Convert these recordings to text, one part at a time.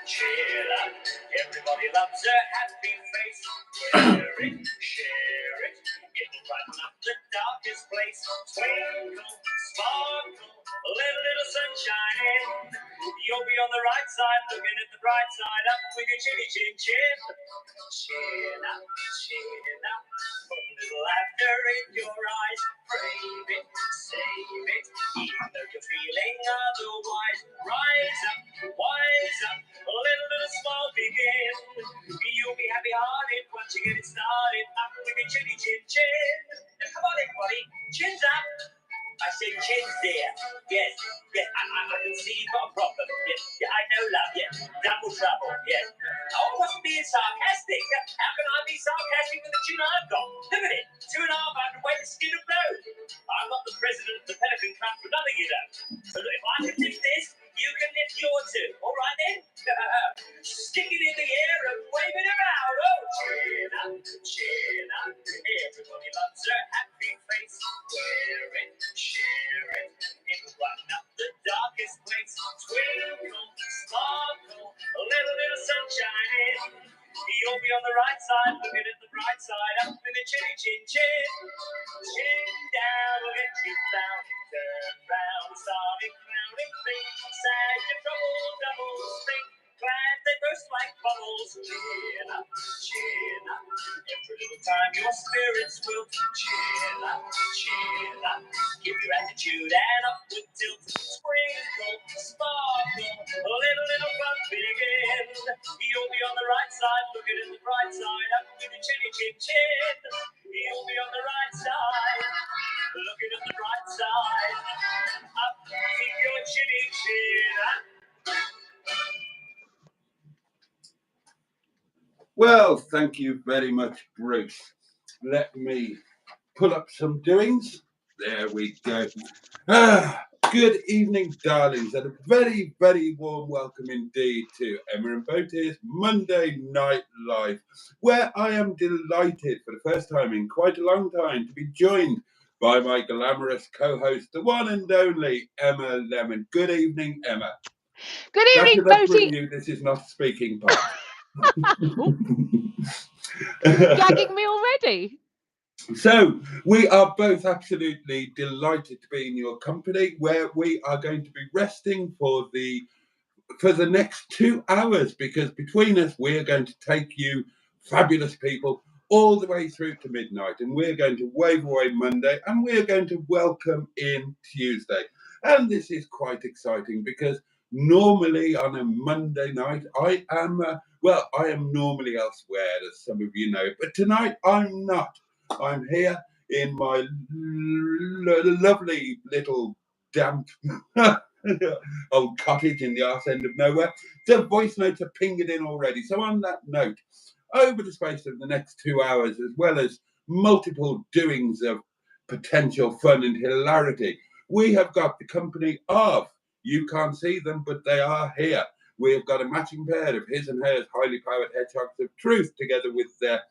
Cheer up, everybody loves a happy face. Wear it, share it, it'll brighten up the darkest place. Twinkle, sparkle, let a little sunshine in. You'll be on the right side, looking at the bright side up with your chinny chin chin. Chin up, put a little laughter in your eyes. Brave it, save it, even though you're feeling otherwise. Rise up, wise up, let a little smile begin. You'll be happy-hearted once you get it started. Up with your chinny chin chin. Now come on everybody, chins up. I said chins there. Yes, I can see you've got a problem. Yes, I know, love. Yes, double trouble. Yes. Oh, I wasn't being sarcastic. How can I be sarcastic with the chin I've got? Look at it. 2.5 weight the skin of blows. I'm not the president of the Pelican Club for nothing, you know. So look, if I can lift this, you can lift your two. All right then? Stick it in the air and wave it about. Oh, chin up, chin up. Everybody loves a happy face. Wear it, share it. It'll brighten up the darkest place. Twinkle, sparkle, let a little sunshine in. You'll be on the right side, looking at the bright side. Up with a chinny chin chin. Chin down, we'll get you down. Turn round, starting crowning thing. Sad your trouble, double spring. Glad they burst like bubbles. Chin up, chin up. Every little time your spirits will chin up, chin up. Give your attitude an upward tilt. Sprinkle, sparkle, let a little fun begin. You'll be on the right side, looking at the bright side. Up with the chinny chin chin. You'll be on the right side, looking at the bright side. Up with your chinny chin. Well, thank you very much, Bruce. Let me pull up some doings. There we go. Good evening, darlings, and a very, very warm welcome indeed to Emma and Boaty's Monday Night Live, where I am delighted for the first time in quite a long time to be joined by my glamorous co-host, the one and only Emma Lemon. Good evening, Emma. Good evening, Boaty. You. This is not speaking part. Gagging me already. So we are both absolutely delighted to be in your company, where we are going to be resting for the next 2 hours, because between us we are going to take you fabulous people all the way through to midnight, and we're going to wave away Monday and we're going to welcome in Tuesday. And this is quite exciting because normally on a Monday night I am normally elsewhere, as some of you know, but tonight I'm not. I'm here in my lovely little damp old cottage in the arse end of nowhere. The voice notes are pinging in already. So on that note, over the space of the next 2 hours, as well as multiple doings of potential fun and hilarity, we have got the company of, you can't see them, but they are here. We have got a matching pair of his and hers highly powered hedgehogs of truth, together with their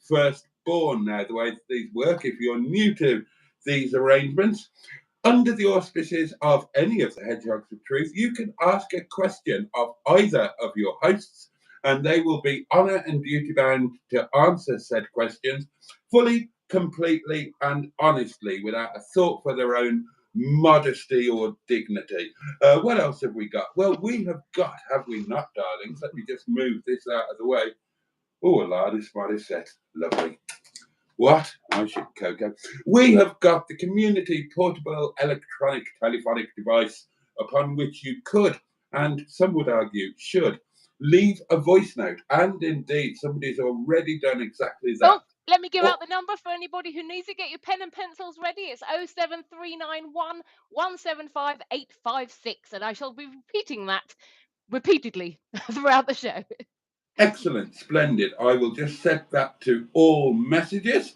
firstborn. Now, the way these work, if you're new to these arrangements, under the auspices of any of the hedgehogs of truth, you can ask a question of either of your hosts, and they will be honour and duty bound to answer said questions fully, completely, and honestly, without a thought for their own modesty or dignity. What else have we got? Well, we have got, have we not, darlings? Let me just move this out of the way. Oh, la, this one is set. Lovely. What? I should cocoa. We have got the community portable electronic telephonic device upon which you could, and some would argue should, leave a voice note. And indeed, somebody's already done exactly that. Oh, let me give out the number for anybody who needs it. Get your pen and pencils ready. It's 07391 175 856, and I shall be repeating that repeatedly throughout the show. Excellent, splendid. I will just set that to all messages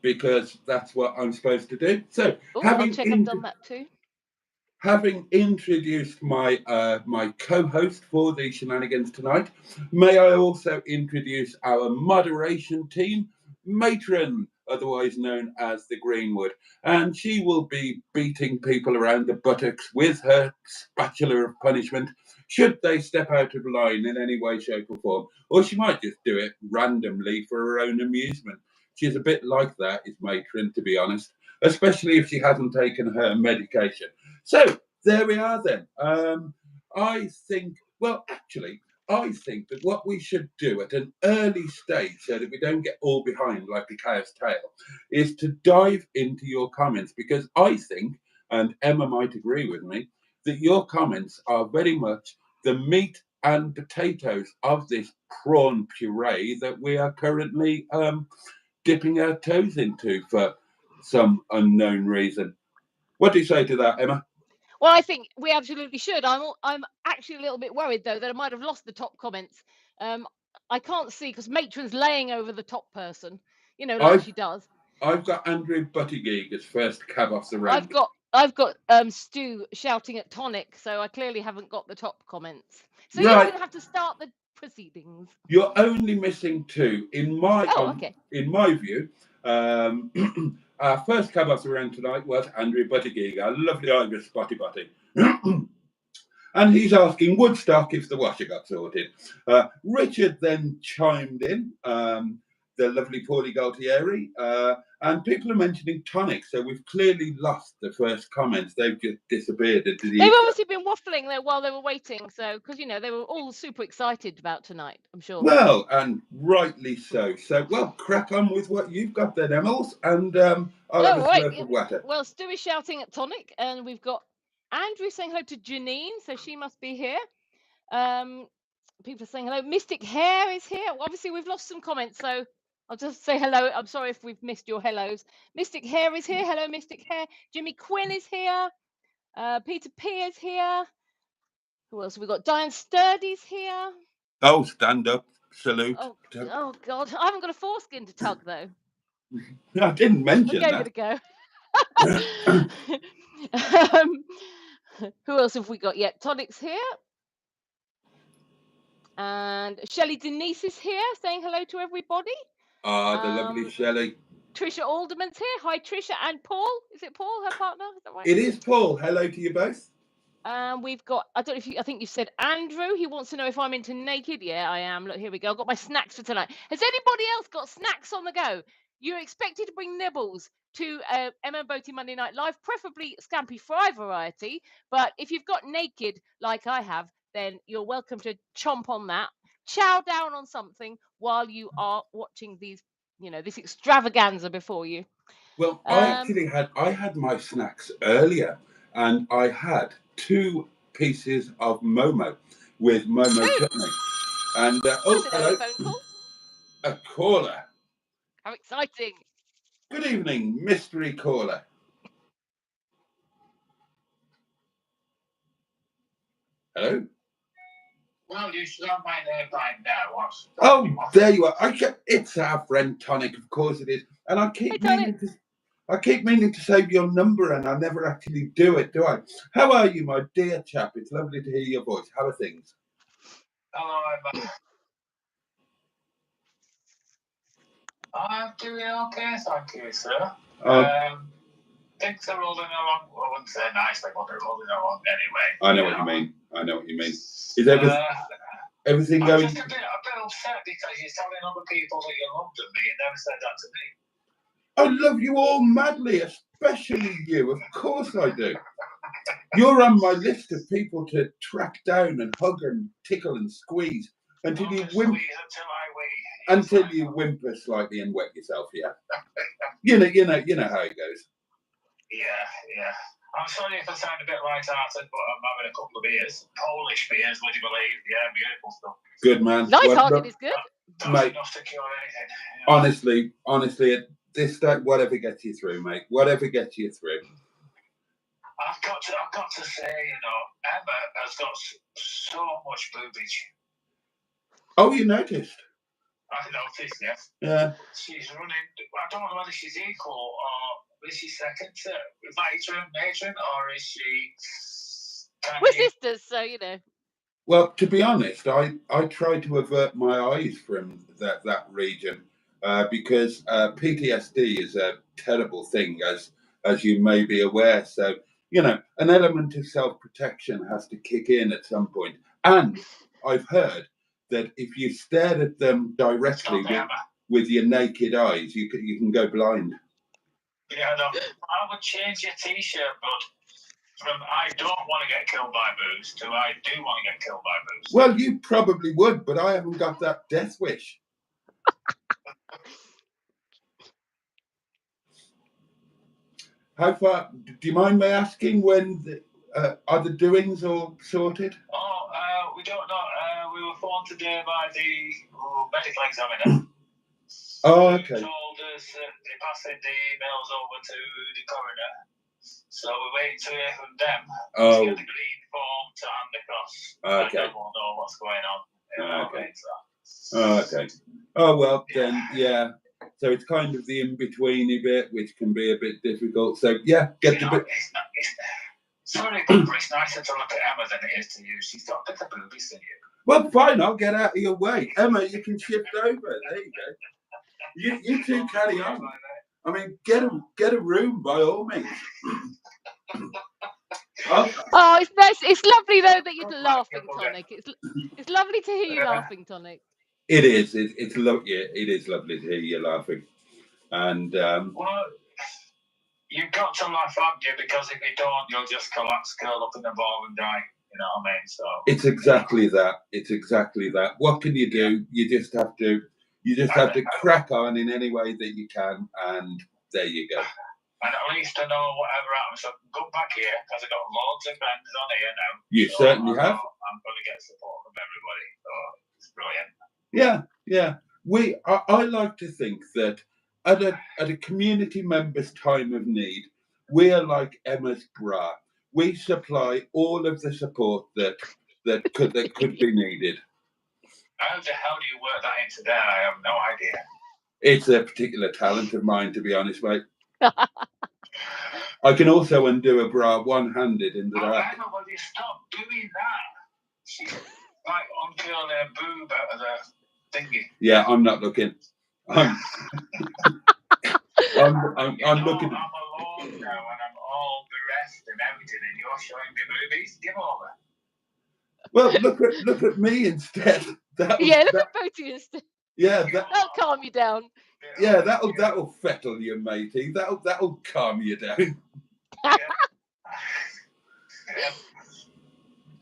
because that's what I'm supposed to do. So, Oh, I'll check I've done that too. Having introduced my my co-host for the shenanigans tonight, may I also introduce our moderation team, Matron, otherwise known as the Greenwood, and she will be beating people around the buttocks with her spatula of punishment should they step out of line in any way, shape, or form, or she might just do it randomly for her own amusement. She's a bit like that, is Matron, to be honest, especially if she hasn't taken her medication. So there we are then. I think that what we should do at an early stage so that we don't get all behind like a cow's tail is to dive into your comments, because I think, and Emma might agree with me, that your comments are very much the meat and potatoes of this prawn puree that we are currently dipping our toes into for some unknown reason. What do you say to that, Emma? Well, I think we absolutely should. I'm actually a little bit worried though that I might have lost the top comments. I can't see because Matron's laying over the top person, you know, like she does. I've got Andrew Buttigieg as first cab off the rank. I've got Stu shouting at Tonic, so I clearly haven't got the top comments. So right. You're going to have to start the proceedings. You're only missing two in my okay. In my view. Our first cab off the rank tonight was Andrew Buttigieg, our lovely Irish spotty butty. And he's asking Woodstock if the washer got sorted. Richard then chimed in, the lovely Paulie Galtieri, and people are mentioning Tonic, so we've clearly lost the first comments. They've just disappeared into the They've obviously been waffling there while they were waiting, so because, you know, they were all super excited about tonight, I'm sure. Well, and rightly so. So, well, crack on with what you've got then, Emmels, and I'll have a slurp of water. Well, Stu is shouting at Tonic, and we've got Andrew saying hello to Janine, so she must be here. People are saying hello. Mystic Hair is here. Well, obviously, we've lost some comments, so I'll just say hello. I'm sorry if we've missed your hellos. Mystic Hair is here. Hello, Mystic Hair. Jimmy Quinn is here. Peter P is here. Who else have we got? Diane Sturdy's here. Oh, stand up. Salute. Oh God. I haven't got a foreskin to tug, though. I didn't mention that. I gave it a go. Who else have we got yet? Tonic's here. And Shelley Denise is here saying hello to everybody. Ah, the lovely Shelley. Trisha Alderman's here. Hi, Trisha. And Paul. Is it Paul, her partner? Is that right? It is Paul. Hello to you both. We've got, I don't know if I think you've said Andrew. He wants to know if I'm into naked. Yeah, I am. Look, here we go. I've got my snacks for tonight. Has anybody else got snacks on the go? You're expected to bring nibbles to Emma and Boaty Monday Night Live, preferably Scampi Fry variety. But if you've got naked, like I have, then you're welcome to chomp on that. Chow down on something while you are watching these, you know, this extravaganza before you. Well, I had my snacks earlier, and I had 2 pieces of Momo with Momo chutney. And hello, phone call. A caller. How exciting! Good evening, mystery caller. Hello. Well, you should have my name right now. Oh, there you are. It's our friend Tonic, of course it is. And I keep meaning to save your number, and I never actually do it, do I? How are you, my dear chap? It's lovely to hear your voice. How are things? Hello, Emma. I'm doing okay, thank you, sir. Things are rolling along. I wouldn't say nicely, but they're rolling along anyway. I know what you mean. Is everything going? I'm just a bit upset because you're telling other people that you loved me and never said that to me. I love you all madly, especially you. Of course I do. You're on my list of people to track down and hug and tickle and squeeze until you whimper slightly and wet yourself. Yeah. You know how it goes. Yeah. I'm sorry if I sound a bit light-hearted, but I'm having a couple of beers. Polish beers, would you believe? Yeah, beautiful stuff. Good, man. Light-hearted is good. That's enough to cure anything. Honestly, at this stage, whatever gets you through, mate. Whatever gets you through. I've got to say, Emma has got so much boobage. Oh, you noticed? I noticed, yes. Yeah. She's running. I don't know whether she's equal or is she second to matron, or is she? We're sisters, so you know. Well, to be honest, I try to avert my eyes from that region because PTSD is a terrible thing, as you may be aware. So, you know, an element of self-protection has to kick in at some point. And I've heard that if you stare at them directly with your naked eyes, you can go blind. Yeah, no, I would change your T-shirt, but from I don't want to get killed by boos to I do want to get killed by boos. Well, you probably would, but I haven't got that death wish. How far? Do you mind me asking when are the doings all sorted? Oh, we don't know. We were phoned today by the medical examiner. Oh, okay. Who told us they're passing the emails over to the coroner. So we're waiting to hear from them. Oh. To get the green form to hand across. Okay. And we'll know what's going on. Okay. Oh, okay. Oh, well, then, yeah. So it's kind of the in-betweeny bit, which can be a bit difficult. So, yeah, get the bit... Sorry, but it's nicer to look at Emma than it is to you. She's got bigger boobies than you. Well, fine, I'll get out of your way. Emma, you can shift over. There you go. You two carry on. I mean, get a room by all means. Oh, it's nice. It's lovely though that you're laughing, Tonic. It's lovely to hear you laughing, Tonic. It is. It's lovely. It is lovely to hear you laughing. And well, you've got to laugh, haven't you? Because if you don't, you'll just collapse, curl up in the ball, and die. You know what I mean? So it's exactly that. It's exactly that. What can you do? You just have to. You just have to crack on in any way that you can, and there you go. And at least I know whatever happens. So go back here because I've got loads of friends on here now. You so certainly have. I'm going to get support from everybody. So it's brilliant. Yeah. I like to think that at a community member's time of need, we are like Emma's bra. We supply all of the support that could be needed. How the hell do you work that into there? I have no idea. It's a particular talent of mine, to be honest, mate. I can also undo a bra one-handed in the dark. Emma, will you stop doing that? She's like uncurling her boob out of the thingy. Yeah, I'm not looking. I'm looking. I'm alone now, and I'm all dressed and everything, and you're showing me movies. Give over. Well, look at me instead. Look at Boaty instead. Yeah, that'll calm you down. Yeah, that'll fettle you, matey. That'll calm you down.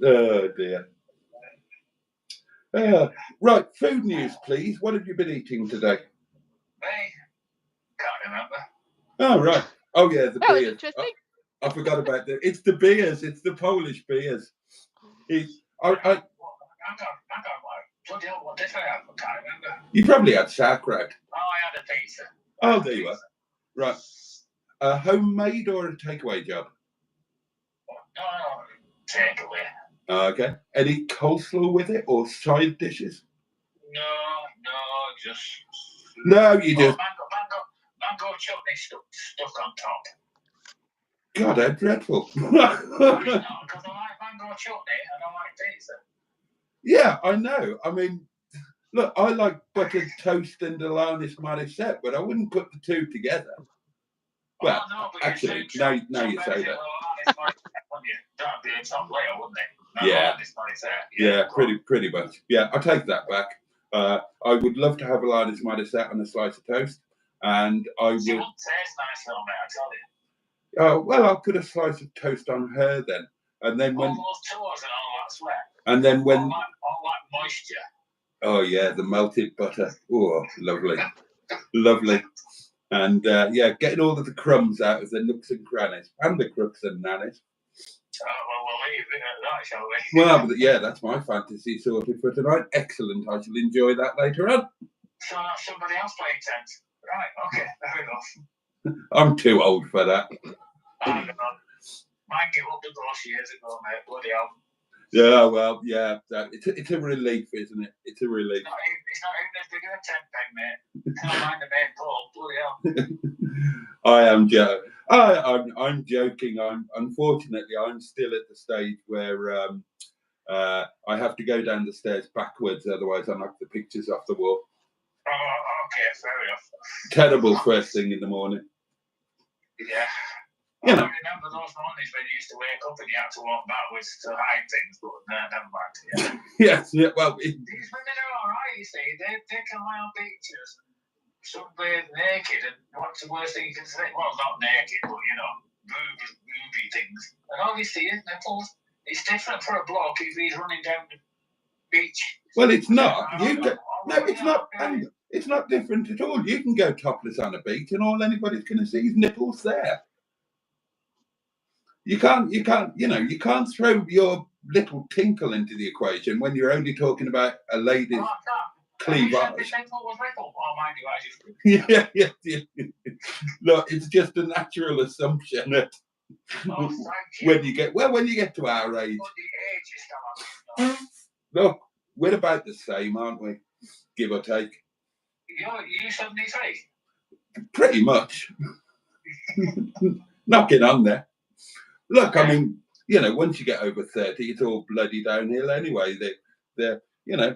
Oh dear. Right, food news, please. What have you been eating today? Me? Can't remember. Oh right. Oh yeah, the beers. Interesting. I forgot about that. It's the beers. It's the Polish beers. Hang on. What did I have? I can't remember. You probably had sauerkraut. Oh, I had a pizza. Oh, there you are. Right. A homemade or a takeaway job? No, takeaway. Okay. Any coleslaw with it or side dishes? No, just. No, you just. Mango chutney stuck on top. God, how dreadful. No, because I like mango chutney and I like pizza. Yeah, I know. I mean, look, I like buttered toast and Alanis Morissette, but I wouldn't put the two together. Well, actually, now you say that. That'd be a top layer, wouldn't it? Yeah, pretty much. Yeah, I'll take that back. I would love to have Alanis Morissette on a slice of toast, and I would. She wouldn't taste nice on it, I tell you. Well, I'll put a slice of toast on her then, and then when. All those tours and all that sweat. And then when. All that moisture. Oh yeah, the melted butter. Oh, lovely, lovely. And getting all of the crumbs out of the nooks and crannies, and the crooks and nannies. Well, we'll leave it at that, shall we? Well, yeah, that's my fantasy sorted for tonight. Excellent. I shall enjoy that later on. So that's somebody else playing tennis. Right, okay, fair enough. I'm too old for that. I don't know. Mine gave up the ghost years ago, mate. Bloody hell. Yeah, well, yeah, it's a relief, isn't it? It's a relief. It's not even as big as a 10 peg, mate. Can't mind the main pole. Bloody hell. I am joking. I'm joking. Unfortunately, I'm still at the stage where I have to go down the stairs backwards, otherwise I knock the pictures off the wall. Oh, okay, fair enough. Terrible first thing in the morning. Yeah. You know. I remember those mornings when you used to wake up and you had to walk backwards to hide things, but never mind. Yeah. Yes, yeah, well... These women are alright, you see. They can lie on beaches and sunbathe naked, and what's the worst thing you can say? Well, not naked, but, you know, booby things. And all you see is nipples. It's different for a bloke if he's running down the beach. Well, it's not. It's not different at all. You can go topless on a beach and all anybody's going to see is nipples there. You can't throw your little tinkle into the equation when you're only talking about a lady's cleavage. Yeah. Look, it's just a natural assumption that when you get to our age. Look, we're about the same, aren't we? Give or take. You're 73? Pretty much. Knocking on there. Look, I mean, once you get over 30, it's all bloody downhill anyway. They're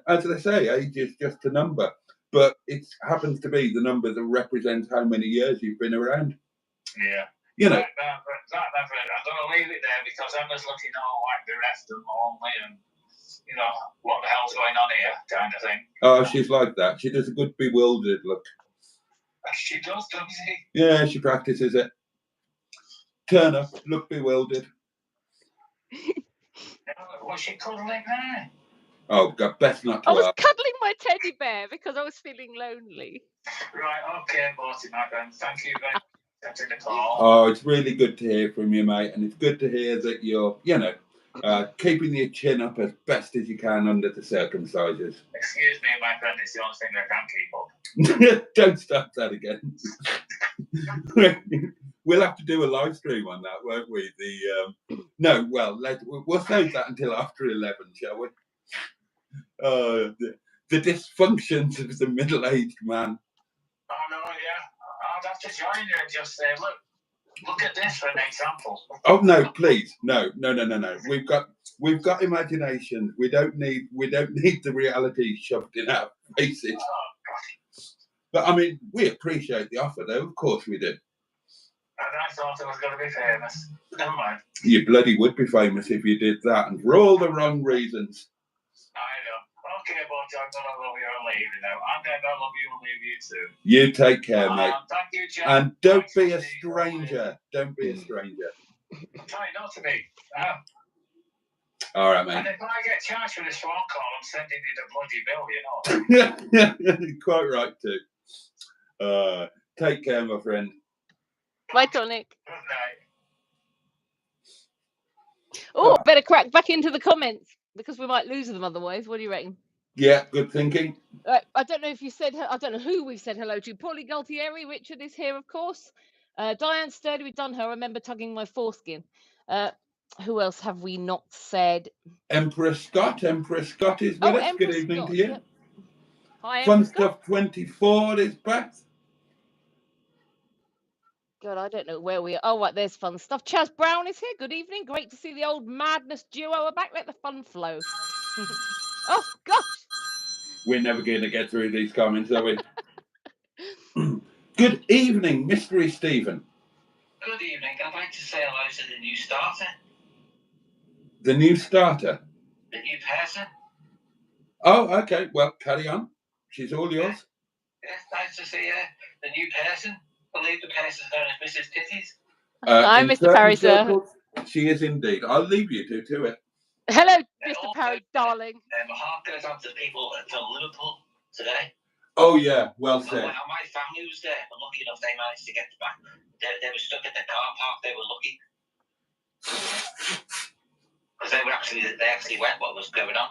as they say, age is just a number. But it happens to be the number that represents how many years you've been around. Yeah. I'm going to leave it there because I'm just looking all like the rest of them only and, what the hell's going on here kind of thing. Oh, she's like that. She does a good bewildered look. She does, doesn't she? Yeah, she practices it. Turn up, look bewildered. Was she cuddling there? Oh, God, best not to I was cuddling my teddy bear because I was feeling lonely. Right, okay, Boaty, my friend. Thank you very much for taking the call. Oh, it's really good to hear from you, mate. And it's good to hear that you're, keeping your chin up as best as you can under the circumstances. Excuse me, my friend. It's the only thing I can keep up. Don't start that again. We'll have to do a live stream on that, won't we? We'll save that until after 11, shall we? The dysfunctions of the middle-aged man. Oh no, yeah. I'd have to join you and just say, look at this for an example. Oh no, please, no. We've got imagination. We don't need the reality shoved in our faces. Oh, but I mean, we appreciate the offer, though. Of course we do. And I thought I was going to be famous. Never mind. You bloody would be famous if you did that, and for all the wrong reasons. I know. Okay, but I'm going to love you and leave you now. I'm going to love you and leave you too. You take care, mate. Thank you, Jack. And don't be a stranger. Don't be a stranger. I'm trying not to be. All right, mate. And if I get charged for this phone call, I'm sending you the bloody bill, Quite right, too. Take care, my friend. Bye, Tonic. Good night. Oh, better crack back into the comments because we might lose them otherwise. What do you reckon? Yeah, good thinking. I don't know if you said, I don't know who we said hello to. Paulie Galtieri, Richard is here, of course. Diane Sturdy, we've done her. I remember tugging my foreskin. Who else have we not said? Emperor Scott is with us. Emperor Good evening Scott, to you. Yep. Hi, Fun Emperor Stuff 24 is back. God, I don't know where we are. Oh, right, there's Fun Stuff. Chaz Brown is here. Good evening. Great to see the old Madness duo are back. Let the fun flow. Oh, gosh. We're never going to get through these comments, are we? Good evening, Mystery Stephen. Good evening. I'd like to say hello to the new starter. The new starter? The new person. Oh, okay. Well, carry on. She's all yours. Yeah, nice to see the new person. I believe the person's known as Mrs. Titties. Hi, Mr. Parry, sir. She is indeed. I'll leave you to it. Hello, Mr. Parry, darling. My heart goes out to the people from Liverpool today. Oh, yeah. Well said. My family was there, but lucky enough they managed to get back. They were stuck at the car park. They were lucky. Because they actually went what was going on.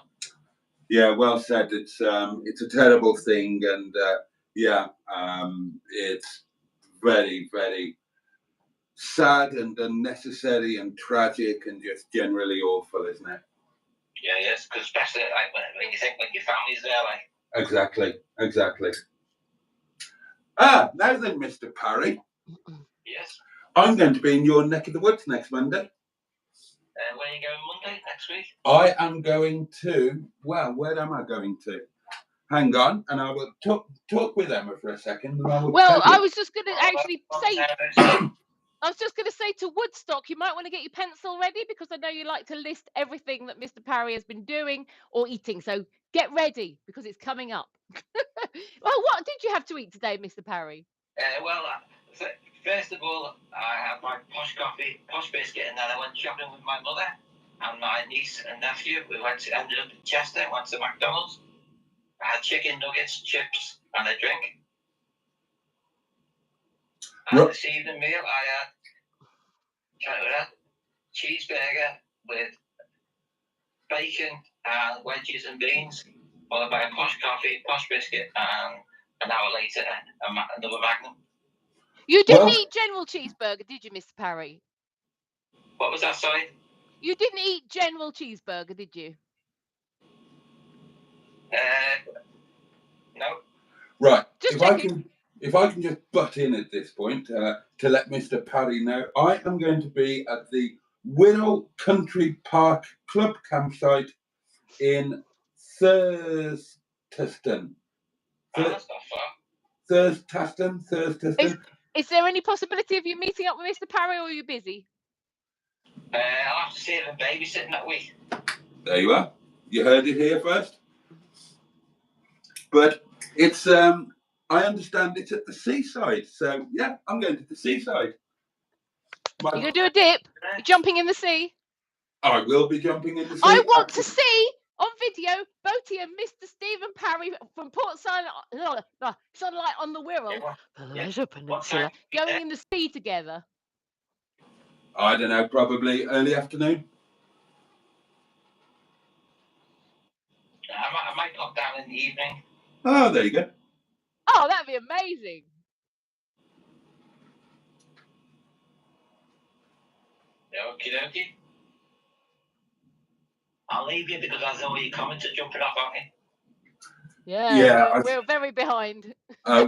Yeah, well said. It's a terrible thing, and it's very, very sad and unnecessary and tragic and just generally awful, isn't it? Yeah, yes, because especially like when you think when your family's there, like. Exactly. Now then, Mr. Parry. Yes. I'm going to be in your neck of the woods next Monday. Where are you going Monday next week? I am going to. Well, where am I going to? Hang on, and I will talk with Emma for a second. And I will Well, tell I you. was just going to actually say. I was just going to say to Woodstock, you might want to get your pencil ready because I know you like to list everything that Mr. Parry has been doing or eating. So get ready because it's coming up. Well, what did you have to eat today, Mr. Parry? Well, first of all, I had my posh coffee, posh biscuit, and then I went shopping with my mother and my niece and nephew. We ended up in Chester, went to McDonald's. I had chicken nuggets, chips, and a drink. And this evening meal, I had cheeseburger with bacon and wedges and beans, followed by a posh coffee, posh biscuit, and an hour later, another Magnum. You didn't eat General Cheeseburger, did you, Mr. Parry? What was that, sorry? You didn't eat General Cheeseburger, did you? No. Right. Just if I can just butt in at this point to let Mr. Parry know, I am going to be at the Wirral Country Park Club campsite in Thurstaston. That's not far. Thurstaston. Is there any possibility of you meeting up with Mr. Parry, or are you busy? I'll have to see if I'm babysitting that week. There you are. You heard it here first. But it's, I understand it's at the seaside. So, yeah, I'm going to the seaside. You're going to do a dip? You're jumping in the sea? I will be jumping in the sea. I want to see on video Boaty and Mr. Stephen Parry from Port Sunlight on the Wirral Peninsula going in the sea together. I don't know, probably early afternoon. I might pop down in the evening. Oh, there you go. Oh, that'd be amazing. Okie dokie. I'll leave you because I know your comments are jumping off, aren't you? Yeah, we're very behind.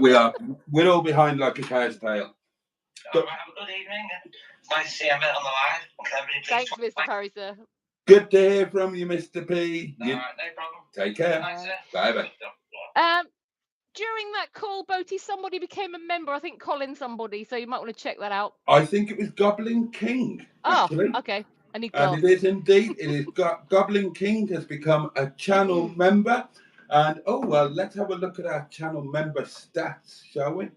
We are. We're all behind like a cow's tail. Have a good evening. It's nice to see Emma on the live. Thanks, Mr. Parry, sir. Good to hear from you, Mr. P. All right, no problem. Take care. Bye-bye. During that call, Boaty, somebody became a member. I think Colin somebody, so you might want to check that out. I think it was Goblin King, actually. Oh, okay. And it is indeed. It is Goblin King has become a channel member. And, let's have a look at our channel member stats, shall we?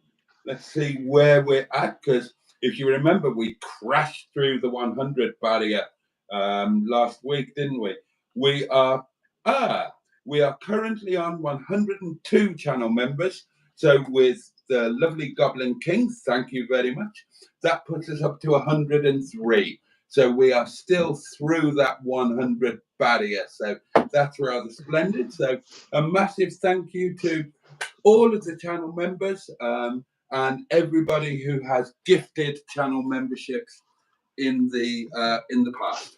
Let's see where we're at, because if you remember, we crashed through the 100 barrier last week, didn't we? We are currently on 102 channel members. So with the lovely Goblin King, thank you very much. That puts us up to 103. So we are still through that 100 barrier. So that's rather splendid. So a massive thank you to all of the channel members and everybody who has gifted channel memberships in the past.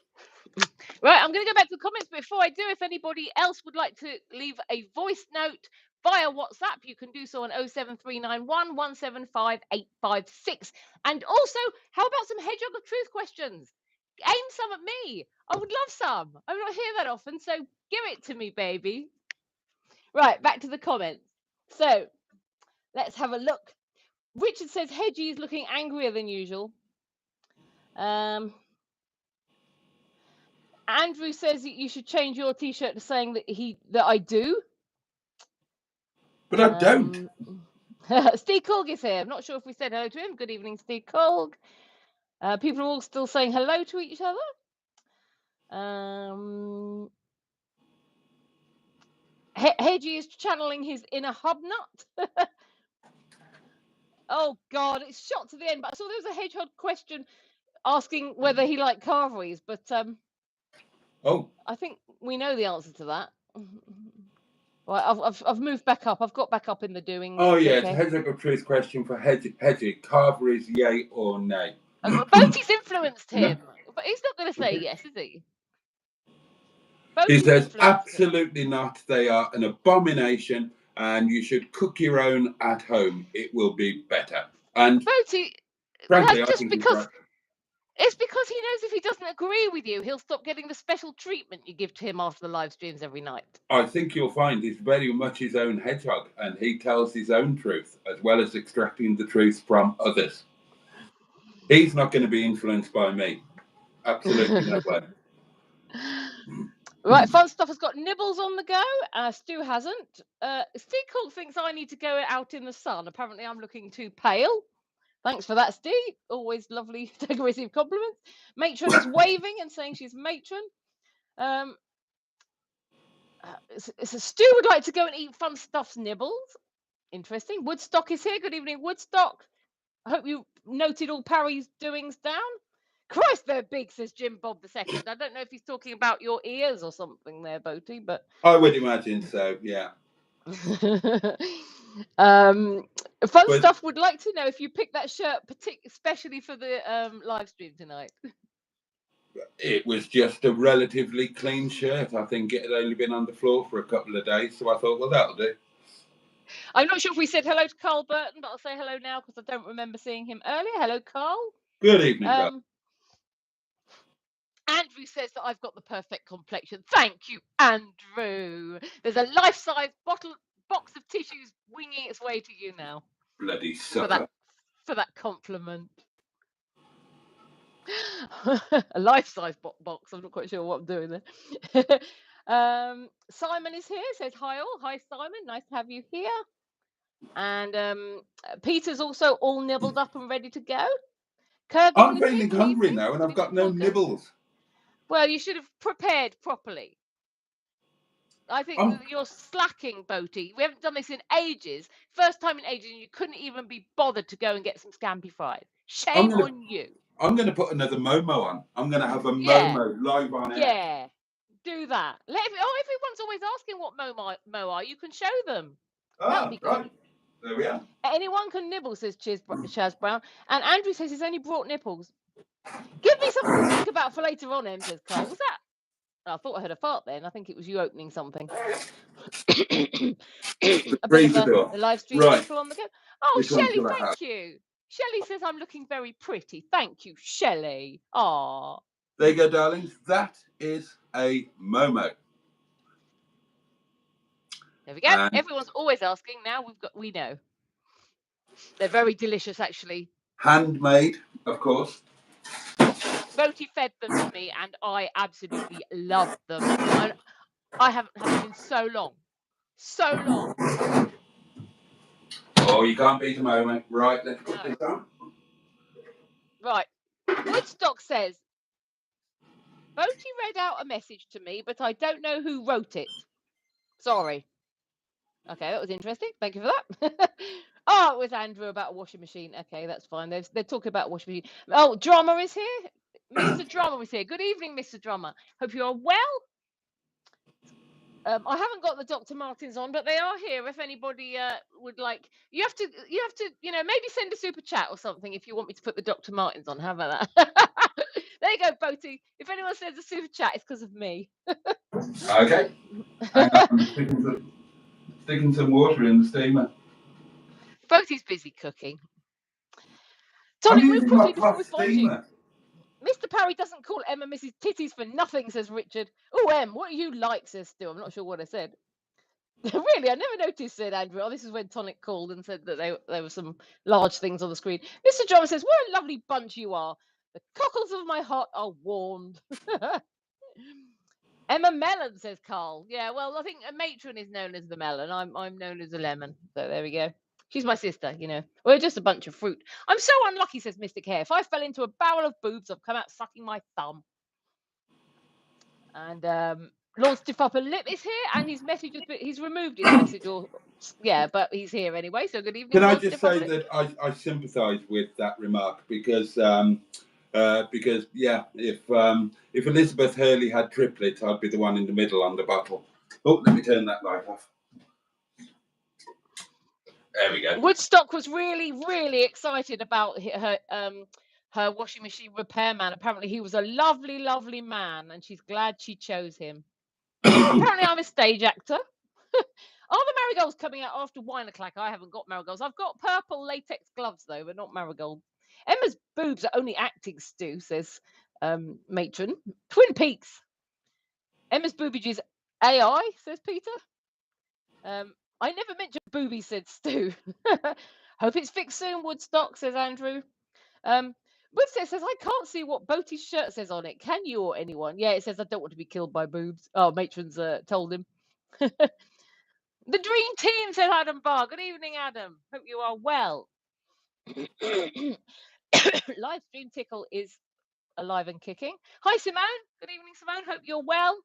Right, I'm going to go back to the comments, but before I do, if anybody else would like to leave a voice note via WhatsApp, you can do so on 07391 175 856. And also, how about some Hedgehog of Truth questions? Aim some at me. I would love some. I don't hear that often, so give it to me, baby. Right, back to the comments. So, let's have a look. Richard says Hedgie is looking angrier than usual. Andrew says you should change your T-shirt to saying that I do. But I don't. Steve Colg is here. I'm not sure if we said hello to him. Good evening, Steve Colg. People are all still saying hello to each other. Hedgie is channeling his inner hubnut. Oh, God, it's shot to the end. But I saw there was a Hedgehog question asking whether he liked carveries, but I think we know the answer to that. Well, I've moved back up. I've got back up in the doing. Oh, yeah, okay. It's a Hedgehog of Truth question for Hedgie. Carveries, yay or nay? Boaty's influenced him, but he's not going to say yes, is he? Boaty says, influenced him. absolutely not. They are an abomination, and you should cook your own at home. It will be better. And Boaty, frankly, that's I just think he's because right. it's because he knows if he doesn't agree with you, he'll stop getting the special treatment you give to him after the live streams every night. I think you'll find he's very much his own hedgehog, and he tells his own truth as well as extracting the truth from others. He's not going to be influenced by me. Absolutely no way. Right, Fun Stuff has got nibbles on the go. Stu hasn't. Seacolt thinks I need to go out in the sun. Apparently, I'm looking too pale. Thanks for that, Steve. Always lovely to receive compliments. Matron is waving and saying she's matron. So Stu would like to go and eat Fun Stuff's nibbles. Interesting. Woodstock is here. Good evening, Woodstock. I hope you noted all Parry's doings down. Christ, they're big, says Jim Bob II. I don't know if he's talking about your ears or something there, Boaty, but I would imagine so, yeah. Fun Stuff would like to know if you picked that shirt especially for the live stream tonight. It was just a relatively clean shirt. I think it had only been on the floor for a couple of days, so I thought, well, that'll do. I'm not sure if we said hello to Carl Burton, but I'll say hello now because I don't remember seeing him earlier. Hello, Carl. Good evening, Carl. Andrew says that I've got the perfect complexion. Thank you, Andrew. There's a life-size box of tissues winging its way to you now. Bloody sucker. For that compliment. A life-size box. I'm not quite sure what I'm doing there. Simon is here. Says hi all. Hi Simon. Nice to have you here. And Peter's also all nibbled up and ready to go. I'm feeling hungry now, and I've got no nibbles. Well, you should have prepared properly. I think that you're slacking, Boaty. We haven't done this in ages. First time in ages, and you couldn't even be bothered to go and get some scampi fries. Shame on you. I'm going to put another Momo on. I'm going to have a Momo live on air. Yeah, do that. Everyone's always asking what Mo are. You can show them. That'll be right. good. There we are. Anyone can nibble, says Chaz Brown. And Andrew says he's only brought nipples. Give me something to think about for later on, Em, says Carl. Was that? Oh, I thought I heard a fart then. I think it was you opening something. A bit of a live stream people on the go. Oh, Shelley, thank you. Shelley says I'm looking very pretty. Thank you, Shelley. Ah. There you go, darlings. That is a Momo. There we go. Everyone's always asking. Now we know. They're very delicious, actually. Handmade, of course. Boaty fed them to me, and I absolutely loved them. And I haven't had them in so long. So long. Oh, you can't beat a Momo. Right, let's put this on. Right. Woodstock says, Boaty read out a message to me, but I don't know who wrote it. Sorry. Okay, that was interesting. Thank you for that. Oh, it was Andrew about a washing machine. Okay, that's fine. They're talking about a washing machine. Oh, Drummer is here. Mr. Drummer is here. Good evening, Mr. Drummer. Hope you are well. I haven't got the Dr. Martens on, but they are here. If anybody would like, you have to, maybe send a super chat or something if you want me to put the Dr. Martens on. How about that? There you go, Boaty. If anyone sends a super chat, it's because of me. Okay. I'm sticking some water in the steamer. Boaty's busy cooking. Tony, move quickly before we find you. Mr. Parry doesn't call Emma Mrs. Titties for nothing, says Richard. Oh, Em, what are you like, says Stu. I'm not sure what I said. Really, I never noticed, said Andrew. Oh, this is when Tonic called and said that there were some large things on the screen. Mr. John says, what a lovely bunch you are. The cockles of my heart are warmed. Emma Melon, says Carl. Yeah, well, I think a matron is known as the melon. I'm known as a lemon. So there we go. She's my sister, We're just a bunch of fruit. I'm so unlucky, says Mystic Hair. If I fell into a barrel of boobs, I've come out sucking my thumb. And Lord Stiff Upper Lip is here, and his message he's removed his message, but he's here anyway. So good evening. Can I just say that I sympathise with that remark because if Elizabeth Hurley had triplets, I'd be the one in the middle on the bottle. Oh, let me turn that light off. There we go. Woodstock was really, really excited about her washing machine repairman. Apparently, he was a lovely, lovely man, and she's glad she chose him. Apparently, I'm a stage actor. Are the marigolds coming out after wine o'clock? I haven't got marigolds. I've got purple latex gloves though, but not marigolds. Emma's boobs are only acting, Stu, says Matron. Twin Peaks. Emma's boobage is AI, says Peter. I never mentioned boobies, said Stu. Hope it's fixed soon, Woodstock, says Andrew. Woodstock says, I can't see what Boaty's shirt says on it. Can you or anyone? Yeah, it says, I don't want to be killed by boobs. Oh, Matron's told him. The dream team, said Adam Barr. Good evening, Adam. Hope you are well. Livestream Tickle is alive and kicking. Hi, Simone. Good evening, Simone. Hope you're well.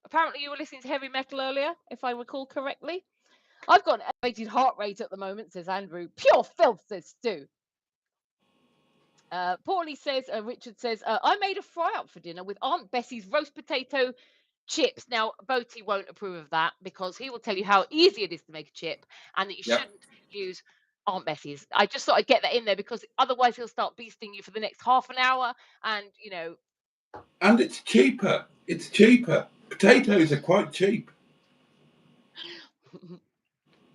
Apparently, you were listening to heavy metal earlier, if I recall correctly. I've got an elevated heart rate at the moment, says Andrew. Pure filth, says Stu. Paulie says, Richard says, I made a fry-up for dinner with Aunt Bessie's roast potato chips. Now, Boaty won't approve of that because he will tell you how easy it is to make a chip and that you shouldn't use Aunt Bessie's. I just thought I'd get that in there because otherwise he'll start beasting you for the next half an hour and, you know. And it's cheaper. It's cheaper. Potatoes are quite cheap.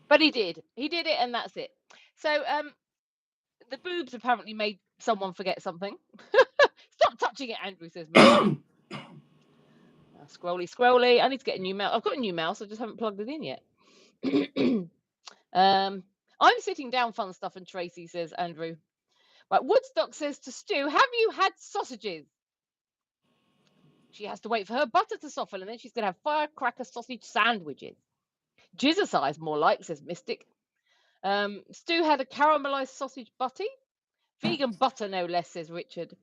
But he did. He did it and that's it. So, the boobs apparently made someone forget something. Stop touching it, Andrew, says Scrolly. I need to get a new mouse. I've got a new mouse. I just haven't plugged it in yet. I'm sitting down, fun stuff, and Tracy, says Andrew. Right, Woodstock says to Stu, have you had sausages? She has to wait for her butter to soften, and then she's going to have firecracker sausage sandwiches. Jizzercise, more like, says Mystic. Stu had a caramelized sausage butty. Vegan butter, no less, says Richard.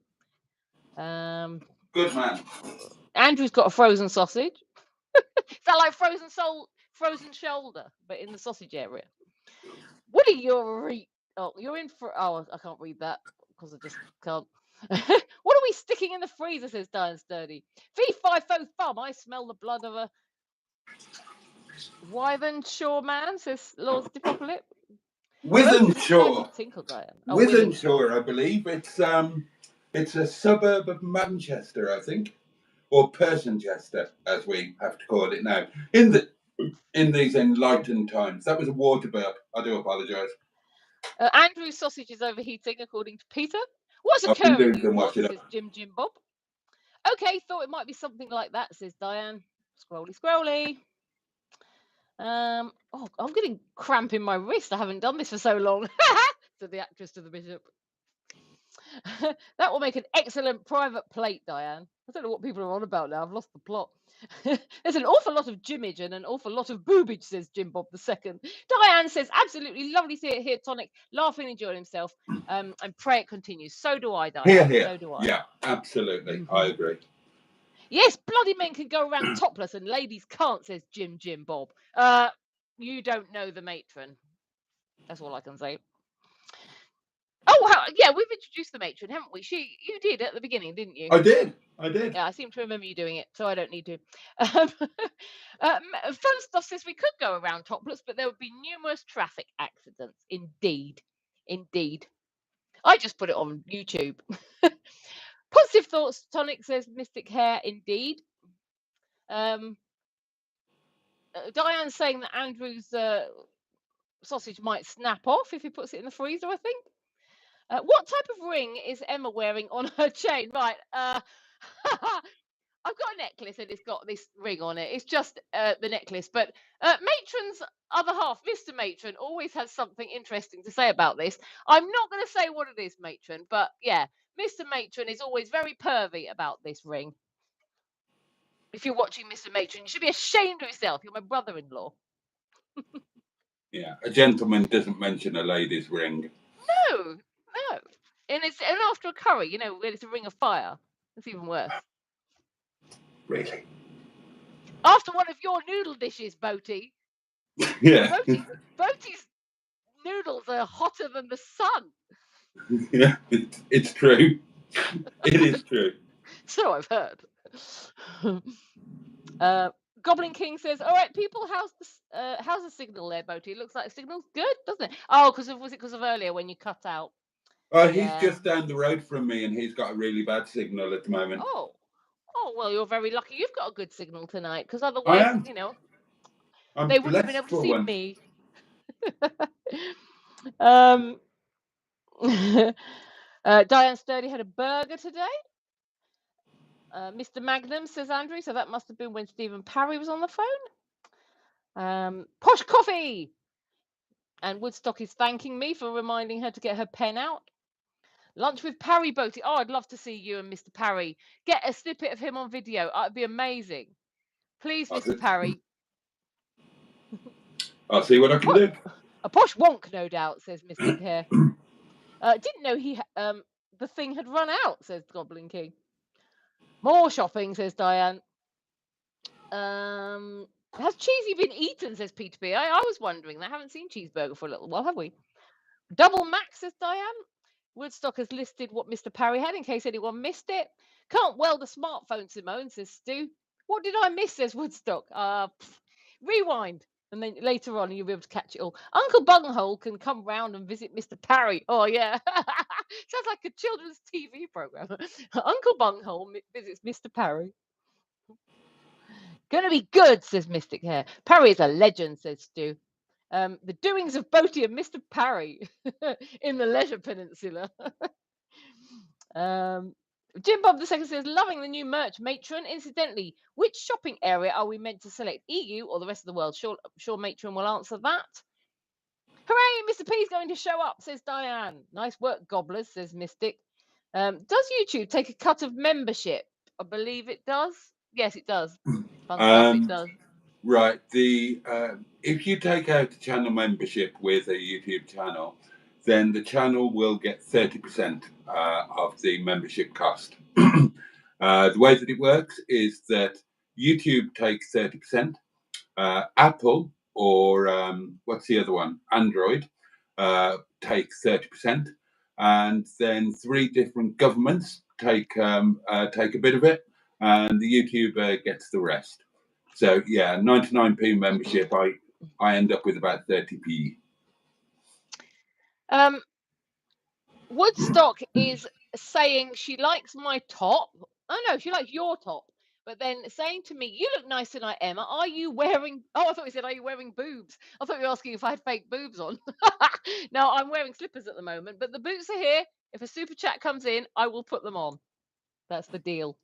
Good man. Andrew's got a frozen sausage. Is that like frozen shoulder, but in the sausage area? What are your you're in for? Oh, I can't read that because I just can't. What are we sticking in the freezer? Says Diane Sturdy. V5 thumb. I smell the blood of a Wythenshawe man, says Lord Stipocalypse. Wythenshawe. Oh, Wythenshawe, I believe. It's a suburb of Manchester, I think, or Personchester, as we have to call it now. In these enlightened times, that was a water burp. I do apologise. Andrew's sausage is overheating, according to Peter. What's occurring? Says Jim Bob. Okay, thought it might be something like that, says Diane. Scrolly. I'm getting cramp in my wrist. I haven't done this for so long. Said the actress to the bishop. That will make an excellent private plate, Diane. I don't know what people are on about now. I've lost the plot. There's an awful lot of Jimage and an awful lot of boobage, says Jim Bob II. Diane says, absolutely lovely to hear Tonic laughing and enjoying himself. And pray it continues. So do I, Diane. Here. So do I. Yeah, absolutely. I agree. Yes, bloody men can go around topless and ladies can't, says Jim Bob. You don't know the matron. That's all I can say. Oh, yeah, we've introduced the matron, haven't we? You did at the beginning, didn't you? I did. Yeah, I seem to remember you doing it, so I don't need to. Fun stuff says we could go around topless, but there would be numerous traffic accidents. Indeed. I just put it on YouTube. Positive thoughts, Tonic says Mystic Hair. Indeed. Diane's saying that Andrew's sausage might snap off if he puts it in the freezer, I think. What type of ring is Emma wearing on her chain? Right. I've got a necklace and it's got this ring on it. It's just the necklace. But Matron's other half, Mr. Matron, always has something interesting to say about this. I'm not going to say what it is, Matron, but yeah, Mr. Matron is always very pervy about this ring. If you're watching Mr. Matron, you should be ashamed of yourself. You're my brother-in-law. Yeah, a gentleman doesn't mention a lady's ring. No. And after a curry, you know, when it's a ring of fire, it's even worse. Really? After one of your noodle dishes, Boaty. Yeah. Boaty's noodles are hotter than the sun. Yeah, it's true. It is true. So I've heard. Goblin King says, all right, people, how's the signal there, Boaty? It looks like the signal's good, doesn't it? Oh, was it because of earlier when you cut out? He's just down the road from me and he's got a really bad signal at the moment. Oh, Oh, well, you're very lucky you've got a good signal tonight, because I otherwise, am. you know, I'm they wouldn't have been blessed able to for see once. me. um, Diane Sturdy had a burger today. Mr. Magnum, says Andrew, so that must have been when Stephen Parry was on the phone. Posh coffee! And Woodstock is thanking me for reminding her to get her pen out. Lunch with Parry, Boaty. Oh, I'd love to see you and Mr. Parry. Get a snippet of him on video. It'd be amazing. Please, Mr. Parry. I'll see what I can do. A posh wonk, no doubt, says Mystic Hair. Didn't know the thing had run out, says Goblin King. More shopping, says Diane. Has Cheesy been eaten, says Peter B. I was wondering. I haven't seen Cheeseburger for a little while, have we? Double Max, says Diane. Woodstock has listed what Mr. Parry had in case anyone missed it. Can't weld a smartphone, Simone, says Stu. What did I miss, says Woodstock. Rewind. And then later on, you'll be able to catch it all. Uncle Bunghole can come round and visit Mr. Parry. Oh, yeah. Sounds like a children's TV program. Uncle Bunghole visits Mr. Parry. Gonna be good, says Mystic Hair. Parry is a legend, says Stu. The doings of Boaty and Mr. Parry in the Leisure Peninsula. Jim Bob II says, loving the new merch, matron. Incidentally, which shopping area are we meant to select? EU or the rest of the world? Sure matron will answer that. Hooray, Mr. P's going to show up, says Diane. Nice work, gobblers, says Mystic. Does YouTube take a cut of membership? I believe it does. Yes, it does. It does. Right. If you take out the channel membership with a YouTube channel, then the channel will get 30% of the membership cost. The way that it works is that YouTube takes 30%, Apple or what's the other one? Android takes 30%, and then 3 different governments take a bit of it, and the YouTuber gets the rest. So yeah, 99p membership, I end up with about 30p. Woodstock is saying she likes my top. Oh no, she likes your top. But then saying to me, you look nice tonight, Emma. Are you wearing... Oh, I thought we said, are you wearing boobs? I thought you were asking if I had fake boobs on. No, I'm wearing slippers at the moment. But the boots are here. If a super chat comes in, I will put them on. That's the deal.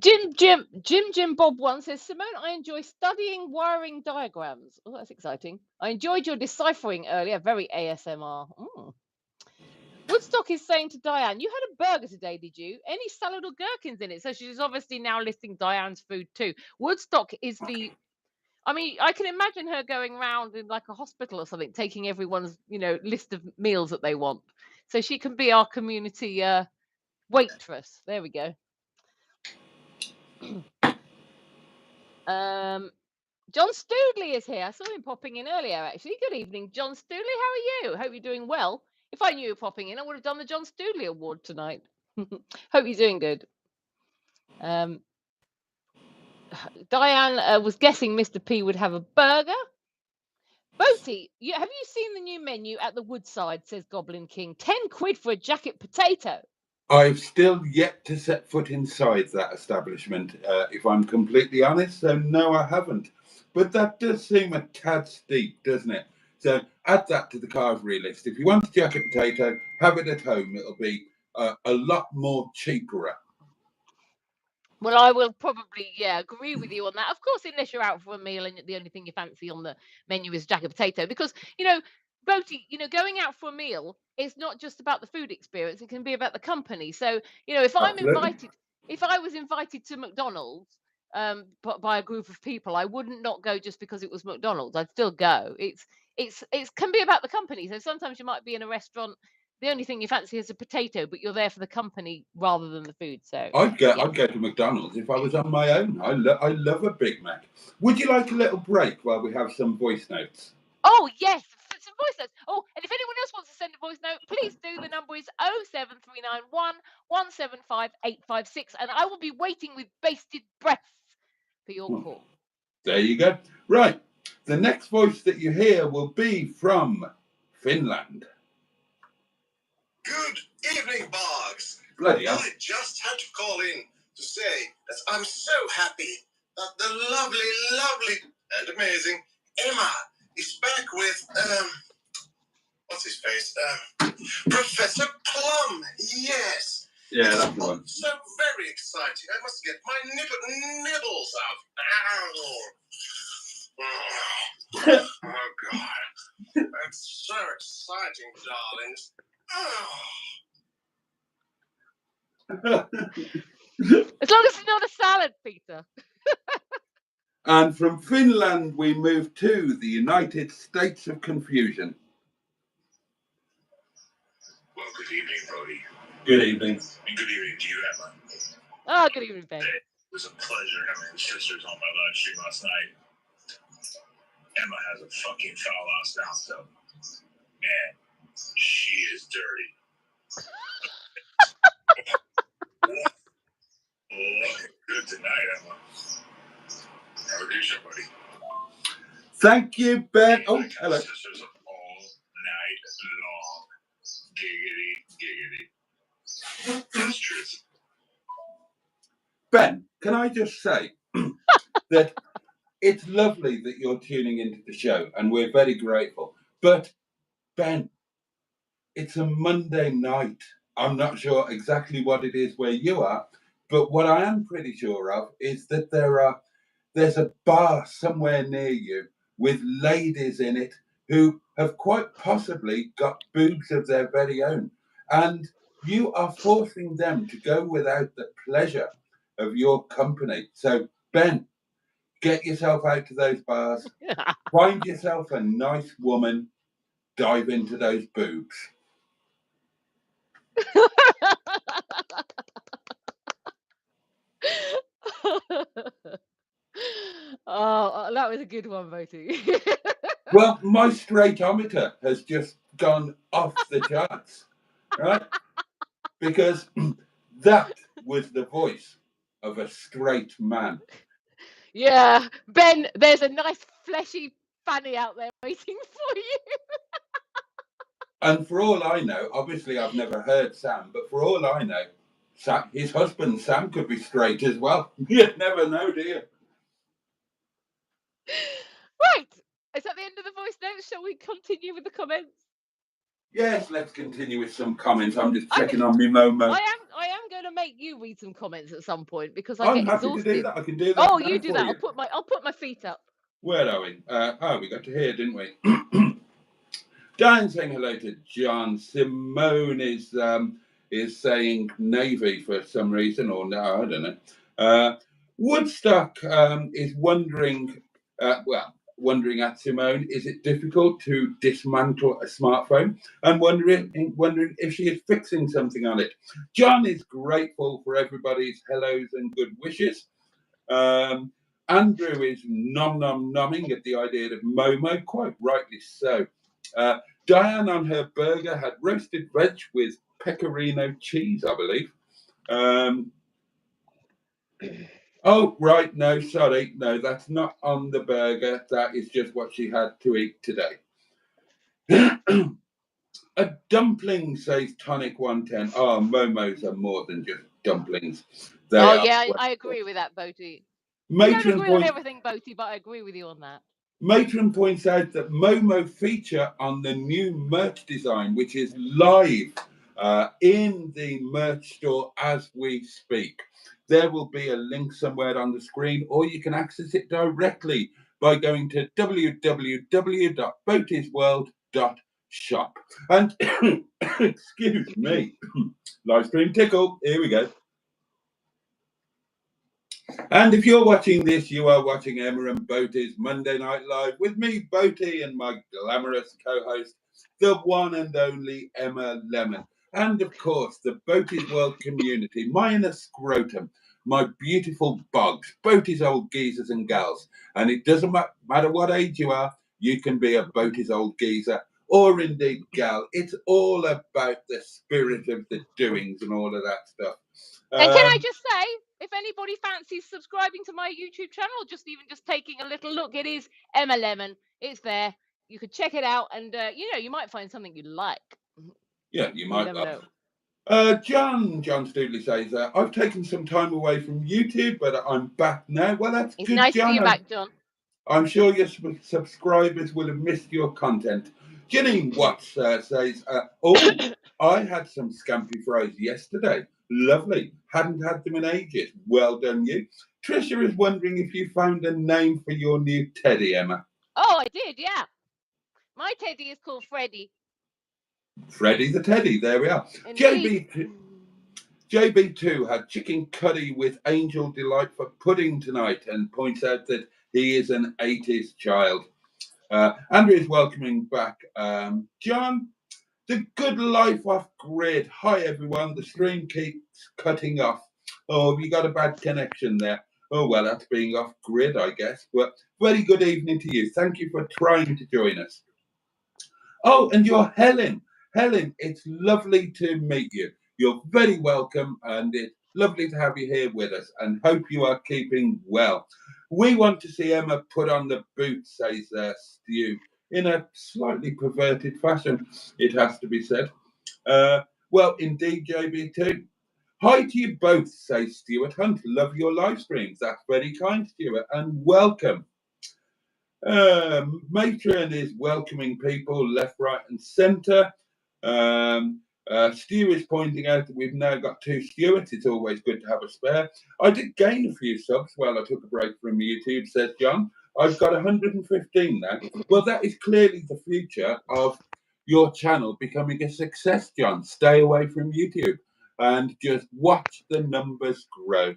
Jim Bob 1 says, Simone, I enjoy studying wiring diagrams. Oh, that's exciting. I enjoyed your deciphering earlier. Very ASMR. Woodstock is saying to Diane, you had a burger today, did you? Any salad or gherkins in it? So she's obviously now listing Diane's food too. Woodstock is the... I mean, I can imagine her going around in like a hospital or something, taking everyone's, list of meals that they want. So she can be our community waitress. There we go. John Stoodley is here. I saw him popping in earlier, actually. Good evening, John Stoodley. How are you? Hope you're doing well. If I knew you were popping in, I would have done the John Stoodley Award tonight. Hope you're doing good. Diane was guessing Mr. P would have a burger. Boaty, have you seen the new menu at the Woodside, says Goblin King. 10 quid for a jacket potato. I've still yet to set foot inside that establishment, if I'm completely honest. So no, I haven't. But that does seem a tad steep, doesn't it? So add that to the carvery list. If you want a jacket potato, have it at home. It'll be a lot more cheaper. Well, I will probably, agree with you on that. Of course, unless you're out for a meal and the only thing you fancy on the menu is jacket potato. Because, Boaty, going out for a meal is not just about the food experience. It can be about the company. So, if I was invited to McDonald's by a group of people, I wouldn't not go just because it was McDonald's. I'd still go. It can be about the company. So sometimes you might be in a restaurant, the only thing you fancy is a potato, but you're there for the company rather than the food. So I'd go to McDonald's if I was on my own. I love a Big Mac. Would you like a little break while we have some voice notes? Oh, yes, some voice notes. Oh, and if anyone else wants to send a voice note, please do. The number is 07391 175 856, and I will be waiting with bated breath for your call. There you go. Right. The next voice that you hear will be from Finland. evening, Boggs. Bloody hell. I just had to call in to say that I'm so happy that the lovely, and amazing Emma is back with, what's his face? Professor Plum. Yes. Yeah, that's the one. So very exciting. I must get my nibbles out. Oh, God. That's so exciting, darlings. As long as it's not a salad, Peter. And from Finland, we move to the United States of Confusion. Well, good evening, Boaty. Good evening. And good evening to you, Emma. Oh, good evening, Ben. It was a pleasure having the sisters on my live stream last night. Emma has a fucking foul ass now, so man, she is dirty. Looking good tonight, Emma. How are you, somebody? Thank you, Ben. Oh, hello. Sisters all night long. Giggity. That's truth. Ben, can I just say that it's lovely that you're tuning into the show, and we're very grateful. But, Ben, it's a Monday night. I'm not sure exactly what it is where you are, but what I am pretty sure of is that there's a bar somewhere near you with ladies in it who have quite possibly got boobs of their very own. And you are forcing them to go without the pleasure of your company. So, Ben, get yourself out to those bars, find yourself a nice woman, dive into those boobs. Oh, that was a good one, Boaty. Well, my straightometer has just gone off the charts, right? Because that was the voice of a straight man. Yeah, Ben, there's a nice fleshy fanny out there waiting for you. And for all I know, obviously I've never heard Sam, but for all I know, Sam, his husband Sam could be straight as well. You never know, do you? Right, is that the end of the voice notes? Shall we continue with the comments? Yes, let's continue with some comments. I'm just checking on my Momo. I am going to make you read some comments at some point because I'm get happy exhausted. to do that. I can do that. Oh, now you do for that. you. I'll put my feet up. Where are we? We got to here, didn't we? Diane saying hello to John. Simone is saying Navy for some reason, or no, I don't know. Woodstock is wondering, wondering at Simone, is it difficult to dismantle a smartphone? And wondering if she is fixing something on it. John is grateful for everybody's hellos and good wishes. Andrew is nomming at the idea of Momo, quite rightly so. Diane on her burger had roasted veg with pecorino cheese, I believe. Oh, right, no, sorry. No, that's not on the burger. That is just what she had to eat today. A dumpling, says Tonic 110. Oh, Momos are more than just dumplings. I agree with that, Boaty. I don't agree with everything, Boaty, but I agree with you on that. Matron points out that Momo feature on the new merch design, which is live in the merch store as we speak. There will be a link somewhere on the screen, or you can access it directly by going to www.boatysworld.shop. And excuse me, Livestream tickle. Here we go. And if you're watching this, you are watching Emma and Boaty's Monday Night Live with me, Boaty, and my glamorous co-host, the one and only Emma Lemon. And of course, the Boaty's World community, minus scrotum, my beautiful bogs, Boaty's old geezers and gals. And it doesn't matter what age you are, you can be a Boaty's old geezer or indeed gal. It's all about the spirit of the doings and all of that stuff. And can I just say, if anybody fancies subscribing to my YouTube channel, just taking a little look, it is Emma Lemon. It's there. You could check it out, and you might find something you like. Yeah, you might. John Stoodley says, I've taken some time away from YouTube, but I'm back now. Well, that's It's good, nice to see John. you back, John. I'm sure your subscribers will have missed your content. Janine Watts says, I had some scampi fries yesterday. Lovely. Hadn't had them in ages. Well done, you. Tricia is wondering if you found a name for your new teddy, Emma. Oh, I did, yeah. My teddy is called Freddie. Freddie the Teddy, there we are. Indeed. JB2 had chicken curry with Angel Delight for pudding tonight and points out that he is an 80s child. Andrew is welcoming back John. The good life off grid. Hi, everyone. The stream keeps cutting off. Oh, have you got a bad connection there? Oh, well, that's being off grid, I guess. But very good evening to you. Thank you for trying to join us. Oh, and you're Helen. Helen, it's lovely to meet you. You're very welcome, and it's lovely to have you here with us, and hope you are keeping well. We want to see Emma put on the boots, says Stu, in a slightly perverted fashion, it has to be said. Well, indeed, JB2. Hi to you both, says Stuart Hunt. Love your live streams. That's very kind, Stuart, and welcome. Matron is welcoming people left, right, and centre. Stu is pointing out that we've now got 2 Stuarts. It's always good to have a spare. I did gain a few subs while I took a break from YouTube, says John. I've got 115 now. Well, that is clearly the future of your channel becoming a success, John. Stay away from YouTube and just watch the numbers grow.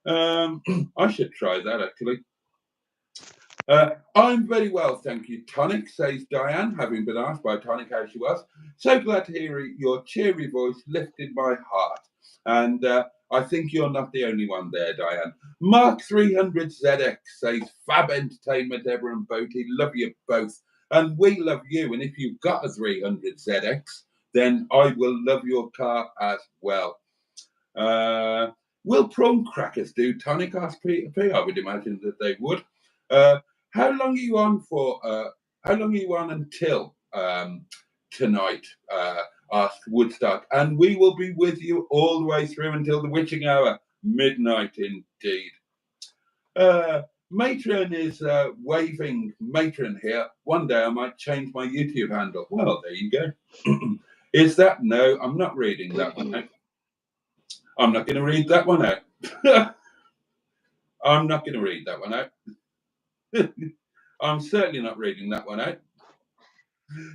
I should try that, actually. I'm very well, thank you, Tonic, says Diane, having been asked by Tonic how she was. So glad to hear your cheery voice lifted my heart. And I think you're not the only one there, Diane. Mark 300ZX says, fab entertainment, Ever and Boaty. Love you both. And we love you. And if you've got a 300ZX, then I will love your car as well. Will prawn crackers do, Tonic? Asked Peter P. I would imagine that they would. How long are you on for? How long are you on until tonight? Asked Woodstock, and we will be with you all the way through until the witching hour, midnight indeed. Matron is waving. Matron here. One day I might change my YouTube handle. Well, there you go. Is that? No, I'm not reading that one out. I'm not going to read that one out. I'm not going to read that one out. I'm certainly not reading that one out.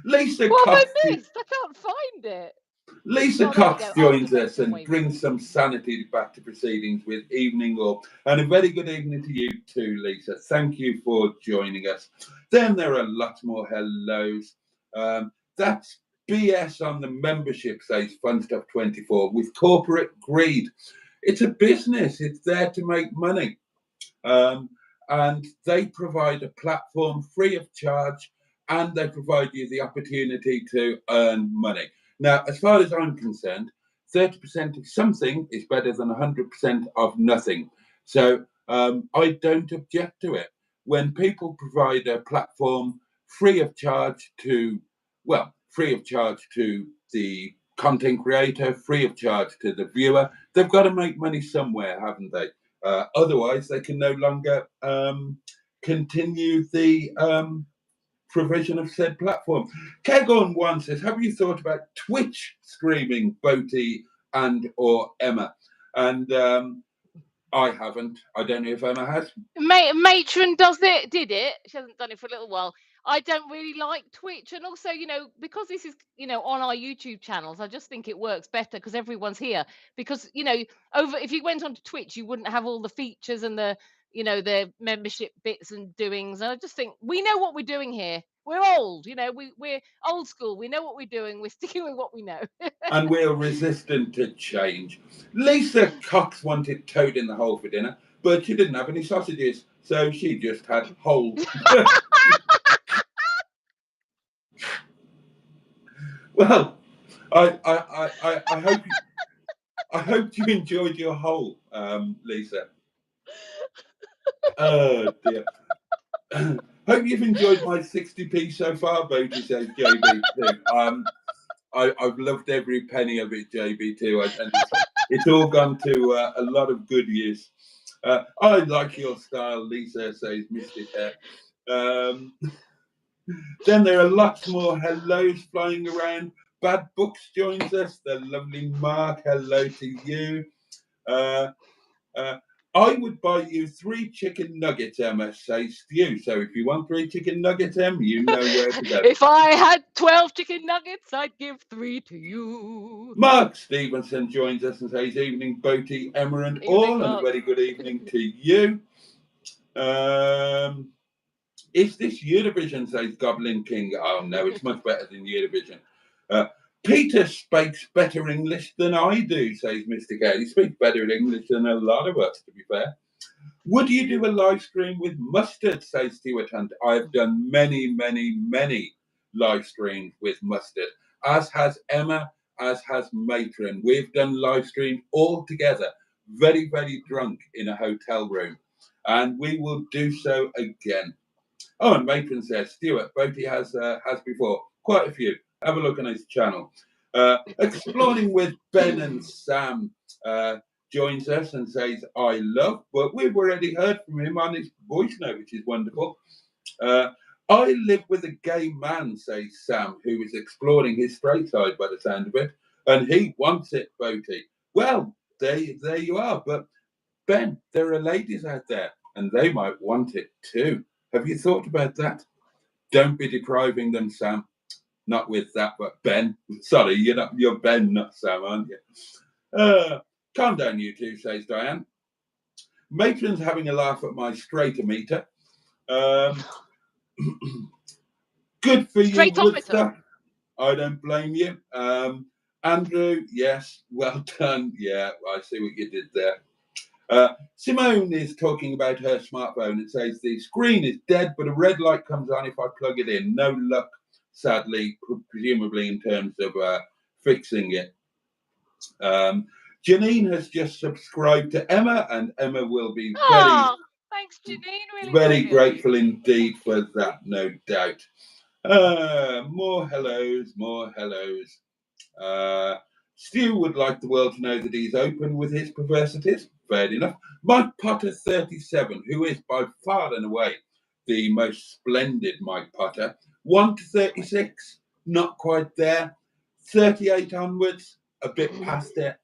Lisa What Cox. have I missed? I can't find it. Lisa Cox joins us and brings some sanity back to proceedings with Evening All. And a very good evening to you too, Lisa. Thank you for joining us. Then there are lots more hellos. That's BS on the membership, says Funstuff24, with corporate greed. It's a business. It's there to make money. And they provide a platform free of charge, and they provide you the opportunity to earn money. Now, as far as I'm concerned, 30% of something is better than 100% of nothing. So I don't object to it. When people provide a platform free of charge to the content creator, free of charge to the viewer, they've got to make money somewhere, haven't they? Otherwise, they can no longer continue the provision of said platform. Kegon1 says, have you thought about Twitch streaming, Boaty and or Emma? And I haven't. I don't know if Emma has. Matron did it. She hasn't done it for a little while. I don't really like Twitch, and also, because this is, on our YouTube channels, I just think it works better because everyone's here. Because, if you went onto Twitch, you wouldn't have all the features and the membership bits and doings. And I just think we know what we're doing here. We're old, we're old school. We know what we're doing. We're sticking with what we know. And we're resistant to change. Lisa Cox wanted toad in the hole for dinner, but she didn't have any sausages, so she just had whole. Well, I hope you enjoyed your whole, Lisa. Oh dear. Hope you've enjoyed my 60p so far, Boaty, says JB. I've loved every penny of it, JB, too. And it's all gone to a lot of good use. I like your style, Lisa, says Mystic Hair. Then there are lots more hellos flying around. Bad Books joins us. The lovely Mark, hello to you. I would buy you 3 chicken nuggets, Emma, says Stu. So if you want 3 chicken nuggets, Em, you know where to go. If I had 12 chicken nuggets, I'd give 3 to you. Mark Stevenson joins us and says, evening, Boaty, Emma and Evening, all, Mark. and a very good evening to you. Is this Eurovision, says Goblin King? Oh, no, it's much better than Eurovision. Peter speaks better English than I do, says Mr. K. He speaks better English than a lot of us, to be fair. Would you do a live stream with Mustard, says Stuart Hunt? I've done many, many, many live streams with Mustard, as has Emma, as has Matron. We've done live streams all together, very, very drunk in a hotel room, and we will do so again. Oh, and Matron says, Stuart, Boaty has before, quite a few. Have a look on his channel. Exploring with Ben and Sam joins us and says, I love, but we've already heard from him on his voice note, which is wonderful. I live with a gay man, says Sam, who is exploring his straight side by the sound of it, and he wants it, Boaty. Well, there you are. But Ben, there are ladies out there, and they might want it too. Have you thought about that? Don't be depriving them, Sam. Not with that, but Ben. Sorry, you're Ben, not Sam, aren't you? Calm down, you two, says Diane. Matron's having a laugh at my straightometer. Good for you, Woodstock. I don't blame you. Andrew, yes, well done. Yeah, I see what you did there. Simone is talking about her smartphone and says the screen is dead, but a red light comes on if I plug it in. No luck, sadly, presumably in terms of fixing it. Janine has just subscribed to Emma, and Emma will be thanks, Janine. Really grateful indeed for that, no doubt. More hellos, more hellos. Stu would like the world to know that he's open with his perversities. Fair enough. Mike Potter 37, who is by far and away the most splendid Mike Potter. 1 to 36, not quite there. 38 onwards, a bit past it.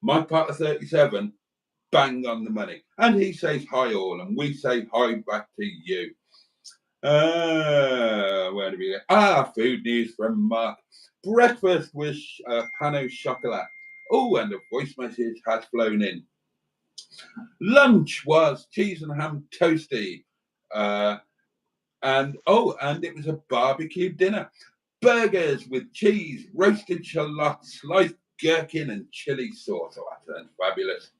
Mike Potter 37, bang on the money. And he says hi all, and we say hi back to you. Where do we go? Food news from Mark. Breakfast with pan au chocolat. Oh, and a voice message has flown in. Lunch was cheese and ham toasty. And it was a barbecue dinner. Burgers with cheese, roasted shallots, sliced gherkin and chili sauce. Oh, that sounds fabulous.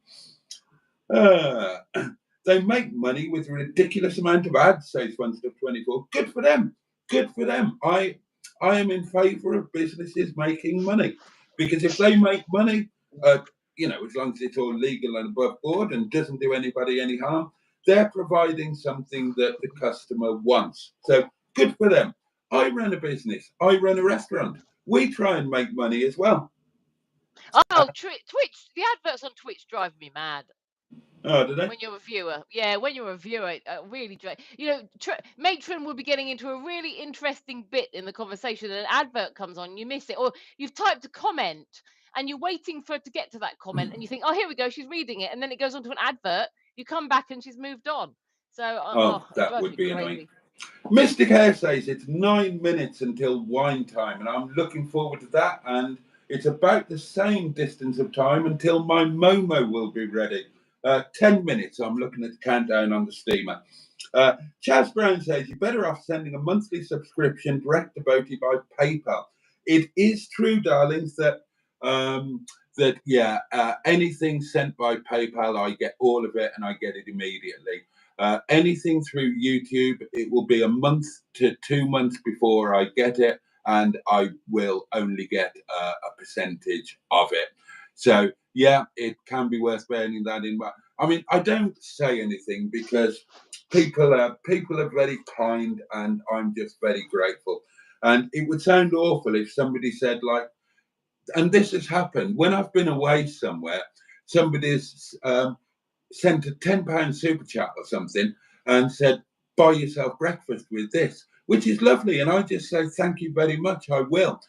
They make money with a ridiculous amount of ads, says FunStuff24. Good for them. Good for them. I am in favour of businesses making money, because if they make money, as long as it's all legal and above board and doesn't do anybody any harm, they're providing something that the customer wants. So good for them. I run a business. I run a restaurant. We try and make money as well. Oh, Twitch. The adverts on Twitch drive me mad. Oh, do they? When you're a viewer. Yeah, when you're a viewer, really Matron will be getting into a really interesting bit in the conversation, and an advert comes on, you miss it, or you've typed a comment and you're waiting for her to get to that comment, and you think, oh, here we go, she's reading it, and then it goes on to an advert. You come back and she's moved on. So that would be annoying. Mystic Hair says it's 9 minutes until wine time, and I'm looking forward to that. And it's about the same distance of time until my Momo will be ready. 10 minutes. I'm looking at the countdown on the steamer. Chaz Brown says you're better off sending a monthly subscription direct to Boaty by PayPal. It is true, darlings, that anything sent by PayPal, I get all of it and I get it immediately. Anything through YouTube, it will be a month to 2 months before I get it, and I will only get a percentage of it. So, yeah, it can be worth bearing that in. But I mean, I don't say anything because people are very kind, and I'm just very grateful. And it would sound awful if somebody said, like, and this has happened when I've been away somewhere. Somebody's sent a £10 super chat or something and said, buy yourself breakfast with this, which is lovely. And I just say, thank you very much, I will.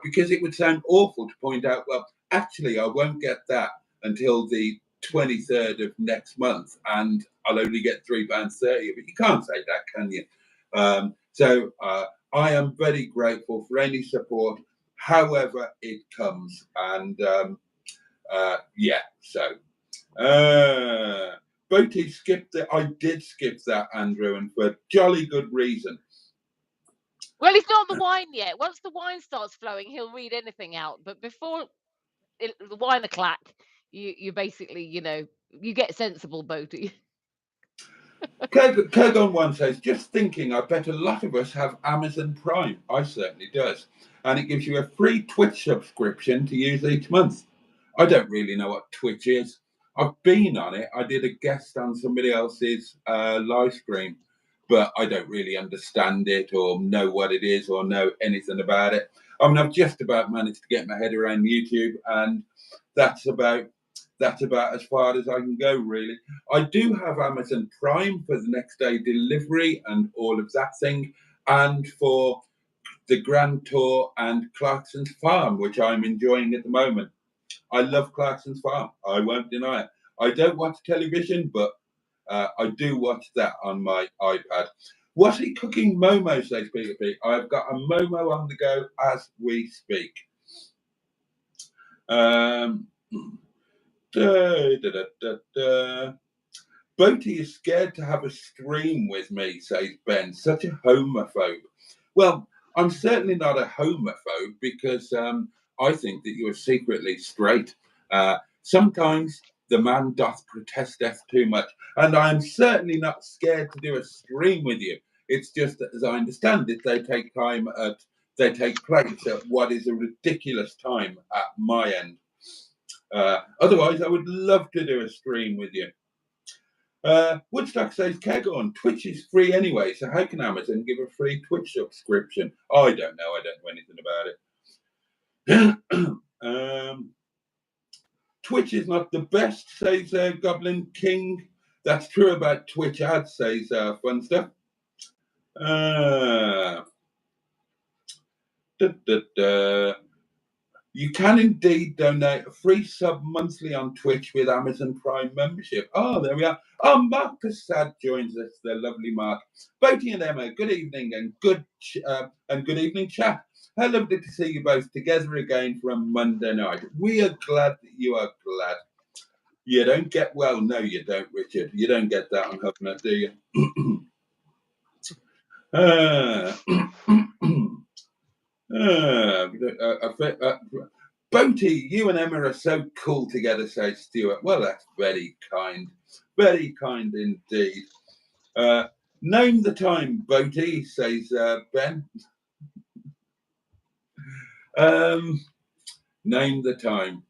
Because it would sound awful to point out, well, actually, I won't get that until the 23rd of next month, and I'll only get £3.30. But you can't say that, can you? So I am very grateful for any support, however it comes. And Boaty skipped it. I did skip that, Andrew, and for jolly good reason. Well, it's not the wine yet. Once the wine starts flowing, he'll read anything out. But before the wine o'clock, you basically, you get sensible, Boaty. Kurgon One says, just thinking, I bet a lot of us have Amazon Prime. I certainly does. And it gives you a free Twitch subscription to use each month. I don't really know what Twitch is. I've been on it. I did a guest on somebody else's live stream, but I don't really understand it or know what it is or know anything about it. I mean, I've just about managed to get my head around YouTube, and that's about as far as I can go, really. I do have Amazon Prime for the next day delivery and all of that thing, and for the Grand Tour and Clarkson's Farm, which I'm enjoying at the moment. I love Clarkson's Farm. I won't deny it. I don't watch television, but I do watch that on my iPad. Was he cooking Momo, says Peter P? I've got a Momo on the go as we speak. Boaty is scared to have a stream with me, says Ben. Such a homophobe. Well, I'm certainly not a homophobe because I think that you are secretly straight. Sometimes the man doth protesteth too much, and I'm certainly not scared to do a stream with you. It's just that, as I understand it, they take place at what is a ridiculous time at my end. Otherwise, I would love to do a stream with you. Woodstock says, Kegorn, Twitch is free anyway, so how can Amazon give a free Twitch subscription? I don't know. I don't know anything about it. Twitch is not the best, says Goblin King. That's true about Twitch ads, says Fun Stuff. You can indeed donate a free sub monthly on Twitch with Amazon Prime membership. Oh, there we are. Oh, Mark Passad joins us. The lovely Mark. Boaty and Emma, good evening and good evening, chat. How lovely to see you both together again for a Monday night. We are glad that you are glad. You don't get no, you don't, Richard. You don't get that on HubNet, do you? Boaty, you and Emma are so cool together, says Stuart. Well, that's very kind indeed. Name the time, Boaty, says Ben. Name the time.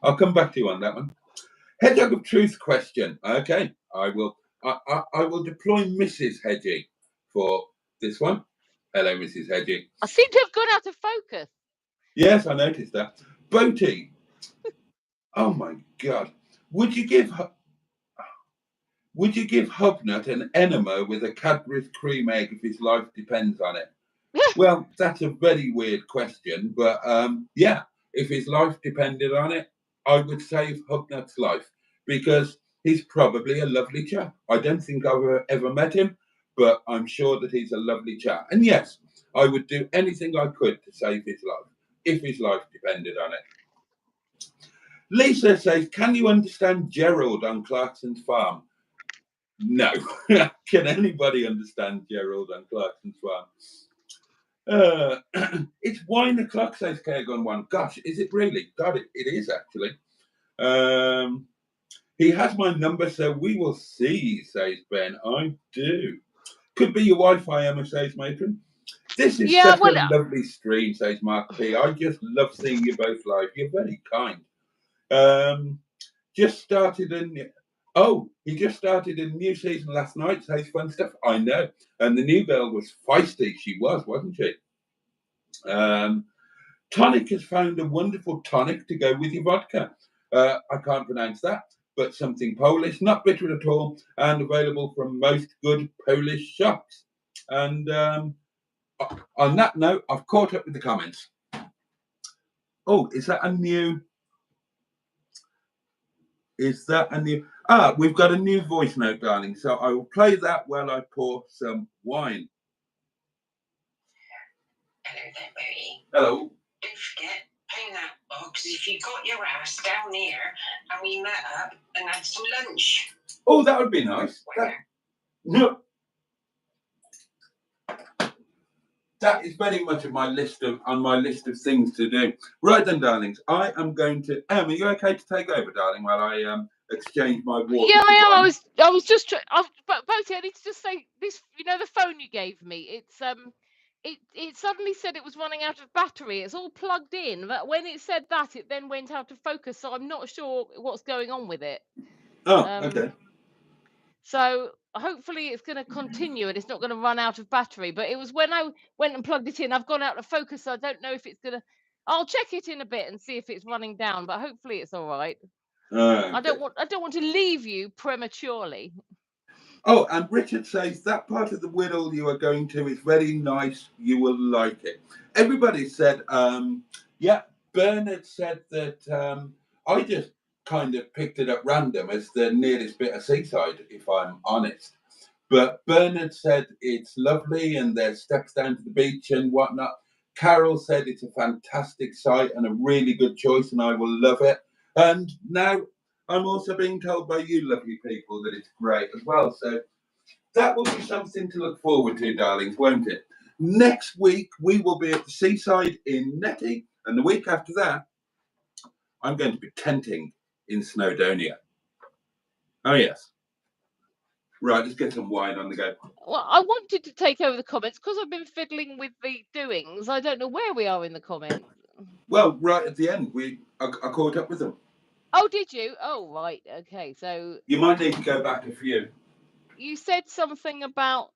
I'll come back to you on that one. Hedgehog of Truth question. Okay, I will deploy Mrs. Hedgie for this one. Hello, Mrs. Hedgie. I seem to have gone out of focus. Yes, I noticed that. Boaty. Oh my God. Would you give Hubnut an enema with a Cadbury's cream egg if his life depends on it? Well, that's a very weird question, but yeah, if his life depended on it, I would save Hubnut's life because he's probably a lovely chap. I don't think I've ever met him, but I'm sure that he's a lovely chap. And yes, I would do anything I could to save his life if his life depended on it. Lisa says, can you understand Gerald on Clarkson's Farm? No. Can anybody understand Gerald on Clarkson's Farm? It's 1 o'clock, says Kergon One. Gosh, is it really? God, it is actually. He has my number, so we will see, says Ben. I do. Could be your Wi-Fi, Emma, says Matron. This is such a lovely stream, says Mark P. I just love seeing you both live. You're very kind. He just started a new season last night, says Fun Stuff. I know. And the new girl was feisty. She was, wasn't she? Tonic has found a wonderful tonic to go with your vodka. I can't pronounce that, but something Polish, not bitter at all, and available from most good Polish shops. And on that note, I've caught up with the comments. Oh, is that a new? We've got a new voice note, darling. So I will play that while I pour some wine. Hello there, Boaty. Hello. Don't forget, paying that box if you got your ass down here and we met up and had some lunch. Oh, that would be nice. That is very much on my list of things to do. Right then, darlings, I am going to. Em, are you okay to take over, darling, while I exchange my water? Yeah, I am. I was just. But Boaty, I need to just say this. You know, the phone you gave me. It suddenly said it was running out of battery. It's all plugged in, but when it said that, it then went out of focus. So I'm not sure what's going on with it. Oh, okay. So hopefully it's going to continue and it's not going to run out of battery. But it was when I went and plugged it in, I've gone out of focus. So I don't know if it's going to. I'll check it in a bit and see if it's running down. But hopefully it's all right. Okay. I don't want to leave you prematurely. Oh, and Richard says that part of the Whittle you are going to is very nice. You will like it. Everybody said, yeah. Bernard said that I just kind of picked it up random as the nearest bit of seaside, if I'm honest. But Bernard said it's lovely and there's steps down to the beach and whatnot. Carol said it's a fantastic site and a really good choice and I will love it. And now I'm also being told by you lovely people that it's great as well. So that will be something to look forward to, darlings, won't it? Next week, we will be at the seaside in Netty. And the week after that, I'm going to be tenting in Snowdonia. Oh, yes. Right, let's get some wine on the go. Well, I wanted to take over the comments because I've been fiddling with the doings. I don't know where we are in the comments. Well, right at the end, I caught up with them. Oh, did you? Oh, right. Okay, so you might need to go back a few. You said something about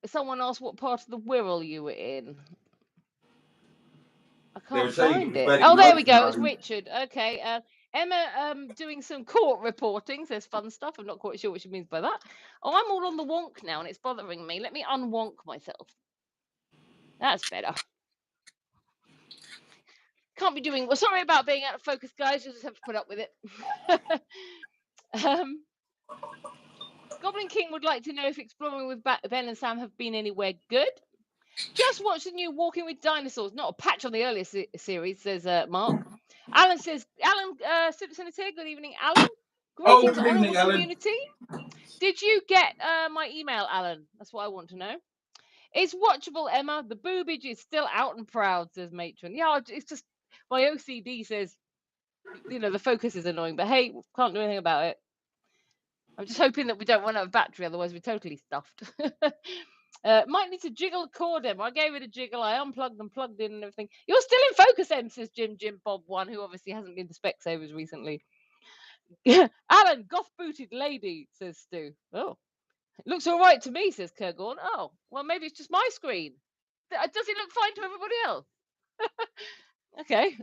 someone asked what part of the Wirral you were in. I can't find it. Oh, there we go. It was Richard. Okay. Emma doing some court reporting. There's fun stuff. I'm not quite sure what she means by that. Oh, I'm all on the wonk now and it's bothering me. Let me unwonk myself. That's better. Can't be doing well. Sorry about being out of focus, guys. You'll just have to put up with it. Goblin King would like to know if exploring with Ben and Sam have been anywhere good. Just watch the new Walking with Dinosaurs. Not a patch on the earlier series, says Mark. Alan says, Citizen is here. Good evening, Alan. Greetings, good evening, Alan. Community. Did you get my email, Alan? That's what I want to know. It's watchable, Emma. The boobage is still out and proud, says Matron. Yeah, it's just my OCD says, you know, the focus is annoying, but hey, can't do anything about it. I'm just hoping that we don't run out of battery, otherwise we're totally stuffed. Might need to jiggle the cord, Em. I gave it a jiggle. I unplugged and plugged in and everything. You're still in focus, Em, says Jim Bob 1, who obviously hasn't been to Specsavers recently. Alan, goth-booted lady, says Stu. Oh, it looks all right to me, says Kurgorn. Oh, well, maybe it's just my screen. Does it look fine to everybody else? Okay.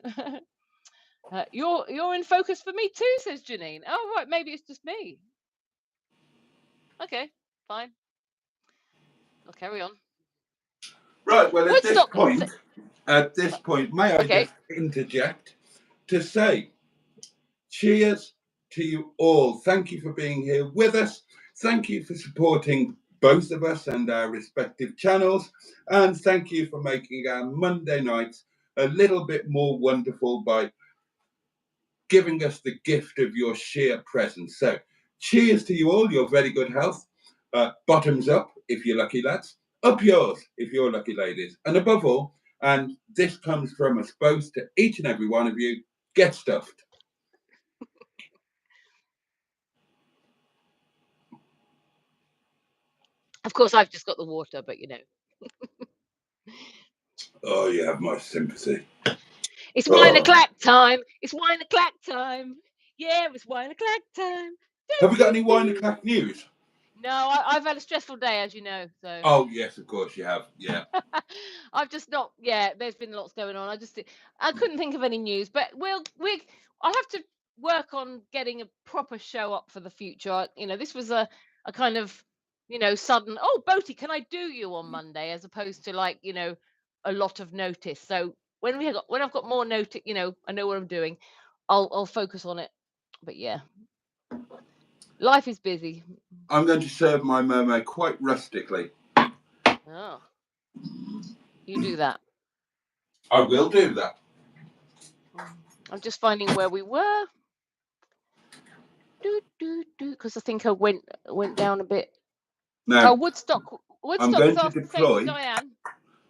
You're in focus for me too, says Janine. Oh, right, maybe it's just me. Okay, fine. I'll carry on. Right, well, at this point, may I just interject to say cheers to you all. Thank you for being here with us. Thank you for supporting both of us and our respective channels. And thank you for making our Monday nights a little bit more wonderful by giving us the gift of your sheer presence. So cheers to you all, your very good health. Bottoms up, if you're lucky lads. Up yours, if you're lucky ladies. And above all, and this comes from us both to each and every one of you, get stuffed. Of course, I've just got the water, but you know. Oh, you have my sympathy. It's wine o'clock time. It's wine o'clock time. Yeah, it's wine o'clock time. Have we got any wine o'clock news? No, I've had a stressful day, as you know. So Oh yes, of course you have. Yeah. I've just not. Yeah, there's been lots going on. I couldn't think of any news, but I'll have to work on getting a proper show up for the future. This was a kind of sudden. Oh, Boaty, can I do you on Monday, as opposed to like a lot of notice. So when I've got more notice, I know what I'm doing. I'll focus on it. But yeah, life is busy. I'm going to serve my Momo quite rustically. Oh, you do that. I will do that. I'm just finding where we were. Because I think I went down a bit. Now, Oh, Woodstock I'm going to asked the same deploy. to Diane.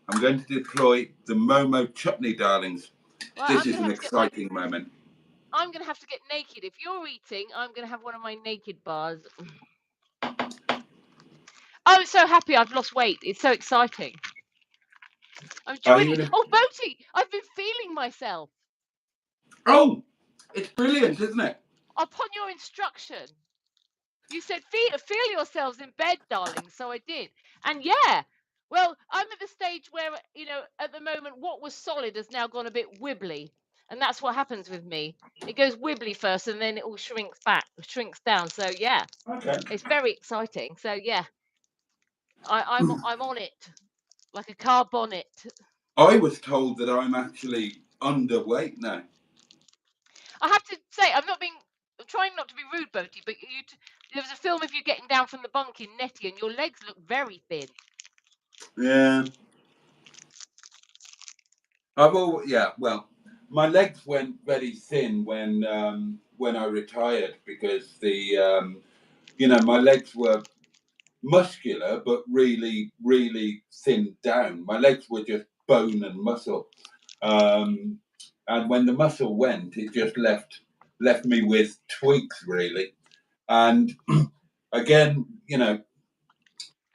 I'm going to deploy the Momo chutney, darlings. Right, This is an exciting moment. I'm going to have to get naked. If you're eating, I'm going to have one of my naked bars. I'm so happy I've lost weight. It's so exciting. I'm joining. Oh, Boaty, I've been feeling myself. Oh, it's brilliant, isn't it? Upon your instruction, you said feel yourselves in bed, darling. So I did. And yeah, well, I'm at the stage where, at the moment, what was solid has now gone a bit wibbly. And that's what happens with me. It goes wibbly first, and then it all shrinks down. So yeah, Okay. it's very exciting. So yeah, I'm on it, like a car bonnet. I was told that I'm actually underweight now. I have to say, I'm trying not to be rude, Boaty, but there was a film of you getting down from the bunk in Nettie, and your legs look very thin. Yeah. Well, my legs went very thin when I retired, because my legs were muscular but really, really thinned down. My legs were just bone and muscle, and when the muscle went, it just left me with tweaks, really. And again,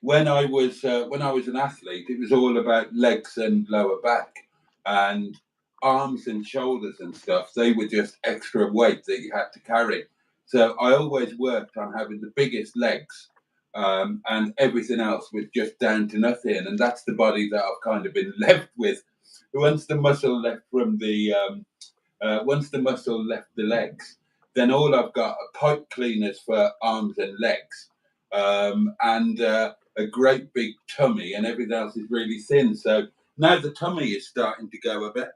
when I was an athlete, it was all about legs and lower back, and arms and shoulders and stuff. They were just extra weight that you had to carry. So I always worked on having the biggest legs, and everything else was just down to nothing. And that's the body that I've kind of been left with. Once the muscle left the legs, then all I've got are pipe cleaners for arms and legs, and a great big tummy, and everything else is really thin. So now the tummy is starting to go a bit.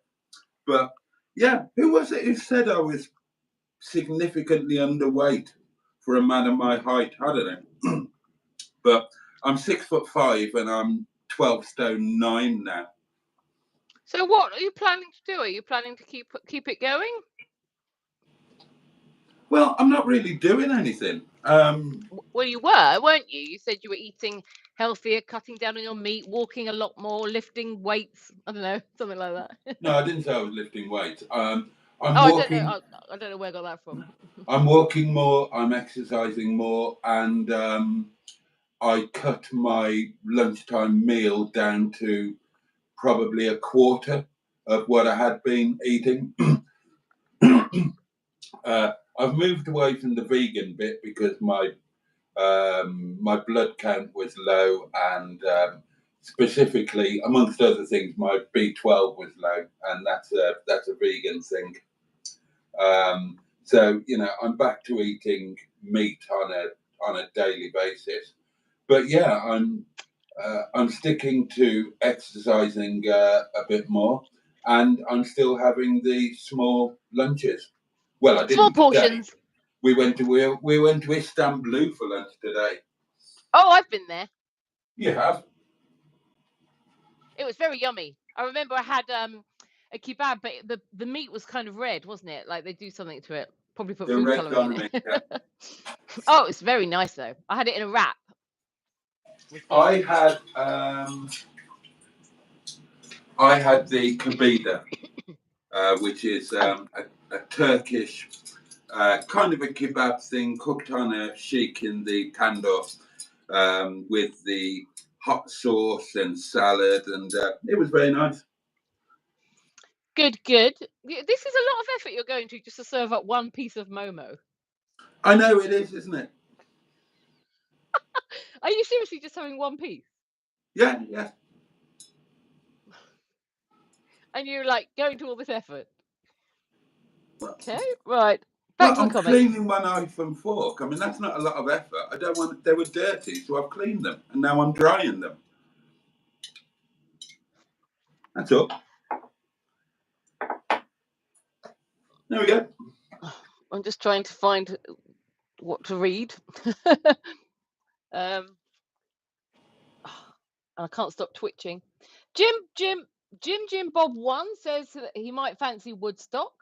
But yeah, who was it who said I was significantly underweight for a man of my height? I don't know. But I'm 6'5" and I'm 12 stone 9 now. So what are you planning to do? Are you planning to keep it going? Well, I'm not really doing anything. Well, you were, weren't you? You said you were eating healthier, cutting down on your meat, walking a lot more, lifting weights. I don't know, something like that. No, I didn't say I was lifting weights. I'm walking. I don't know where I got that from. I'm walking more. I'm exercising more, and I cut my lunchtime meal down to probably a quarter of what I had been eating. I've moved away from the vegan bit because my blood count was low, and specifically, amongst other things, my B12 was low, and that's a vegan thing. So I'm back to eating meat on a daily basis. But yeah, I'm sticking to exercising a bit more, and I'm still having the small lunches. Well, I didn't. Small portions. Today. We went to Istanbul for lunch today. Oh, I've been there. You have? It was very yummy. I remember I had a kebab, but the meat was kind of red, wasn't it? Like they do something to it. Probably put food coloring in it. Yeah. Oh, it's very nice though. I had it in a wrap. I had the kebida, which is a Turkish kind of a kebab thing, cooked on a sheik in the tandoor, with the hot sauce and salad, and it was very nice. Good. This is a lot of effort you're going to just to serve up one piece of Momo. I know it is, isn't it? Are you seriously just having one piece? Yeah. And you're like going to all this effort? Okay, right. Well, Back to I'm the comments. cleaning my knife and fork. I mean, that's not a lot of effort. I don't want. They were dirty, so I've cleaned them, and now I'm drying them. That's all. There we go. I'm just trying to find what to read. I can't stop twitching. Jim Bob 1 says that he might fancy Woodstock.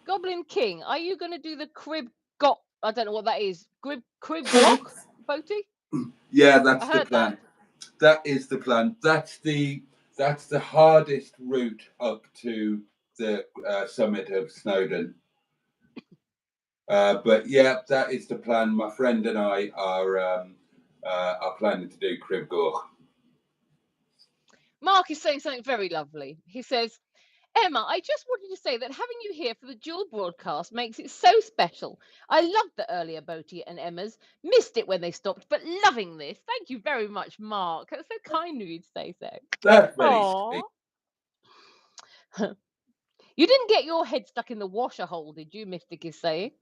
Goblin King, are you going to do the crib got? I don't know what that is. Crib block, Boaty? Yeah, that's I the heard plan. That is the plan. That's the hardest route up to the summit of Snowdon. But yeah, that is the plan. My friend and I are planning to do crib gore. Mark is saying something very lovely. He says, Emma, I just wanted to say that having you here for the dual broadcast makes it so special. I loved the earlier Boaty and Emma's. Missed it when they stopped, but loving this. Thank you very much, Mark. That's so kind of you to say so. That's very sweet. You didn't get your head stuck in the washer hole, did you, Mystic is saying?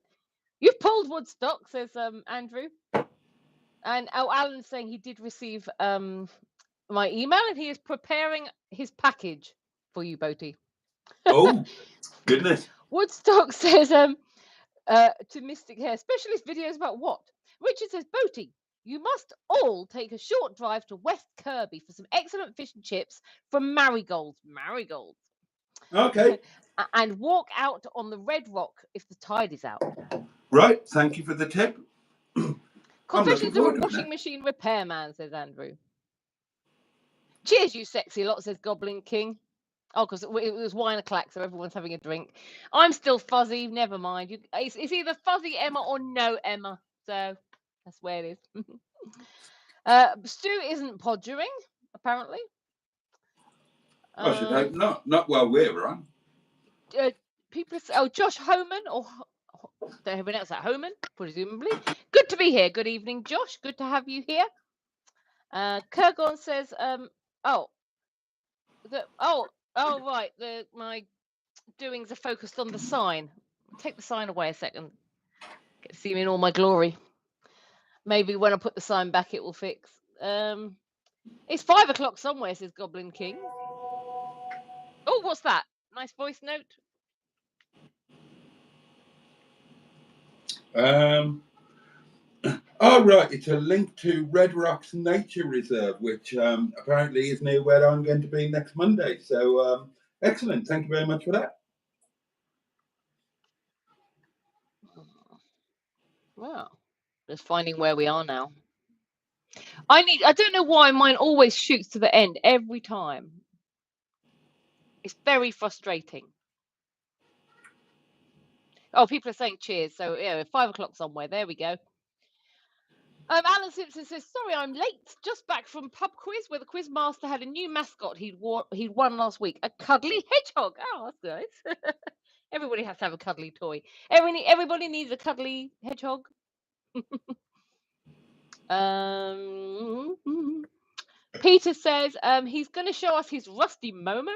You've pulled Woodstock, says Andrew. And Alan's saying he did receive my email and he is preparing his package for you, Boaty. Oh, goodness. Woodstock says to Mystic Hair, specialist videos about what? Richard says, Boaty, you must all take a short drive to West Kirby for some excellent fish and chips from Marigolds. Okay. And walk out on the Red Rock if the tide is out. Right. Thank you for the tip. Confessions of a washing machine repairman, says Andrew. Cheers, you sexy lot, says Goblin King. Oh, because it was wine o'clock, so everyone's having a drink. I'm still fuzzy. Never mind. It's either fuzzy Emma or no Emma. So that's where it is. Stu isn't podgering, apparently. I should hope not. Not while we're on. People say, oh, Josh Homan, or don't pronounce that, Homan, presumably. Good to be here. Good evening, Josh. Good to have you here. Kurgon says, right. My doings are focused on the sign. Take the sign away a second. Get to see me in all my glory. Maybe when I put the sign back, it will fix. It's 5 o'clock somewhere, says Goblin King. Oh, what's that? Nice voice note. Oh, right. It's a link to Red Rocks Nature Reserve, which apparently is near where I'm going to be next Monday. So, excellent. Thank you very much for that. Wow. Just finding where we are now. I don't know why mine always shoots to the end every time. It's very frustrating. Oh, people are saying cheers. So, yeah, 5 o'clock somewhere. There we go. Alan Simpson says, sorry, I'm late. Just back from pub quiz where the quiz master had a new mascot he'd won last week. A cuddly hedgehog. Oh, that's nice. Everybody has to have a cuddly toy. Everybody needs a cuddly hedgehog. Peter says he's going to show us his rusty Momo.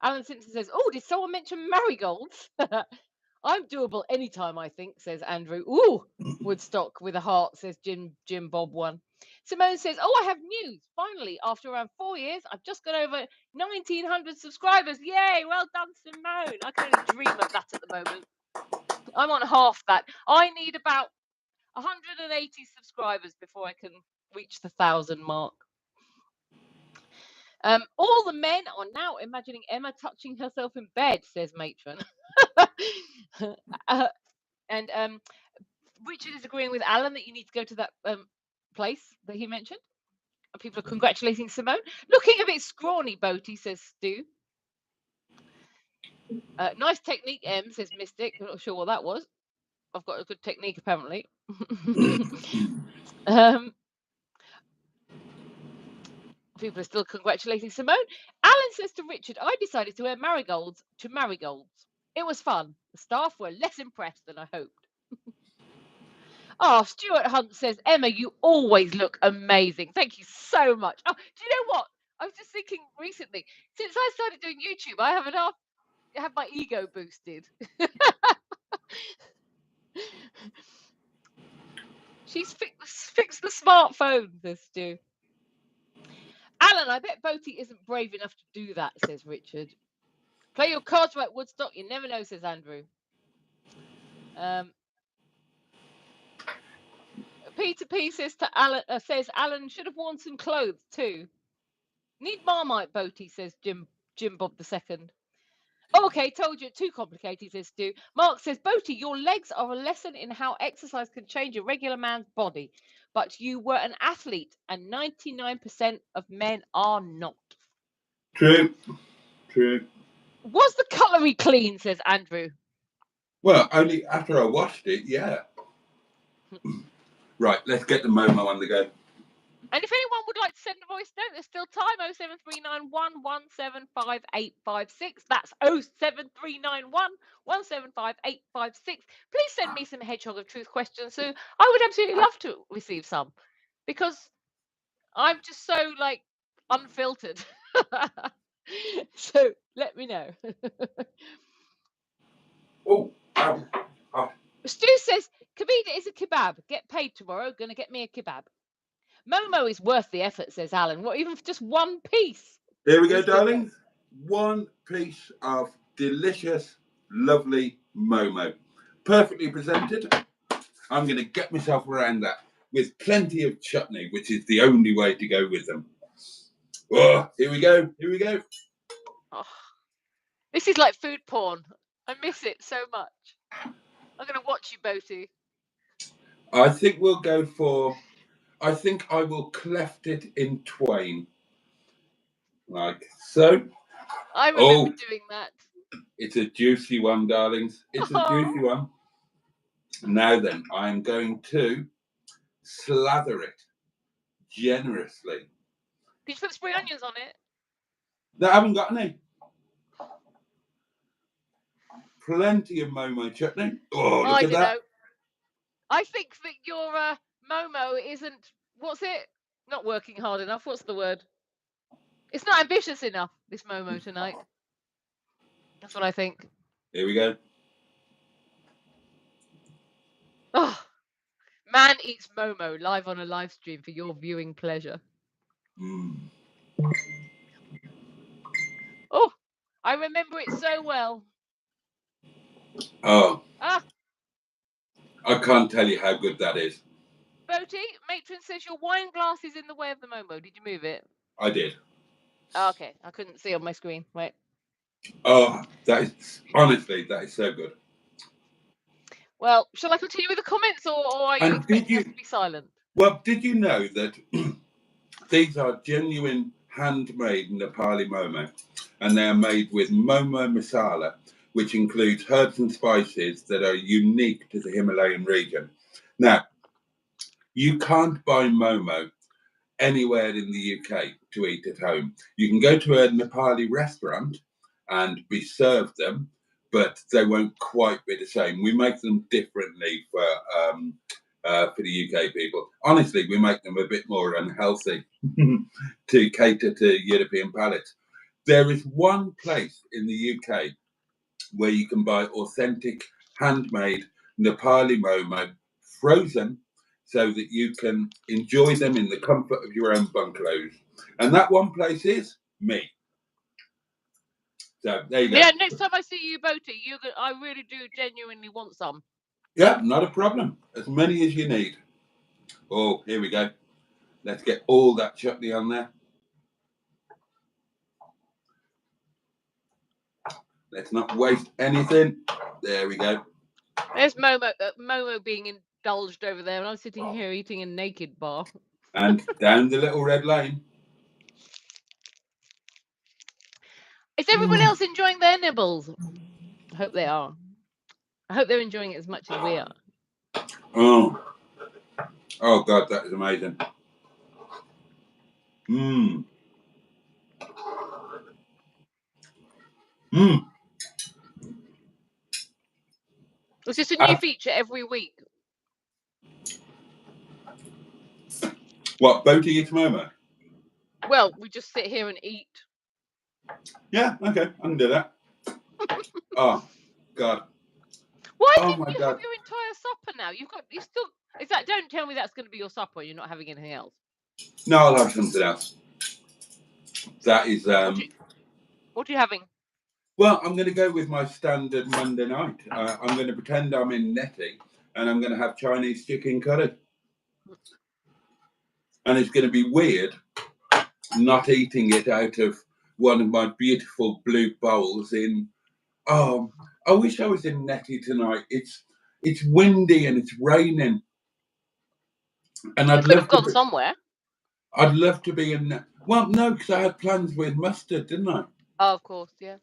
Alan Simpson says, oh, did someone mention marigolds? I'm doable anytime, I think, says Andrew. Ooh, Woodstock with a heart, says Jim Bob 1. Simone says, oh, I have news. Finally, after around 4 years, I've just got over 1,900 subscribers. Yay, well done, Simone. I can only dream of that at the moment. I'm on half that. I need about 180 subscribers before I can reach the 1,000 mark. All the men are now imagining Emma touching herself in bed, says Matron. And Richard is agreeing with Alan that you need to go to that place that he mentioned. People are congratulating Simone. Looking a bit scrawny, Boaty, says Stu. Nice technique, Em, says Mystic. I'm not sure what that was. I've got a good technique, apparently. People are still congratulating Simone. Alan says to Richard, I decided to wear marigolds to marigolds. It was fun. The staff were less impressed than I hoped. Oh, Stuart Hunt says, Emma, you always look amazing. Thank you so much. Oh, do you know what? I was just thinking recently, since I started doing YouTube, I haven't had my ego boosted. She's fixed the smartphone, says Stu. Alan, I bet Boaty isn't brave enough to do that, says Richard. Play your cards right, Woodstock. You never know, says Andrew. Peter P says Alan should have worn some clothes too. Need Marmite, Boaty, says Jim Bob II. Oh, okay, told you, too complicated, says Stu. Mark says, Boaty, your legs are a lesson in how exercise can change a regular man's body. But you were an athlete, and 99% of men are not. True. Was the cutlery clean, says Andrew. Well, only after I washed it, yeah. Right, let's get the Momo on the go. And if anyone would like to send a voice note, there's still time. 07391 175856. That's 07391 175856. Please send me some Hedgehog of Truth questions. So I would absolutely love to receive some, because I'm just so unfiltered. So let me know. Oh. Stu says, Kabida is a kebab. Get paid tomorrow. Gonna get me a kebab. Momo is worth the effort, says Alan. What, even for just one piece? Here we go, darlings. One piece of delicious, lovely Momo. Perfectly presented. I'm going to get myself around that with plenty of chutney, which is the only way to go with them. Oh, here we go. Oh, this is like food porn. I miss it so much. I'm going to watch you, Boaty. I think we'll go for... I think I will cleft it in twain. Like so. I remember doing that. It's a juicy one, darlings. It's a juicy one. Now then, I'm going to slather it generously. Did you put spring onions on it? No, I haven't got any. Plenty of Momo chutney. Oh, look at that. Know. I think that your Momo isn't, what's it? Not working hard enough. What's the word? It's not ambitious enough, this Momo tonight. That's what I think. Here we go. Oh, man eats Momo live on a live stream for your viewing pleasure. Oh, I remember it so well. Oh. I can't tell you how good that is. Boaty, Matron says your wine glass is in the way of the Momo. Did you move it? I did. Oh, okay, I couldn't see on my screen. Wait. Oh, that is, honestly, that is so good. Well, shall I continue with the comments, or are you expecting us to be silent? Well, did you know that these are genuine handmade Nepali Momo, and they are made with Momo masala, which includes herbs and spices that are unique to the Himalayan region. Now, you can't buy Momo anywhere in the UK to eat at home. You can go to a Nepali restaurant and be served them, but they won't quite be the same. We make them differently for the UK people. Honestly, we make them a bit more unhealthy to cater to European palates. There is one place in the UK where you can buy authentic, handmade Nepali Momo, frozen, so that you can enjoy them in the comfort of your own bungalows. And that one place is me. So there you go. Yeah, next time I see you, Boaty, I really do genuinely want some. Yeah, not a problem. As many as you need. Oh, here we go. Let's get all that chutney on there. Let's not waste anything. There we go. There's Momo being indulged over there, and I'm sitting here eating a naked bar. And down the little red lane. Is everyone else enjoying their nibbles? I hope they are. I hope they're enjoying it as much as we are. Oh God, that is amazing. It's just a new feature every week. What, Boaty eats Momo? Well, we just sit here and eat. Yeah, okay, I can do that. Oh, God. Why Oh, didn't my you God. have your entire supper now? You still. Is that? Don't tell me that's going to be your supper. You're not having anything else. No, I'll have something else. That is, What are you having? well, I'm going to go with my standard Monday night. I'm going to pretend I'm in Netty, and I'm going to have Chinese chicken curry. And it's going to be weird not eating it out of one of my beautiful blue bowls in... Oh, I wish I was in Netty tonight. It's windy and it's raining. And You could have gone somewhere. I'd love to be in... Well, no, because I had plans with Mustard, didn't I? Oh, of course, yeah.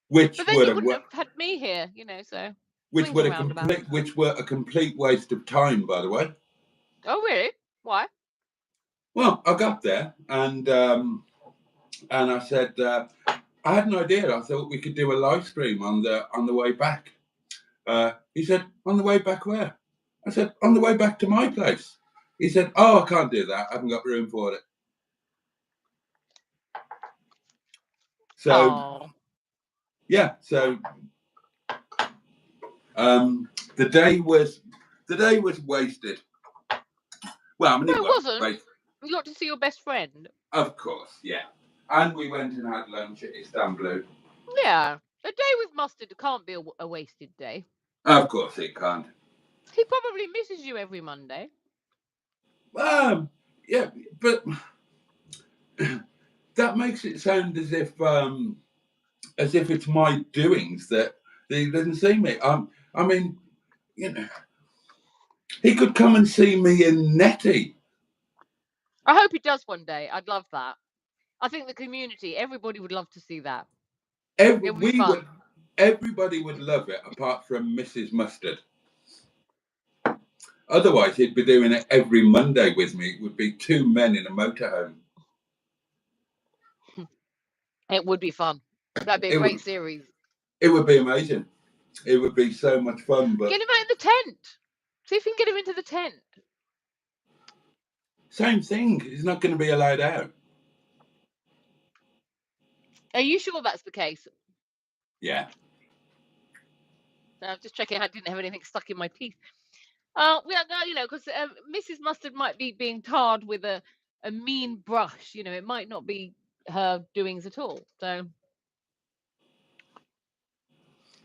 Which But then would you have... wouldn't have had me here, so... Which swings were and roundabouts. a complete waste of time, by the way. Oh, really? Why? Well, I got there and I said I had an idea. I thought we could do a live stream on the way back. He said, "On the way back where?" I said, "On the way back to my place." He said, "Oh, I can't do that. I haven't got room for it." So yeah, so the day was wasted. Well, I mean, No, it wasn't. Wasted. You got to see your best friend. Of course, yeah. And we went and had lunch at Istanbul. Yeah. A day with Mustard can't be a wasted day. Of course it can't. He probably misses you every Monday. Yeah, but that makes it sound as if it's my doings that he doesn't see me. I mean, he could come and see me in Netty. I hope he does one day. I'd love that. I think the community, everybody would love to see that. It would be fun. Everybody would love it, apart from Mrs. Mustard. Otherwise, he'd be doing it every Monday with me. It would be two men in a motorhome. It would be fun. That'd be a great series. It would be amazing. It would be so much fun. But get him out in the tent. See if we can get him into the tent. Same thing. He's not going to be allowed out. Are you sure that's the case? Yeah. So I'm just checking I didn't have anything stuck in my teeth. Because Mrs. Mustard might be being tarred with a mean brush. It might not be her doings at all. So.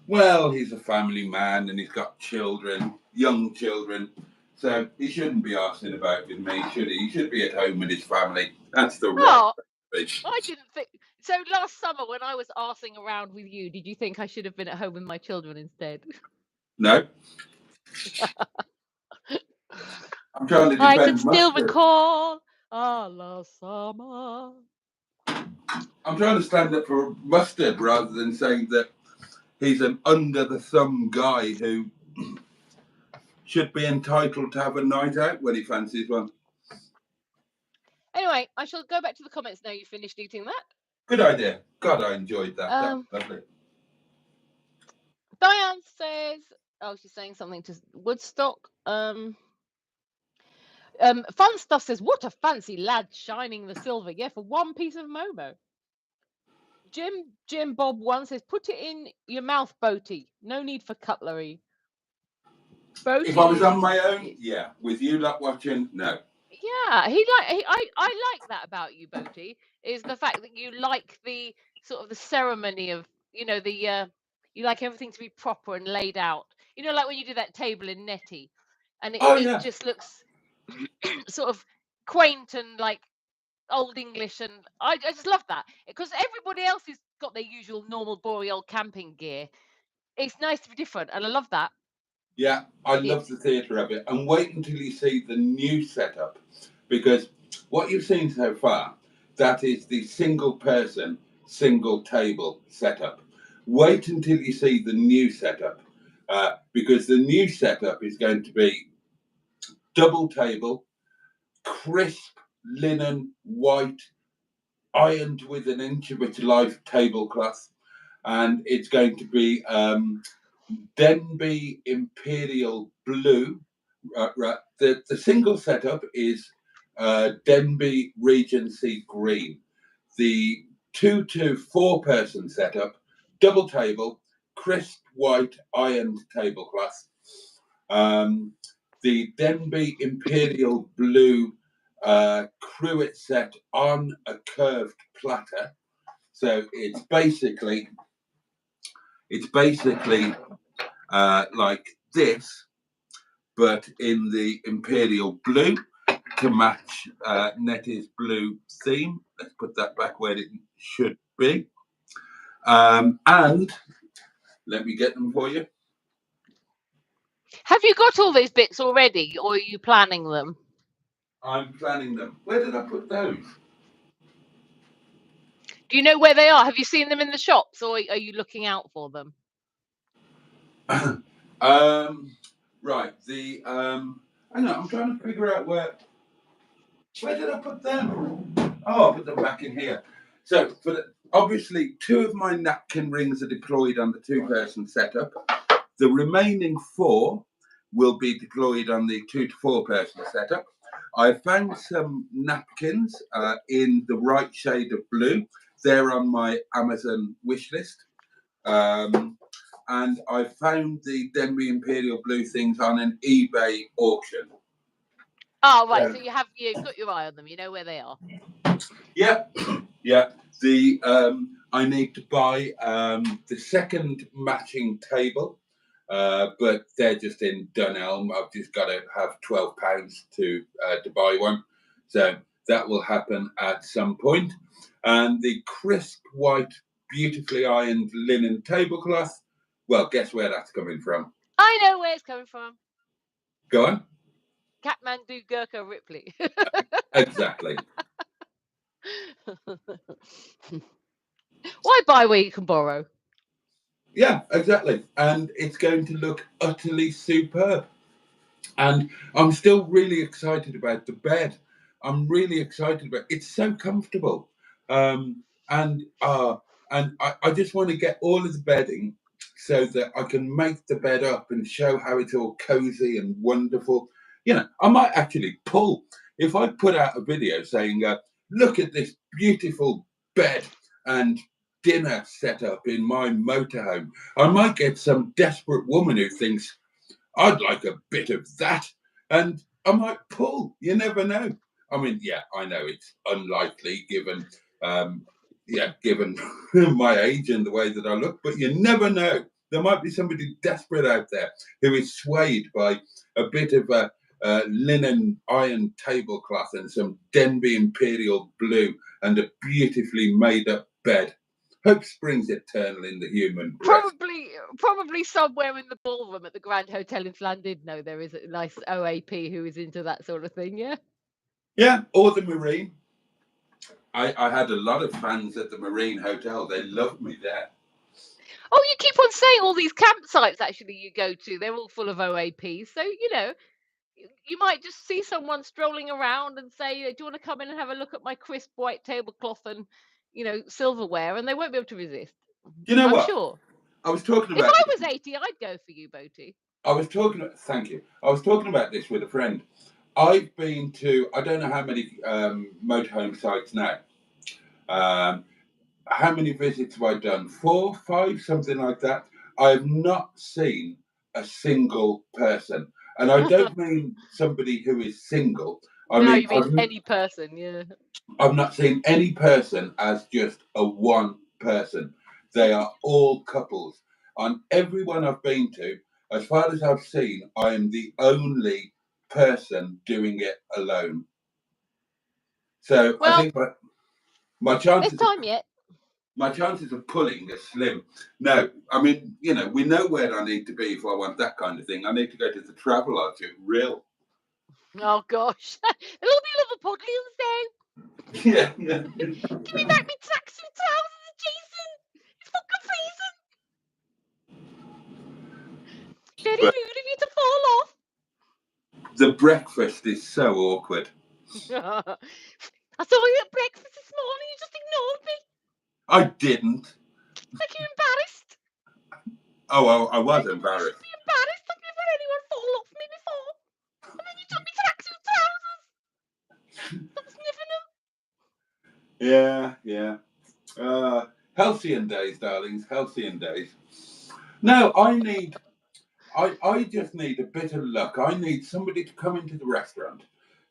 Well, he's a family man and he's got children, young children. So he shouldn't be arsing about with me, should he? He should be at home with his family. That's the right message. I didn't think... So last summer when I was arsing around with you, did you think I should have been at home with my children instead? No. I'm trying to defend I can still Mustard. recall last summer. I'm trying to stand up for Mustard rather than saying that he's an under-the-thumb guy who should be entitled to have a night out when he fancies one. Anyway, I shall go back to the comments now you've finished eating that. Good idea. God, I enjoyed that. That was lovely. Diane says, she's saying something to Woodstock. Fun Stuff says, what a fancy lad shining the silver. Yeah, for one piece of Momo. Jim Bob 1 says, put it in your mouth, Boaty. No need for cutlery. Boaty, if I was on my own, yeah. With you lot watching, no. Yeah, I like that about you, Boaty, is the fact that you like the sort of the ceremony of, you like everything to be proper and laid out. Like when you do that table in Netty, and it just looks sort of quaint and like old English, and I just love that because everybody else has got their usual normal boring old camping gear. It's nice to be different, and I love that. Yeah, I love the theatre of it. And wait until you see the new setup, because what you've seen so far, that is the single person, single table setup. Wait until you see the new setup, because the new setup is going to be double table, crisp linen white, ironed with an inch of its life tablecloth, and it's going to be Denby Imperial Blue. The single setup is Denby Regency Green. The 2 to 4 person setup, double table, crisp white ironed tablecloth. The Denby Imperial Blue cruet set on a curved platter. So it's basically like this, but in the Imperial Blue to match Nettie's blue theme. Let's put that back where it should be. And let me get them for you. Have you got all these bits already, or are you planning them? I'm planning them. Where did I put those? Do you know where they are? Have you seen them in the shops, or are you looking out for them? Right. The hang on, I'm trying to figure out where did I put them? Oh, I put them back in here. So obviously 2 of my napkin rings are deployed on the 2-person setup. The remaining 4 will be deployed on the 2 to 4 person setup. I found some napkins in the right shade of blue. They're on my Amazon wish list. And I found the Denby Imperial Blue things on an eBay auction. Oh, right. So you've got your eye on them. You know where they are. Yeah. Yeah. The I need to buy the second matching table, but they're just in Dunelm. I've just got to have £12 to buy one, so that will happen at some point. And the crisp white, beautifully ironed linen tablecloth. Well, guess where that's coming from? I know where it's coming from. Go on. Kathmandu Gurkha Ripley. Exactly. Why buy where you can borrow? Yeah, exactly. And it's going to look utterly superb. And I'm still really excited about the bed. I'm really excited about it. It's so comfortable. And I just want to get all of the bedding so that I can make the bed up and show how it's all cozy and wonderful. You know, I might actually pull, if I put out a video saying, look at this beautiful bed and dinner set up in my motorhome, I might get some desperate woman who thinks, I'd like a bit of that, and I might pull. You never know. I mean, yeah, I know it's unlikely given my age and the way that I look, but you never know. There might be somebody desperate out there who is swayed by a bit of a linen iron tablecloth and some Denby Imperial Blue and a beautifully made up bed. Hope springs eternal in the human breast. Probably somewhere in the ballroom at the Grand Hotel in Llandudno there is a nice OAP who is into that sort of thing, yeah? Yeah, or the Marine. I had a lot of fans at the Marine Hotel. They loved me there. Oh, you keep on saying all these campsites actually you go to, they're all full of OAPs. So, you know, you might just see someone strolling around and say, do you want to come in and have a look at my crisp white tablecloth and, you know, silverware? And they won't be able to resist. You know I'm what? sure. I was talking about. If I was 80, I'd go for you, Boaty. Thank you. I was talking about this with a friend. I've been to, I don't know how many motorhome sites now. How many visits have I done? 4, 5, something like that. I have not seen a single person. And I don't mean somebody who is single. I mean, you mean any person, yeah. I've not seen any person as just a one person. They are all couples. On everyone I've been to, as far as I've seen, I am the only person doing it alone. So well, I think my chances. It's time yet. My chances of pulling are slim. No, I mean, you know, we know where I need to be if I want that kind of thing. I need to go to the Travelodge at Real. Oh gosh, there'll all be little podlings there. Yeah. Give me back my tracksuit trousers, Jason. It's fucking freezing. Very rude of you to fall off. The breakfast is so awkward. I saw you at breakfast this morning. You just ignored me. I didn't. Like you embarrassed. Oh, I was embarrassed. You should be embarrassed. I've never had anyone fall off me before. And then you took me tracksuit trousers. Yeah. Halcyon days, darlings. Halcyon days. No, I just need a bit of luck. I need somebody to come into the restaurant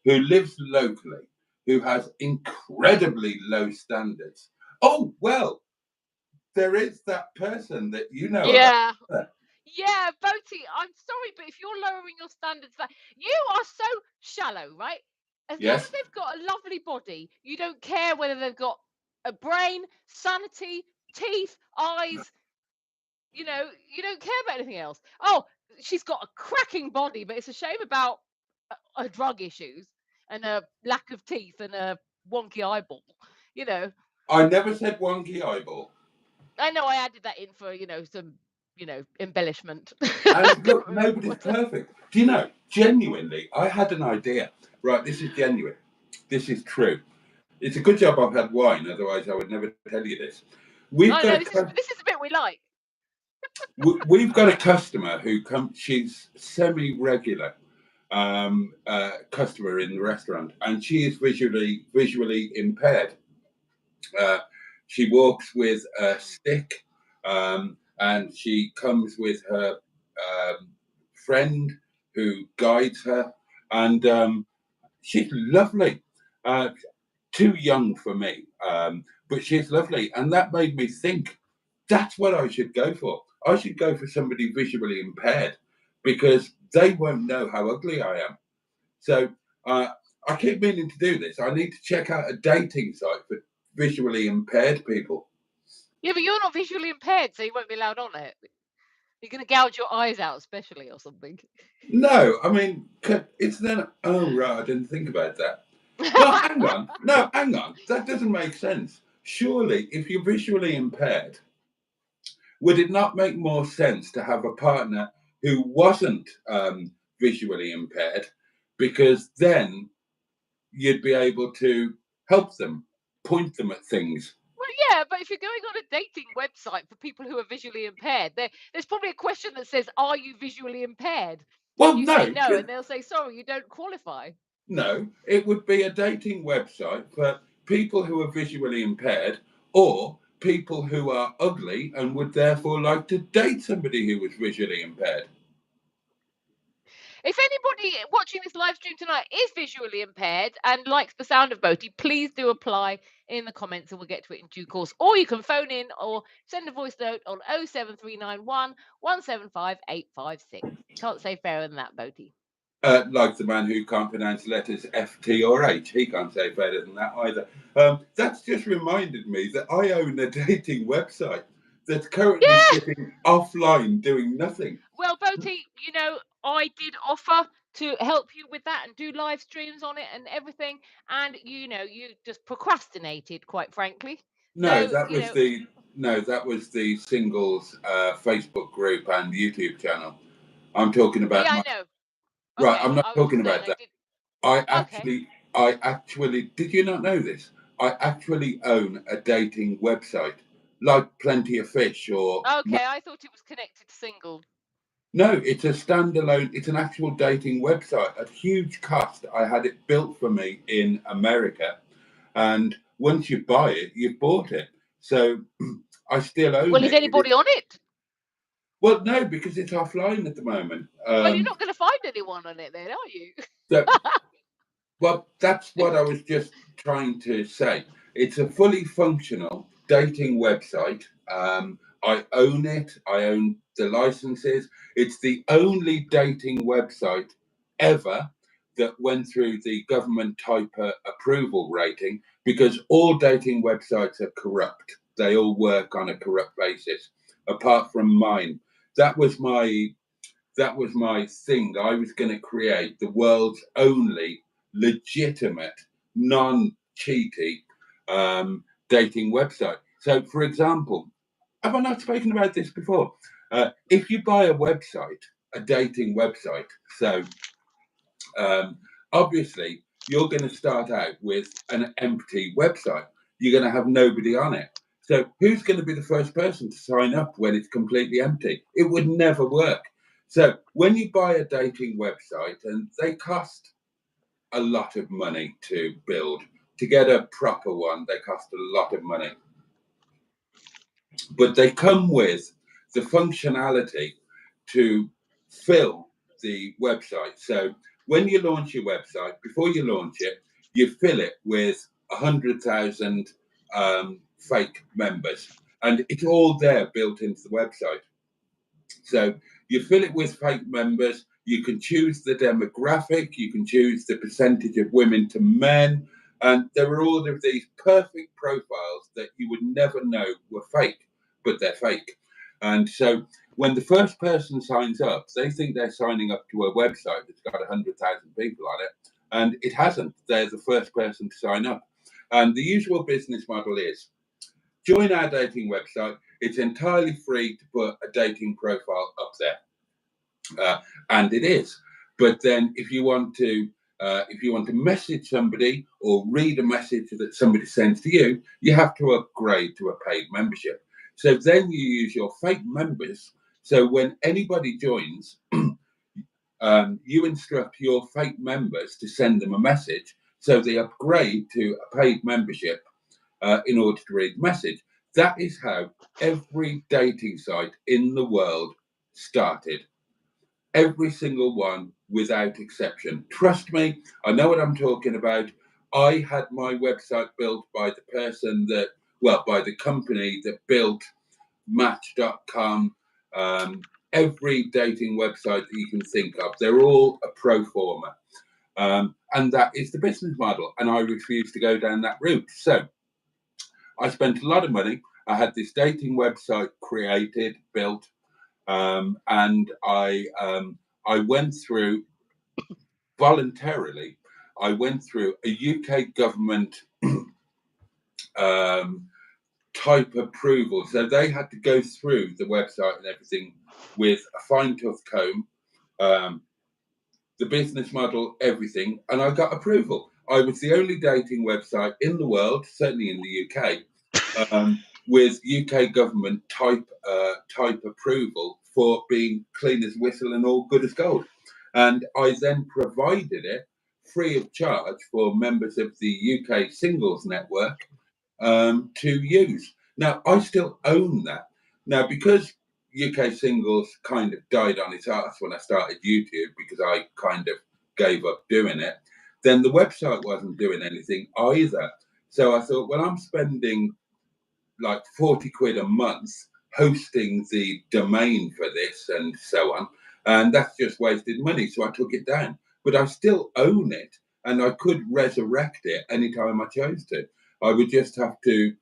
who lives locally, who has incredibly low standards. Oh, well, there is that person that you know Yeah. about. Yeah, Boaty, I'm sorry, but if you're lowering your standards, that you are so shallow, right? As long Yes. as they've got a lovely body, you don't care whether they've got a brain, sanity, teeth, eyes. You know, you don't care about anything else. Oh, she's got a cracking body, but it's a shame about her drug issues and a lack of teeth and a wonky eyeball. You know, I never said wonky eyeball. I know I added that in for some embellishment. And look, nobody's perfect. Do you know, genuinely, I had an idea. Right, this is genuine. This is true. It's a good job I've had wine, otherwise I would never tell you this. We've Oh got no, a this is a bit we like. we've got a customer who comes. She's semi-regular customer in the restaurant, and she is visually impaired. She walks with a stick, and she comes with her friend who guides her, and she's lovely. Too young for me, but she's lovely, and that made me think that's what I should go for. I should go for somebody visually impaired because they won't know how ugly I am. So I keep meaning to do this. I need to check out a dating site for visually impaired people. Yeah, but you're not visually impaired, so you won't be allowed on it. You're going to gouge your eyes out, especially, or something. No, I mean, it's then. Oh, right, I didn't think about that. Well, hang on. No, hang on. That doesn't make sense. Surely, if you're visually impaired, would it not make more sense to have a partner who wasn't visually impaired? Because then you'd be able to help them, point them at things. Well, yeah, but if you're going on a dating website for people who are visually impaired, there's probably a question that says, "Are you visually impaired?" Well, And you say no, and they'll say, "Sorry, you don't qualify." No, it would be a dating website for people who are visually impaired or people who are ugly and would therefore like to date somebody who was visually impaired. If anybody watching this live stream tonight is visually impaired and likes the sound of Boaty, please do apply in the comments and we'll get to it in due course. Or you can phone in or send a voice note on 07391 175 856. Can't say fairer than that, Boaty. Like the man who can't pronounce letters F, T, or H. He can't say better than that either. That's just reminded me that I own a dating website that's currently sitting offline doing nothing. Well, Boaty, I did offer to help you with that and do live streams on it and everything. And, you just procrastinated, quite frankly. No, So, that was the singles Facebook group and YouTube channel. I'm talking about. Yeah, I know. Right, Okay, I'm not talking about that. I actually, did you not know this? I actually own a dating website, like Plenty of Fish or. Okay, I thought it was connected to single. No, it's a standalone, it's an actual dating website at huge cost. I had it built for me in America. And once you buy it, you've bought it. So I still own it. Well, is anybody on it? Well, no, because it's offline at the moment. Well, you're not going to find anyone on it then, are you? Well, that's what I was just trying to say. It's a fully functional dating website. I own it. I own the licenses. It's the only dating website ever that went through the government type approval rating because all dating websites are corrupt. They all work on a corrupt basis, apart from mine. That was my thing. I was going to create the world's only legitimate, non-cheaty dating website. So, for example, have I not spoken about this before? If you buy a website, a dating website, so obviously you're going to start out with an empty website. You're going to have nobody on it. So who's going to be the first person to sign up when it's completely empty? It would never work. So when you buy a dating website, and they cost a lot of money to build, to get a proper one, they cost a lot of money. But they come with the functionality to fill the website. So when you launch your website, before you launch it, you fill it with 100,000 fake members, and it's all there built into the website. So you fill it with fake members. You can choose the demographic. You can choose the percentage of women to men. And there are all of these perfect profiles that you would never know were fake, but they're fake. And so when the first person signs up, they think they're signing up to a website that's got 100,000 people on it. And it hasn't. They're the first person to sign up. And the usual business model is join our dating website. It's entirely free to put a dating profile up there. And it is. But then if you want to message somebody or read a message that somebody sends to you, you have to upgrade to a paid membership. So then you use your fake members. So when anybody joins, you instruct your fake members to send them a message. So they upgrade to a paid membership in order to read the message. That is how every dating site in the world started. Every single one without exception. Trust me, I know what I'm talking about. I had my website built by by the company that built Match.com, every dating website that you can think of. They're all a pro forma. And that is the business model. And I refuse to go down that route. So I spent a lot of money. I had this dating website created, built, and I went through voluntarily. I went through a UK government type approval, so they had to go through the website and everything with a fine-tooth comb, the business model, everything, and I got approval. I was the only dating website in the world, certainly in the UK, with UK government type approval for being clean as whistle and all good as gold. And I then provided it free of charge for members of the UK Singles Network to use. Now, I still own that. Now, because UK Singles kind of died on its arse when I started YouTube, because I kind of gave up doing it, then the website wasn't doing anything either. So I thought, well, I'm spending like 40 quid a month hosting the domain for this and so on, and that's just wasted money. So I took it down, but I still own it, and I could resurrect it anytime I chose to. I would just have to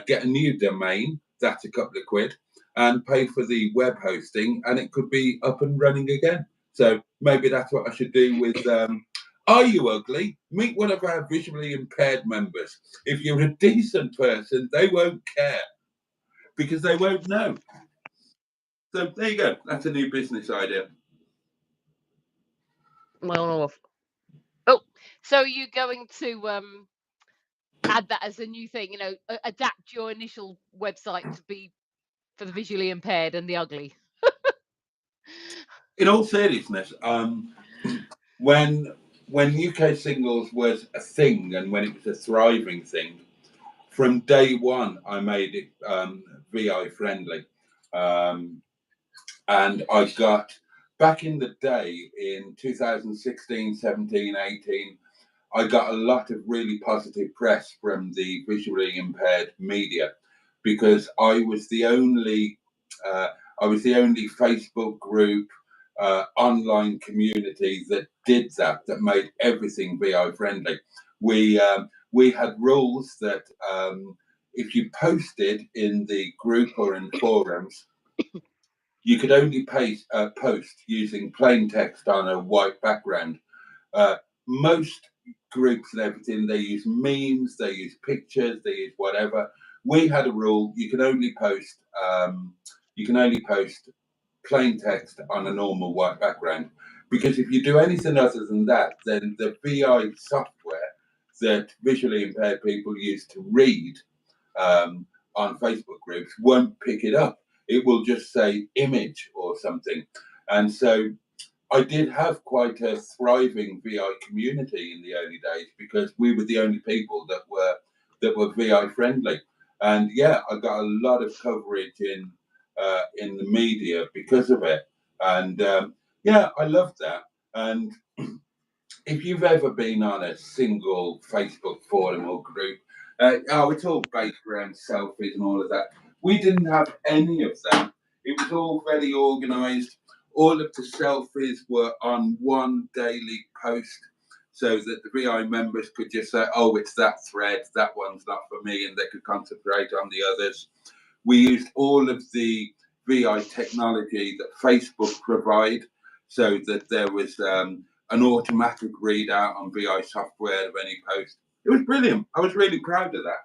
get a new domain, that's a couple of quid, and pay for the web hosting, and it could be up and running again. So maybe that's what I should do with Are You Ugly? Meet one of our visually impaired members. If you're a decent person, they won't care because they won't know. So there you go. That's a new business idea. Well, oh, so are you going to add that as a new thing? You know, adapt your initial website to be for the visually impaired and the ugly. In all seriousness, when UK Singles was a thing and when it was a thriving thing, from day one, I made it VI friendly. And I got, back in the day, in 2016, 17, 18, I got a lot of really positive press from the visually impaired media because I was the only Facebook group, online community that did that made everything VI friendly. We had rules that if you posted in the group or in forums, you could only post using plain text on a white background. Most groups and everything, they use memes, they use pictures, they use whatever. We had a rule: you can only post plain text on a normal white background. Because if you do anything other than that, then the VI software that visually impaired people use to read on Facebook groups won't pick it up. It will just say image or something. And so I did have quite a thriving VI community in the early days because we were the only people that were VI friendly, and yeah, I got a lot of coverage in the media because of it, and yeah, I loved that. And if you've ever been on a single Facebook forum or group, it's all based around selfies and all of that. We didn't have any of that. It was all very organised. All of the selfies were on one daily post so that the VI members could just say, oh, it's that thread, that one's not for me, and they could concentrate on the others. We used all of the VI technology that Facebook provide so that there was an automatic readout on VI software of any post. It was brilliant. I was really proud of that.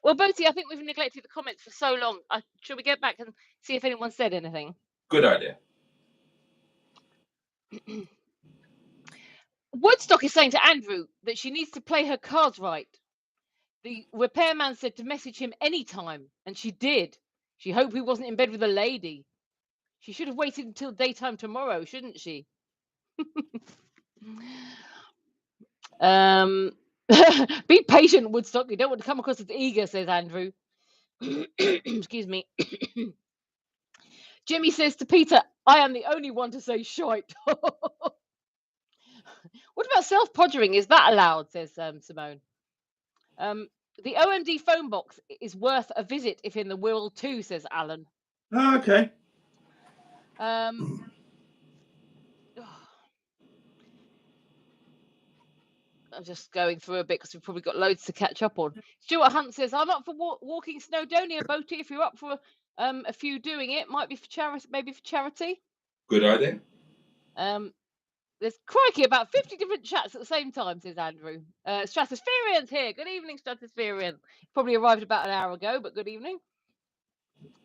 Well, Boaty, I think we've neglected the comments for so long. Should we get back and see if anyone said anything? Good idea. Woodstock is saying to Andrew that she needs to play her cards right. The repairman said to message him anytime, and she did. She hoped he wasn't in bed with a lady. She should have waited until daytime tomorrow, shouldn't she? Be patient, Woodstock. You don't want to come across as eager, says Andrew. Excuse me. Jimmy says to Peter, I am the only one to say shite. What about self-podgering? Is that allowed, says Simone. The OMD phone box is worth a visit if in the will too, says Alan. Oh, okay. I'm just going through a bit because we've probably got loads to catch up on. Stuart Hunt says, I'm up for walking Snowdonia, Boaty. If you're up for a few doing it, might be for charity, maybe for charity. Good idea. There's crikey about 50 different chats at the same time, says Andrew. Stratospherian's here. Good evening, Stratospherian. Probably arrived about an hour ago, but good evening.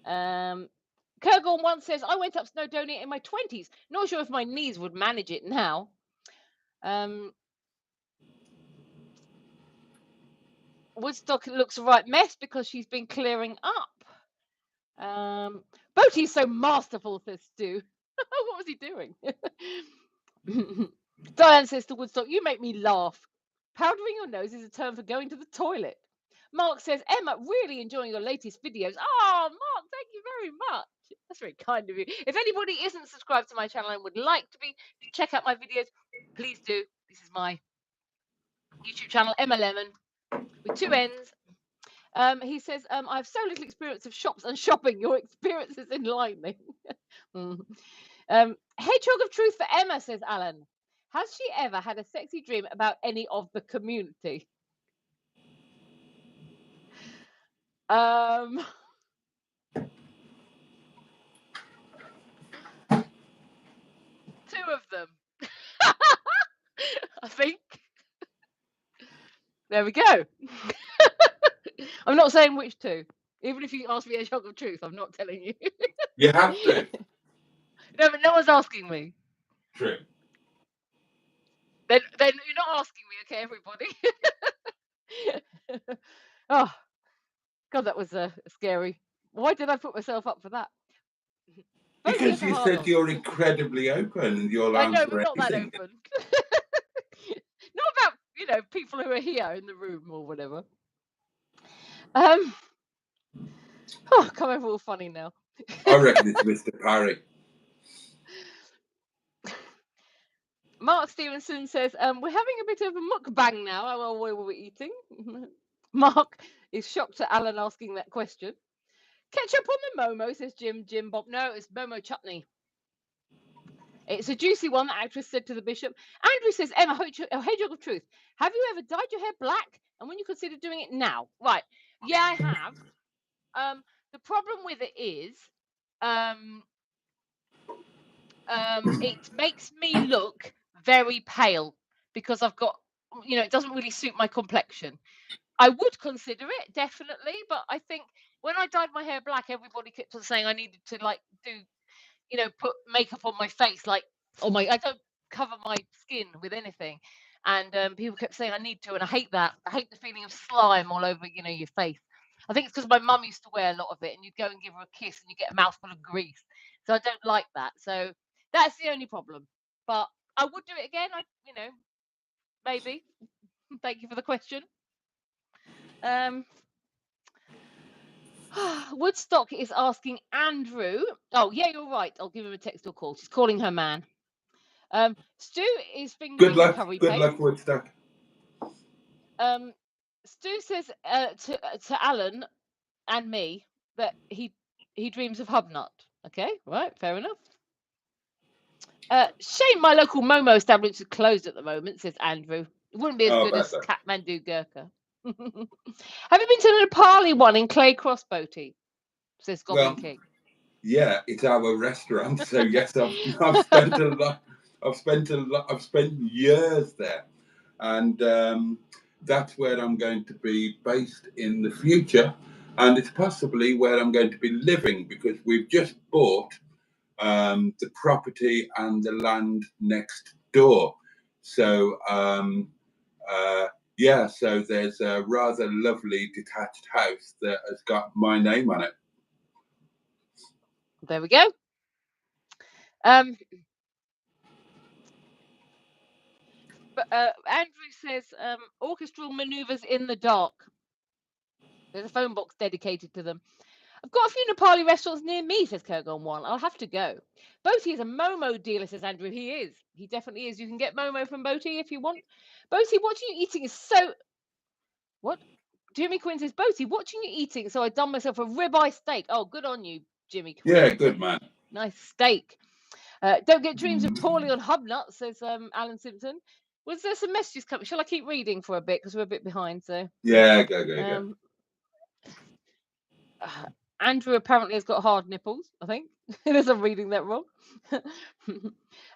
Kurgorn once says, I went up Snowdonia in my 20s. Not sure if my knees would manage it now. Woodstock looks a right mess because she's been clearing up. Boaty's so masterful, says Stu. What was he doing? Diane says to Woodstock, you make me laugh. Powdering your nose is a term for going to the toilet. Mark says, Emma, really enjoying your latest videos. Oh, Mark, thank you very much. That's very kind of you. If anybody isn't subscribed to my channel and would like to check out my videos, please do. This is my YouTube channel, Emma Lemon, with 2 N's. He says, I have so little experience of shops and shopping. Your experience is enlightening. Hedgehog of truth for Emma, says Alan. Has she ever had a sexy dream about any of the community? 2 of them. I think. There we go. I'm not saying which 2. Even if you ask me a shock of truth, I'm not telling you. You have to. No, but no one's asking me. True. Then you're not asking me, okay, everybody? Oh, God, that was scary. Why did I put myself up for that? Because you said you're incredibly open and you'll answer I know, but not that anything. open. Not about, people who are here in the room or whatever. Oh, come over all funny now. I reckon it's Mr. Parry. Mark Stevenson says, we're having a bit of a mukbang now while we're eating. Mark is shocked at Alan asking that question. Ketchup on the Momo, says Jim Bob. No, it's Momo chutney. It's a juicy one, the actress said to the bishop. Andrew says, Emma, hedgehog of truth, have you ever dyed your hair black? And when you consider doing it now? Right. Yeah, I have. The problem with it is it makes me look very pale because I've got, it doesn't really suit my complexion. I would consider it, definitely, but I think when I dyed my hair black, everybody kept on saying I needed to do, put makeup on my face, I don't cover my skin with anything. And people kept saying I need to, and I hate that. I hate the feeling of slime all over, your face. I think it's because my mum used to wear a lot of it, and you'd go and give her a kiss, and you get a mouthful of grease. So I don't like that. So that's the only problem. But I would do it again. Maybe. Thank you for the question. Woodstock is asking Andrew. Oh yeah, you're right. I'll give him a text or call. She's calling her man. Stu is fingering the curry Good paste. luck, Woodstock. Stu says to Alan and me that he dreams of Hubnut. Okay, right, fair enough. Shame my local Momo establishment is closed at the moment, says Andrew. It wouldn't be as good as Kathmandu Gurkha. Have you been to the Nepali one in Clay Cross, Boaty? Says Goblin King. Yeah, it's our restaurant. So yes, I've spent a lot. I've spent years there, and that's where I'm going to be based in the future, and it's possibly where I'm going to be living because we've just bought the property and the land next door. So so there's a rather lovely detached house that has got my name on it. There we go. But Andrew says orchestral maneuvers in the dark. There's a phone box dedicated to them. I've got a few Nepali restaurants near me, says Kurgon One. I'll have to go. Boaty is a Momo dealer, says Andrew. He is. He definitely is. You can get Momo from Boaty if you want. Boaty, watching you eating is so... What? Jimmy Quinn says, Boaty, watching you eating, so I done myself a ribeye steak. Oh, good on you, Jimmy Quinn. Yeah, good man. Nice steak. Don't get dreams of poorly on Hubnut, says Alan Simpson. Was there some messages coming? Shall I keep reading for a bit because we're a bit behind? So yeah, go. Andrew apparently has got hard nipples. I think unless I'm reading that wrong.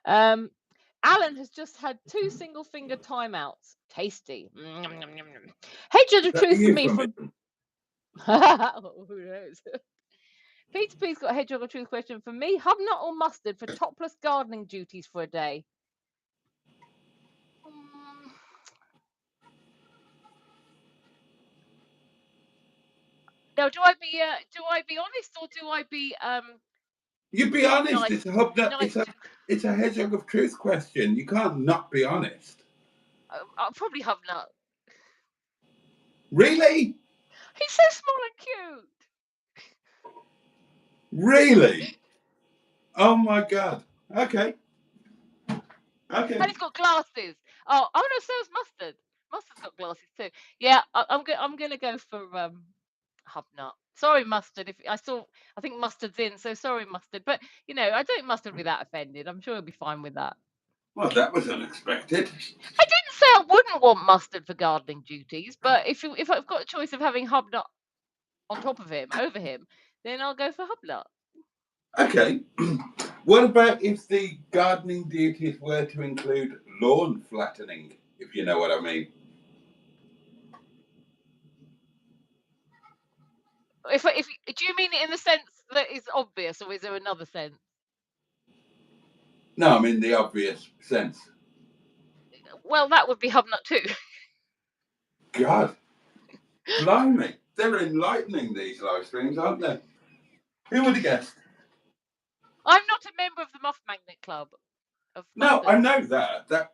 Alan has just had 2 single finger timeouts. Tasty. Hedgehog of truth for me from. Who knows? Peter P's got a hedgehog of truth question for me. Hubnut or mustard for topless gardening duties for a day? Now, do I be honest or do I be You be honest. Nice, it's a Hubnut. It's a hedgehog of truth question. You can't not be honest. I'll probably Hubnut. Really? He's so small and cute. Really? Oh my god. Okay. And he's got glasses. Oh no, so is Mustard. Mustard's got glasses too. Yeah, I'm gonna go for Hubnut. Sorry, Mustard. I think Mustard's in, so sorry, Mustard. But I don't think Mustard will be that offended. I'm sure he'll be fine with that. Well, that was unexpected. I didn't say I wouldn't want Mustard for gardening duties, but if I've got a choice of having Hubnut on top of him, over him, then I'll go for Hubnut. Okay. What about if the gardening duties were to include lawn flattening, if you know what I mean? If do you mean it in the sense that it's obvious, or is there another sense? No, I mean the obvious sense. Well, that would be Hubnut too. God, blimey, they're enlightening, these live streams, aren't they? Who would have guessed? I'm not a member of the Muff Magnet Club. No, I know that.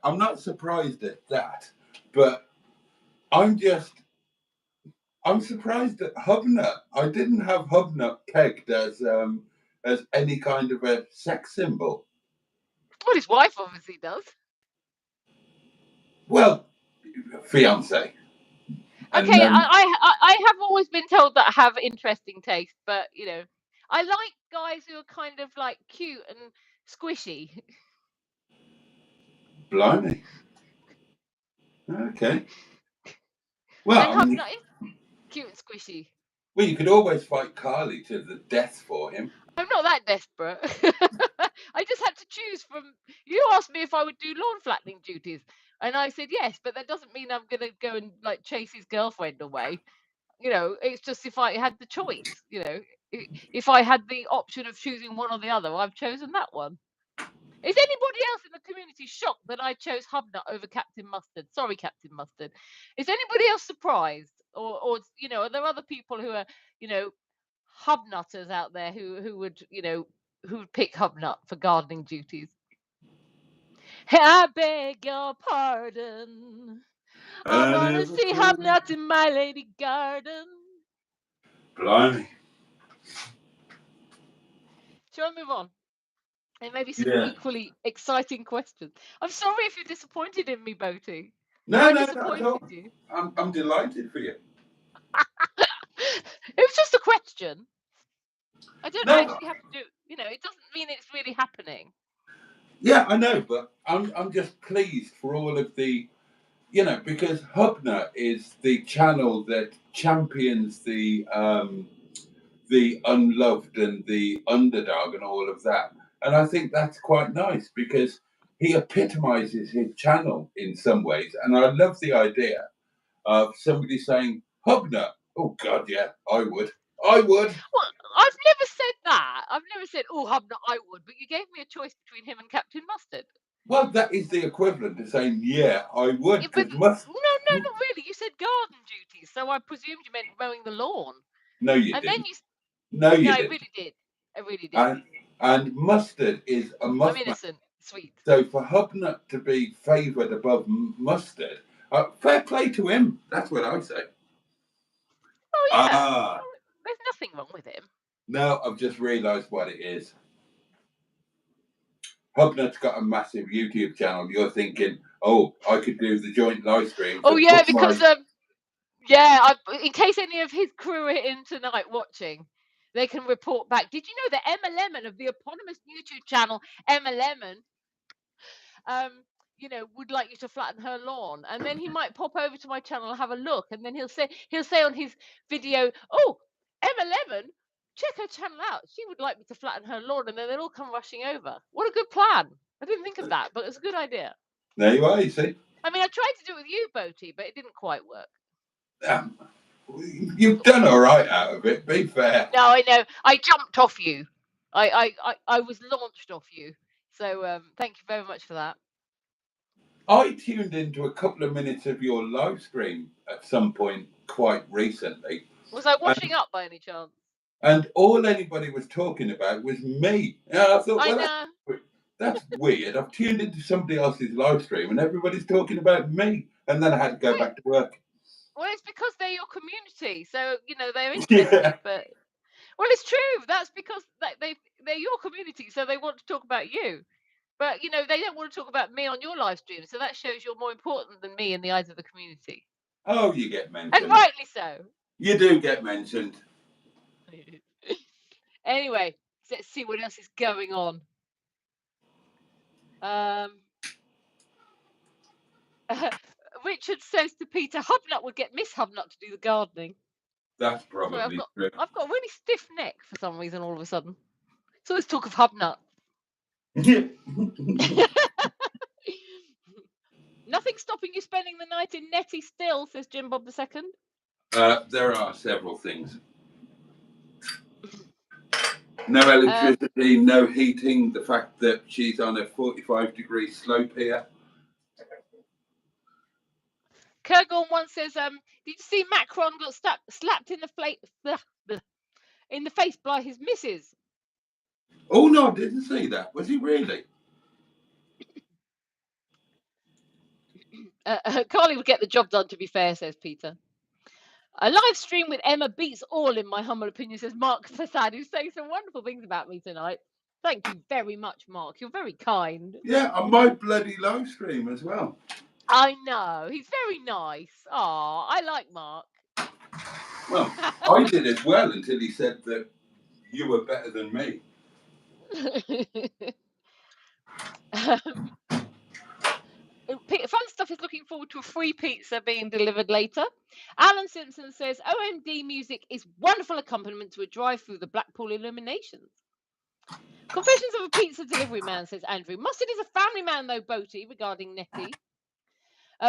I'm not surprised at that, but I'm surprised at Hubnut. I didn't have Hubnut pegged as any kind of a sex symbol. Well, his wife obviously does. Well, fiance. Okay, I have always been told that I have interesting taste, but I like guys who are kind of like cute and squishy. Blimey. Okay. Well, and Hubnut is cute and squishy. Well, you could always fight Carly to the death for him. I'm not that desperate. I just had to choose from. You asked me if I would do lawn flattening duties, and I said yes, but that doesn't mean I'm going to go and like chase his girlfriend away. It's just if I had the choice. If I had the option of choosing one or the other, I've chosen that one. Is anybody else in the community shocked that I chose Hubnut over Captain Mustard? Sorry, Captain Mustard. Is anybody else surprised? or you know, are there other people who are, you know, hubnutters out there who would, you know, who would pick hubnut for gardening duties? I beg your pardon. I want to see hubnuts in my lady garden. Blimey. Shall I move on? And maybe some Yeah. equally exciting questions. I'm sorry if you're disappointed in me, Boaty. No, Have I no, not at all. disappointed you? I'm delighted for you. It was just a question. I don't No. actually have to do, you know, it doesn't mean it's really happening. Yeah, I know, but I'm just pleased for all of the, you know, because Hubnut is the channel that champions the unloved and the underdog and all of that. And I think that's quite nice because he epitomizes his channel in some ways. And I love the idea of somebody saying, Hubnut. Oh, God, yeah, I would. Well, I've never said that. I've never said, oh, Hubnut, I would. But you gave me a choice between him and Captain Mustard. Well, that is the equivalent to saying, yeah, I would. Yeah, but Because no, not really. You said garden duties, so I presumed you meant mowing the lawn. No, you And didn't. then you. No, you No, I didn't. really did. I really did. And Mustard is a I'm muff. innocent, sweet. So for Hubnut to be favoured above Mustard, fair play to him. That's what I say. Oh yeah. There's nothing wrong with him. No, I've just realised what it is. Hubnut's got a massive YouTube channel. You're thinking, oh, I could do the joint live stream. Oh yeah, because in case any of his crew are in tonight watching, they can report back. Did you know that Emma Lemon of the eponymous YouTube channel Emma Lemon, you know, would like you to flatten her lawn? And then he might pop over to my channel and have a look, and then he'll say on his video, "Oh, Emma Lemon, check her channel out. She would like me to flatten her lawn," and then they'll all come rushing over. What a good plan! I didn't think of that, but it's a good idea. There you are. You see. I mean, I tried to do it with you, Boaty, but it didn't quite work. You've done all right out of it. Be fair. No, I know. I jumped off you. I was launched off you. So thank you very much for that. I tuned into a couple of minutes of your live stream at some point quite recently. Was I washing up by any chance? And all anybody was talking about was me. And I thought, well, that's weird. I've tuned into somebody else's live stream and everybody's talking about me. And then I had to go back to work. Well, it's because they're your community. So, you know, they're interested. Yeah. But well, it's true. That's because they're your community. So they want to talk about you. But, you know, they don't want to talk about me on your live stream. So that shows you're more important than me in the eyes of the community. Oh, you get mentioned. And rightly so. You do get mentioned. Anyway, let's see what else is going on. Richard says to Peter, Hubnut would get Miss Hubnut to do the gardening. That's probably true. I've got a really stiff neck for some reason all of a sudden. So let's talk of Hubnut. Nothing stopping you spending the night in Nettie still, says Jim Bob II. There are several things. No electricity, no heating, the fact that she's on a 45-degree slope here. Kurgon once says, did you see Macron got slapped in the face by his missus? Oh, no, I didn't see that. Was he really? Carly would get the job done, to be fair, says Peter. A live stream with Emma beats all, in my humble opinion, says Mark Fasad, who's saying some wonderful things about me tonight. Thank you very much, Mark. You're very kind. Yeah, on my bloody live stream as well. I know. He's very nice. Oh, I like Mark. Well, I did as well until he said that you were better than me. Fun Stuff is looking forward to a free pizza being delivered later. Alan Simpson says OMD music is wonderful accompaniment to a drive through the Blackpool illuminations. Confessions of a Pizza Delivery Man, says Andrew. Mustard is a family man, though, Boaty, regarding Nettie.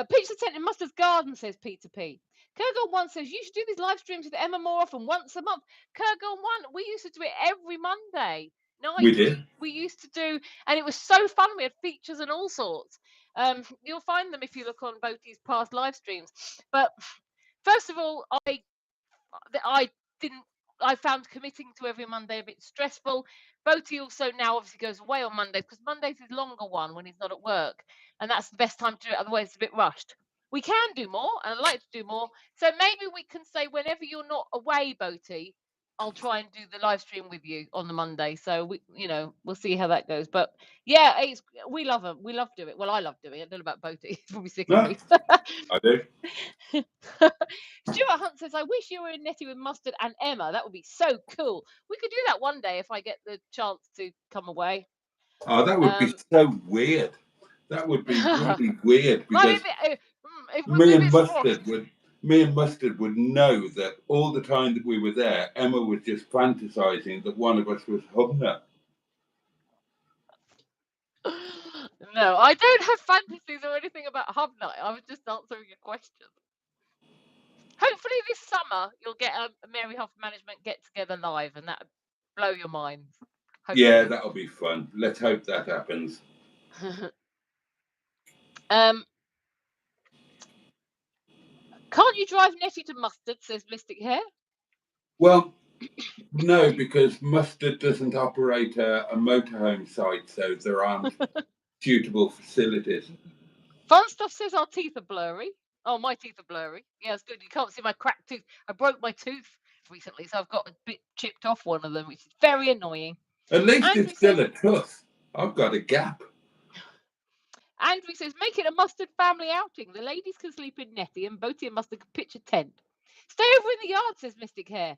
Pizza tent in Mustard's garden, says Peter P. Kurgon 1 says, you should do these live streams with Emma more often, once a month. Kurgon 1, we used to do it every Monday. We did. We used to do, and it was so fun. We had features and all sorts. You'll find them if you look on Boaty's past live streams. But first of all, I found committing to every Monday a bit stressful. Boaty also now obviously goes away on Mondays because Monday's his longer one when he's not at work, and that's the best time to do it. Otherwise, it's a bit rushed. We can do more, and I'd like to do more. So maybe we can say whenever you're not away, Boaty, I'll try and do the live stream with you on the Monday. So we'll see how that goes. But yeah, we love them. We love doing it. Well, I love doing it. I don't know about Boaty. He's probably sick of me. I do. Stuart Hunt says, I wish you were in Nettie with Mustard and Emma. That would be so cool. We could do that one day if I get the chance to come away. Oh, that would be so weird. That would be really weird because me and Mustard would know that all the time that we were there, Emma was just fantasizing that one of us was hugging her. No, I don't have fantasies or anything about Hub Night. I was just answering your question. Hopefully this summer you'll get a Mary Huff Management get-together live, and that'll blow your minds. Hopefully. Yeah, that'll be fun. Let's hope that happens. Can't you drive Nettie to Mustard, says Mystic Hair? Well, no, because Mustard doesn't operate a motorhome site, so there aren't suitable facilities. Fun Stuff says our teeth are blurry. Oh, my teeth are blurry. Yeah, it's good. You can't see my cracked tooth. I broke my tooth recently, so I've got a bit chipped off one of them, which is very annoying. At least Andrew it's still a tooth. I've got a gap. Andrew says, make it a Mustard family outing. The ladies can sleep in Nettie and Boaty and Mustard can pitch a tent. Stay over in the yard, says Mystic Hair.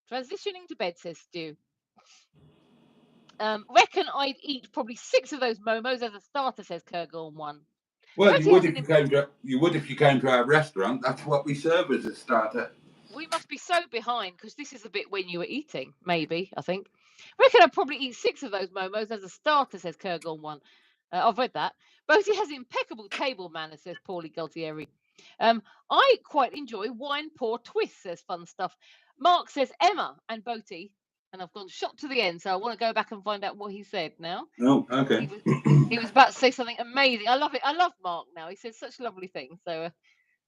Transitioning to bed, says Stu. Reckon I'd eat probably 6 of those momos as a starter, says Kurgorn 1. Well, you would if you came to our restaurant. That's what we serve as a starter. We must be so behind because this is the bit when you were eating, maybe, I think. Reckon I'd probably eat 6 of those momos as a starter, says Kurgorn 1. I've read that. Boaty has impeccable table manners, says Paulie Gualtieri. I quite enjoy wine pour twists, says Fun Stuff. Mark says Emma and Boaty, and I've gone shot to the end, so I want to go back and find out what he said now. Oh, okay. He was about to say something amazing. I love it. I love Mark now. He says such lovely things. So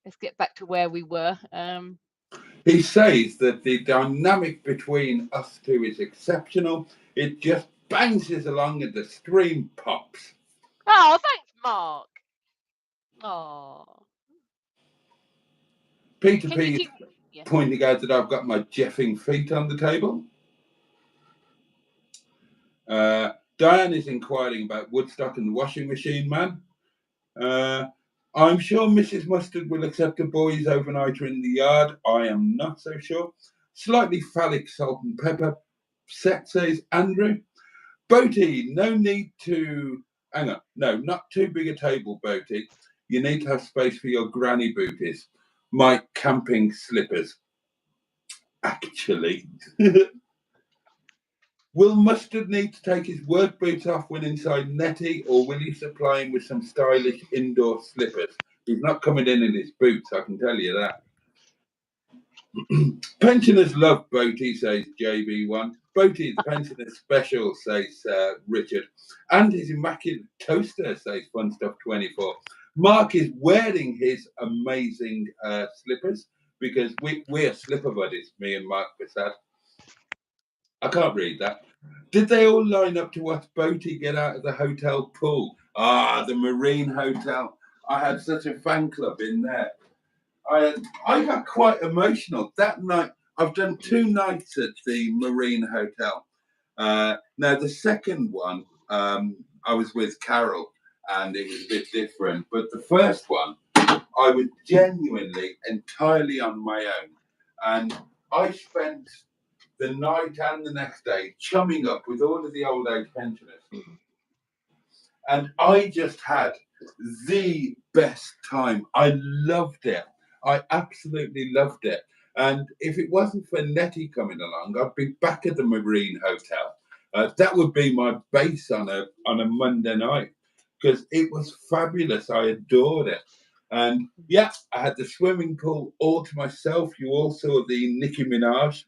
let's get back to where we were. He says that the dynamic between us two is exceptional. It just bounces along and the stream pops. Oh, thanks, Mark. Oh. Peter P is pointing out that I've got my jeffing feet on the table. Diane is inquiring about Woodstock and the washing machine man. I'm sure Mrs. Mustard will accept a boys' overnighter in the yard. I am not so sure. Slightly phallic salt and pepper set, says Andrew. Boaty, no need to... Hang on. No, not too big a table, Boaty. You need to have space for your granny booties. My camping slippers. Actually. Will Mustard need to take his work boots off when inside Nettie, or will you supply him with some stylish indoor slippers? He's not coming in his boots, I can tell you that. Pensioners love Boaty, says JB1. Boaty, the pensioner special, says Richard. And his immaculate toaster, says Fun Stuff 24. Mark is wearing his amazing slippers because we're slipper buddies, me and Mark Bassad. I can't read that. Did they all line up to watch Boaty get out of the hotel pool? Ah, the Marine Hotel. I had such a fan club in there. I got quite emotional that night. I've done 2 nights at the Marine Hotel. Now, the second one, I was with Carol, and it was a bit different. But the first one, I was genuinely entirely on my own. And I spent the night and the next day chumming up with all of the old age pensioners. And I just had the best time. I loved it. I absolutely loved it. And if it wasn't for Nettie coming along, I'd be back at the Marine Hotel. That would be my base on a Monday night because it was fabulous. I adored it. And yeah, I had the swimming pool all to myself. You all saw the Nicki Minaj.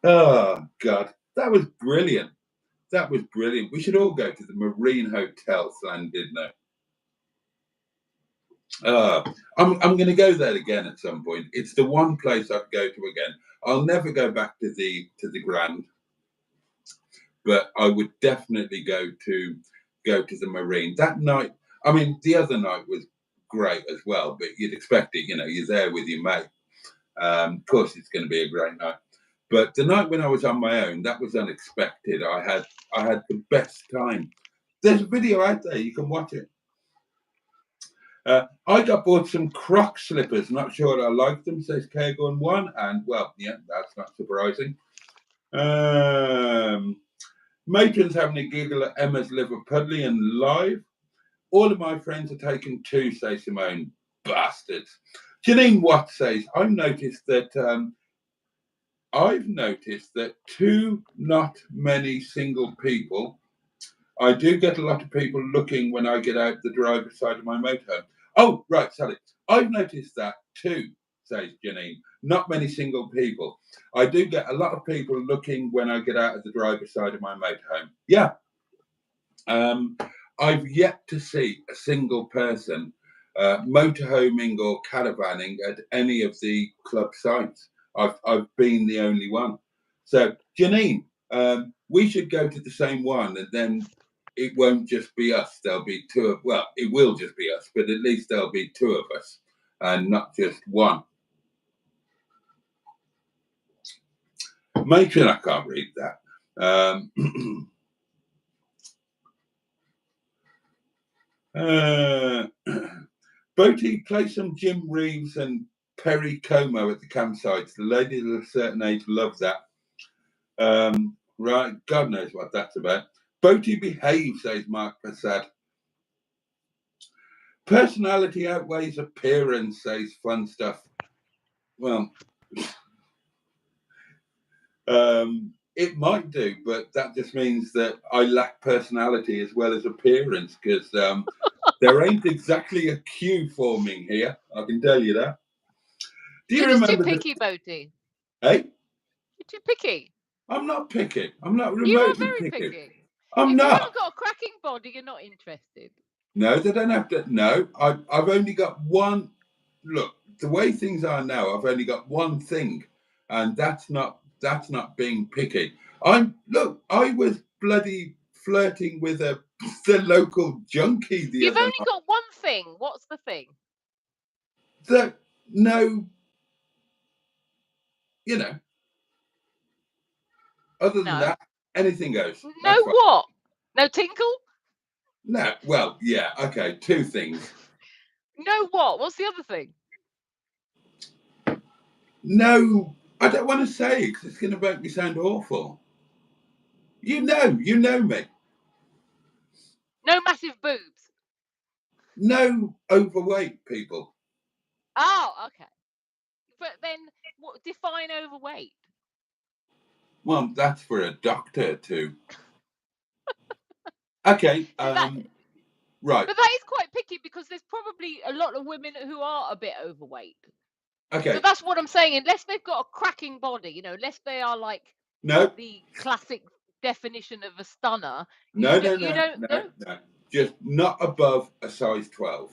Oh, God, that was brilliant. That was brilliant. We should all go to the Marine Hotel, Slan, didn't I'm going to go there again at some point. It's the one place I'd go to again. I'll never go back to the Grand, but I would definitely go to the Marine that night. I mean, the other night was great as well, but you'd expect it. You know, you're there with your mate. Of course, it's going to be a great night. But the night when I was on my own, that was unexpected. I had the best time. There's a video out there. You can watch it. I got bought some Croc slippers. Not sure I like them, says K-Gun1. And, well, yeah, that's not surprising. Matron's having a giggle at Emma's Liverpudlian live. All of my friends are taking 2, says Simone. Bastards. Janine Watt says, I've noticed that too not many single people. I do get a lot of people looking when I get out the driver's side of my motorhome. Oh, right, sorry. I've noticed that too, says Janine. Not many single people. I do get a lot of people looking when I get out of the driver's side of my motorhome. Yeah. I've yet to see a single person motorhoming or caravanning at any of the club sites. I've been the only one. So, Janine, we should go to the same one, and then it won't just be us. There'll be 2 of, well, it will just be us, but at least there'll be 2 of us and not just one. Matron, I can't read that. Boaty, play some Jim Reeves and Perry Como at the campsites. The ladies of a certain age love that. Right, God knows what that's about. Boaty, behave, says Mark Passad. Personality outweighs appearance, says Fun Stuff. Well, it might do, but that just means that I lack personality as well as appearance, because there ain't exactly a queue forming here. I can tell you that. Do you remember? You're too picky, Boaty. Hey? You're too picky. I'm not picky. I'm not remotely You are very picky. I'm if not. you haven't got a cracking body, you're not interested. No, they don't have to. No, I've only got one. Look, the way things are now, I've only got one thing, and that's not being picky. I was bloody flirting with the local junkie the You've other only night. got one thing. What's the thing? Other than that, anything goes. No what? No tinkle? No, well, yeah, okay, 2 things. No what? What's the other thing? No, I don't want to say it because it's going to make me sound awful. You know me. No massive boobs. No overweight people. Oh, okay. But then, what define overweight? Well, that's for a doctor to. Okay. Right. But that is quite picky because there's probably a lot of women who are a bit overweight. Okay. So that's what I'm saying. Unless they've got a cracking body, unless they are like the classic definition of a stunner. No. Just not above a size 12.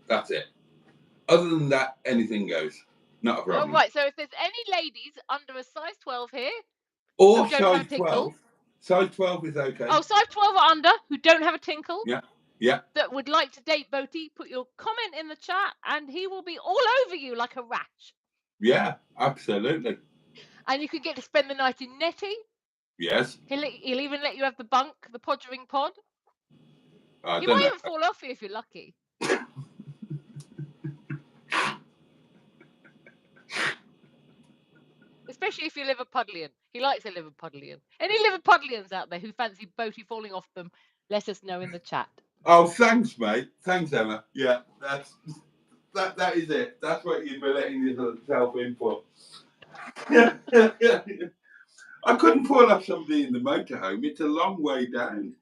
That's it. Other than that, anything goes. Not a problem. Oh, right. So if there's any ladies under a size 12 here, or size 12, size 12 is okay. Oh, size 12 or under who don't have a tinkle. Yeah. That would like to date Boaty, put your comment in the chat and he will be all over you like a rash. Yeah, absolutely. And you could get to spend the night in Netty. Yes. He'll even let you have the bunk, the podgering pod. You might even fall off you if you're lucky. Especially if you're Liverpudlian. He likes a Liverpudlian. Any Liverpudlians out there who fancy Boaty falling off them, let us know in the chat. Oh, thanks, mate. Thanks, Emma. Yeah, that is it. That's what you'd be letting yourself in for. Yeah. I couldn't fall off somebody in the motorhome. It's a long way down.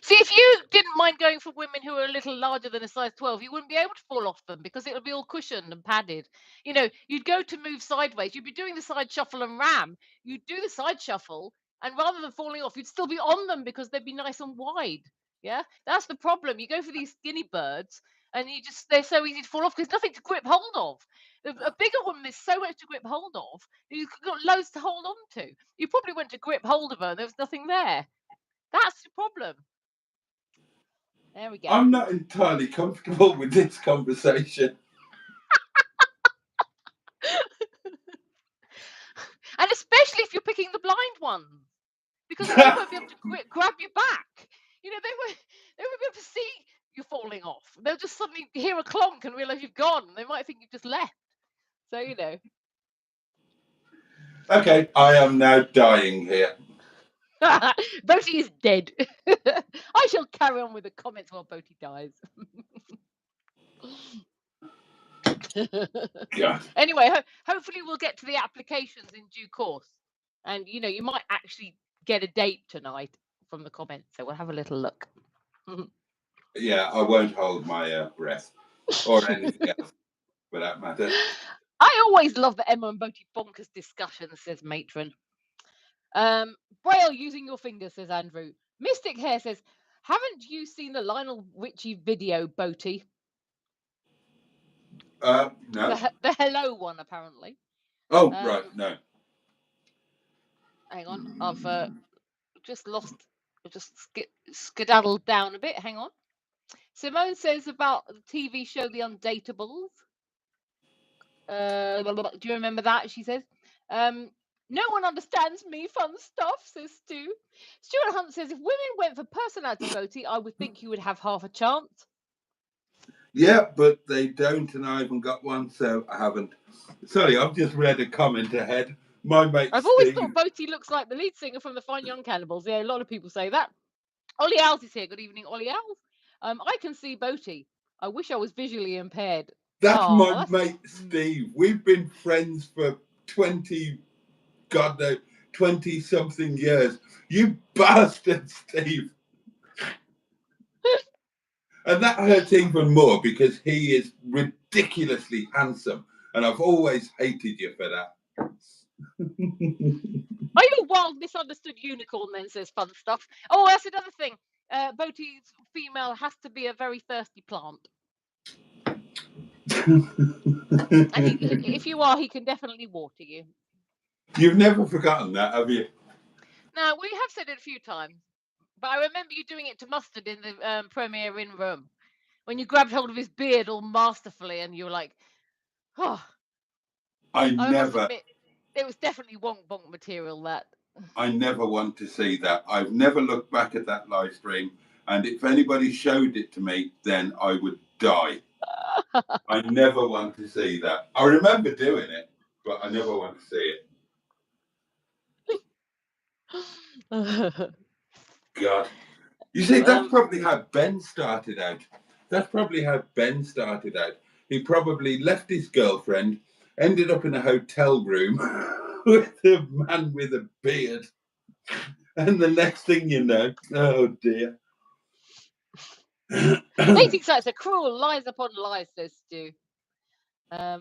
See, if you didn't mind going for women who are a little larger than a size 12, you wouldn't be able to fall off them because it would be all cushioned and padded. You'd go to move sideways. You'd be doing the side shuffle and ram. You'd do the side shuffle, and rather than falling off, you'd still be on them because they'd be nice and wide. Yeah, that's the problem. You go for these skinny birds, and they're so easy to fall off because there's nothing to grip hold of. A bigger one, there's so much to grip hold of. You've got loads to hold on to. You probably went to grip hold of her, and there was nothing there. That's the problem. There we go. I'm not entirely comfortable with this conversation. And especially if you're picking the blind ones, because they won't be able to grab you back. You know, they won't be able to see you falling off. They'll just suddenly hear a clonk and realise you've gone. They might think you've just left. So, you know. Okay, I am now dying here. Boaty is dead. I shall carry on with the comments while Boaty dies. God. Anyway, hopefully we'll get to the applications in due course. And, you know, you might actually get a date tonight from the comments. So we'll have a little look. Yeah, I won't hold my breath or anything else for that matter. I always love the Emma and Boaty bonkers discussion, says Matron. Braille using your fingers, says Andrew. Mystic Hair says, haven't you seen the Lionel Richie video, Boaty? No. The hello one, apparently. Oh, right, no. Hang on, I've just skedaddled down a bit. Hang on. Simone says about the TV show The Undateables. Do you remember that? She says. No one understands me. Fun stuff, says Stu. Stuart Hunt says, if women went for personality voting, I would think you would have half a chance. Yeah, but they don't, and I haven't got one, so I haven't. Sorry, I've just read a comment ahead. My mate I've always thought Boaty looks like the lead singer from the Fine Young Cannibals. Yeah, a lot of people say that. Ollie Owls is here. Good evening, Ollie Owls. I can see Boaty. I wish I was visually impaired. That's my mate Steve. We've been friends for 20-something years. You bastard, Steve. And that hurts even more because he is ridiculously handsome. And I've always hated you for that. Are you a wild, misunderstood unicorn then, says Fun Stuff? Oh, that's another thing. Boaty's female has to be a very thirsty plant. And if you are, he can definitely water you. You've never forgotten that, have you? No, we have said it a few times. But I remember you doing it to Mustard in the premiere in Rome. When you grabbed hold of his beard all masterfully and you were like, oh. I must admit, it was definitely wonk bonk material, that. I never want to see that. I've never looked back at that live stream. And if anybody showed it to me, then I would die. I never want to see that. I remember doing it, but I never want to see it. God. You see, that's probably how Ben started out. He probably left his girlfriend, ended up in a hotel room with a man with a beard. And the next thing you know, oh dear. Dating sites are cruel, lies upon lies, says Stu. I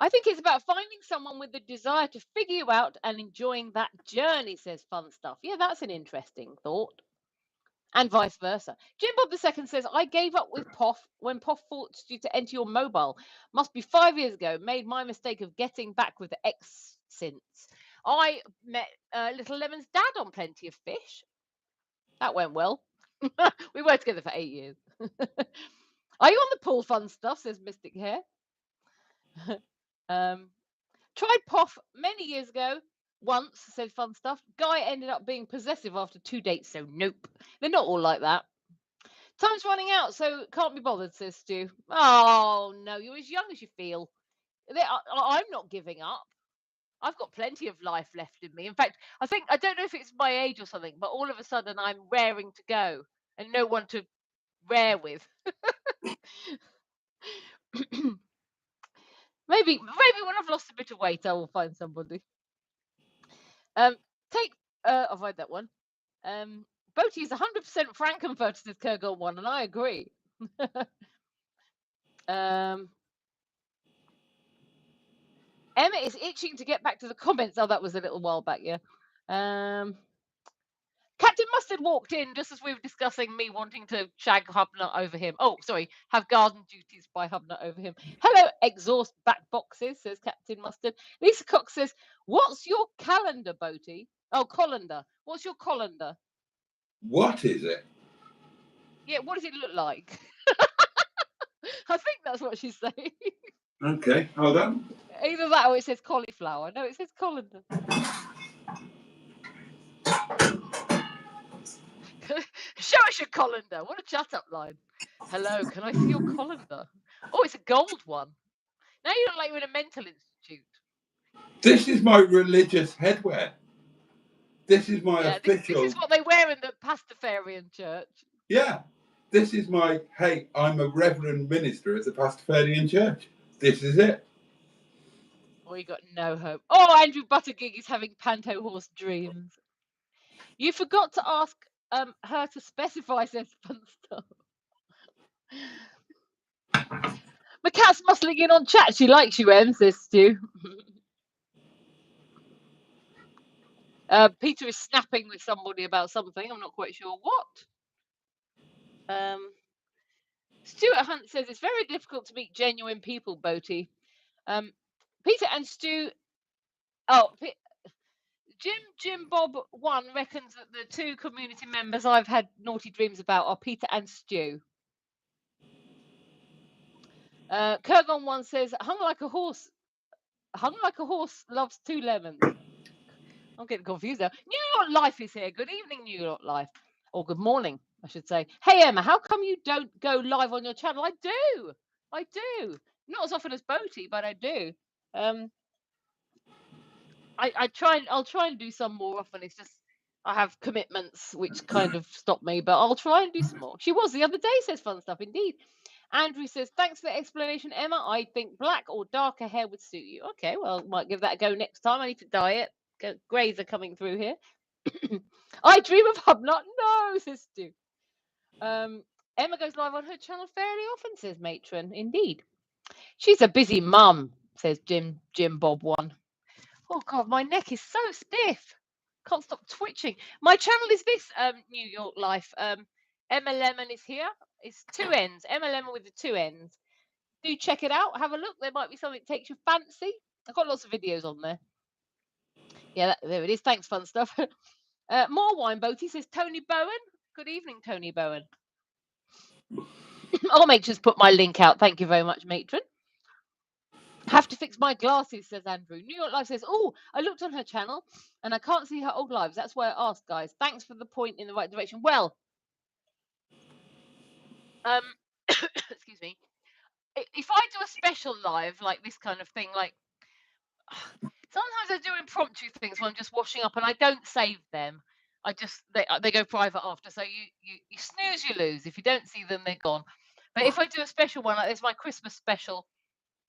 think it's about finding someone with the desire to figure you out and enjoying that journey, says Fun Stuff. Yeah, that's an interesting thought. And vice versa. Jim Bob II says, I gave up with Poff when Poff forced you to enter your mobile. Must be 5 years ago. Made my mistake of getting back with the ex since. I met Little Lemon's dad on Plenty of Fish. That went well. We were together for 8 years. Are you on the pool, Fun Stuff, says Mystic Hair. Tried Poff many years ago. Once, said Fun Stuff. Guy ended up being possessive after 2 dates, so nope. They're not all like that. Time's running out, so can't be bothered, says Stu. Oh, no, you're as young as you feel. I'm not giving up. I've got plenty of life left in me. In fact, I don't know if it's my age or something, but all of a sudden I'm raring to go and no one to rare with. Maybe when I've lost a bit of weight, I will find somebody. I'll find that one. Boaty is 100% Frankenfurter, says Kurgle 1, and I agree. Emma is itching to get back to the comments. Oh, that was a little while back, yeah. Captain Mustard walked in just as we were discussing me wanting to shag Hubnut over him. Oh, sorry, have garden duties by Hubnut over him. Hello, exhaust back boxes, says Captain Mustard. Lisa Cox says, what's your calendar, Boaty? Oh, colander. What's your colander? What is it? Yeah, what does it look like? I think that's what she's saying. Okay, hold on. Either that or it says cauliflower. No, it says colander. Show us your colander. What a chat up line. Hello, can I see your colander? Oh, it's a gold one. Now you look like you're in a mental institute. This is my religious headwear. This is my official. This is what they wear in the Pastafarian church. Yeah. This is my, hey, I'm a reverend minister at the Pastafarian church. This is it. Oh, you got no hope. Oh, Andrew Buttergig is having panto horse dreams. You forgot to ask her to specify, says Fun Stuff. My cat's muscling in on chat. She likes you, Em, says Stu. Peter is snapping with somebody about something. I'm not quite sure what. Stuart Hunt says it's very difficult to meet genuine people, Boaty. Peter and Stu. Oh, Jim Bob 1 reckons that the two community members I've had naughty dreams about are Peter and Stu. Kurgon 1 says, hung like a horse loves 2 lemons. I'm getting confused now. New York Life is here. Good evening, New York Life. Or good morning, I should say. Hey, Emma, how come you don't go live on your channel? I do. Not as often as Boaty, but I do. I'll try and do some more often. It's just I have commitments which kind of stop me, but I'll try and do some more. She was the other day, says Fun Stuff. Indeed. Andrew says, thanks for the explanation, Emma. I think black or darker hair would suit you. Okay, well, might give that a go next time. I need to dye it. Greys are coming through here. I dream of Hubnut. No, says Stu. Emma goes live on her channel fairly often, says Matron. Indeed. She's a busy mum, says Jim Bob 1. Oh, God, my neck is so stiff. Can't stop twitching. My channel is this, New York Life. Emma Lemon is here. It's 2 ends. Emma Lemon with the 2 ends. Do check it out. Have a look. There might be something that takes your fancy. I've got lots of videos on there. Yeah, there it is. Thanks, Fun Stuff. More wine, Boaty, says Tony Bowen. Good evening, Tony Bowen. I'll just put my link out. Thank you very much, Matron. Have to fix my glasses, says Andrew. New York Life says, oh, I looked on her channel and I can't see her old lives. That's why I asked, guys. Thanks for the point in the right direction. Well, excuse me. If I do a special live like this kind of thing, like sometimes I do impromptu things when I'm just washing up and I don't save them. They go private after. So you snooze, you lose. If you don't see them, they're gone. But if I do a special one, like this, my Christmas special,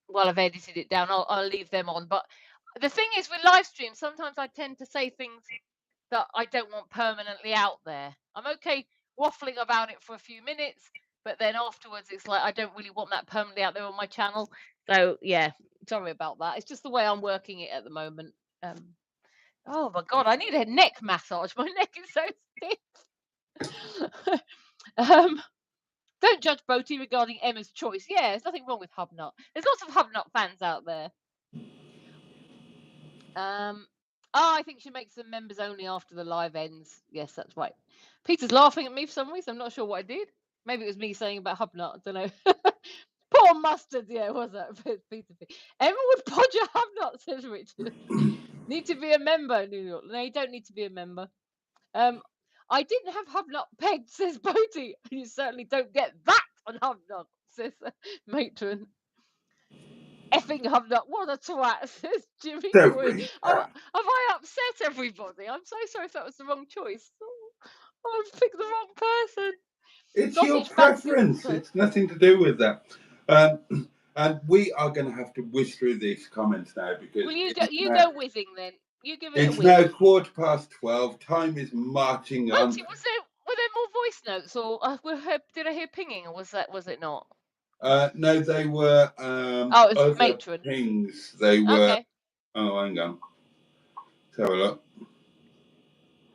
well, I've edited it down. I'll leave them on. But the thing is, with live streams, sometimes I tend to say things that I don't want permanently out there. I'm okay waffling about it for a few minutes, but then afterwards, it's like I don't really want that permanently out there on my channel. So yeah, sorry about that. It's just the way I'm working it at the moment. Oh my God, I need a neck massage. My neck is so stiff. Don't judge Boaty regarding Emma's choice. Yeah, there's nothing wrong with Hubnut. There's lots of Hubnut fans out there. I think she makes them members only after the live ends. Yes, that's right. Peter's laughing at me for some reason. I'm not sure what I did. Maybe it was me saying about Hubnut. I don't know. Poor Mustard. Yeah, was that Peter? Emma would podge a Hubnut, says Richard. Need to be a member, New York. No, you don't need to be a member. I didn't have Hubnut pegged, says Boaty. You certainly don't get that on Hubnut, says Matron. Effing Hubnut, what a twat, says Jimmy. Have I upset everybody? I'm so sorry if that was the wrong choice. I've picked the wrong person. It's your preference. It's nothing to do with that. And we are going to have to whiz through these comments now because... Well, you go whizzing then. You give it it's now 12:15. Time is marching on. Were there more voice notes, or did I hear pinging, or was it not? No, they were other Matron pings. They were. Okay. Oh, hang on. Let's have a look.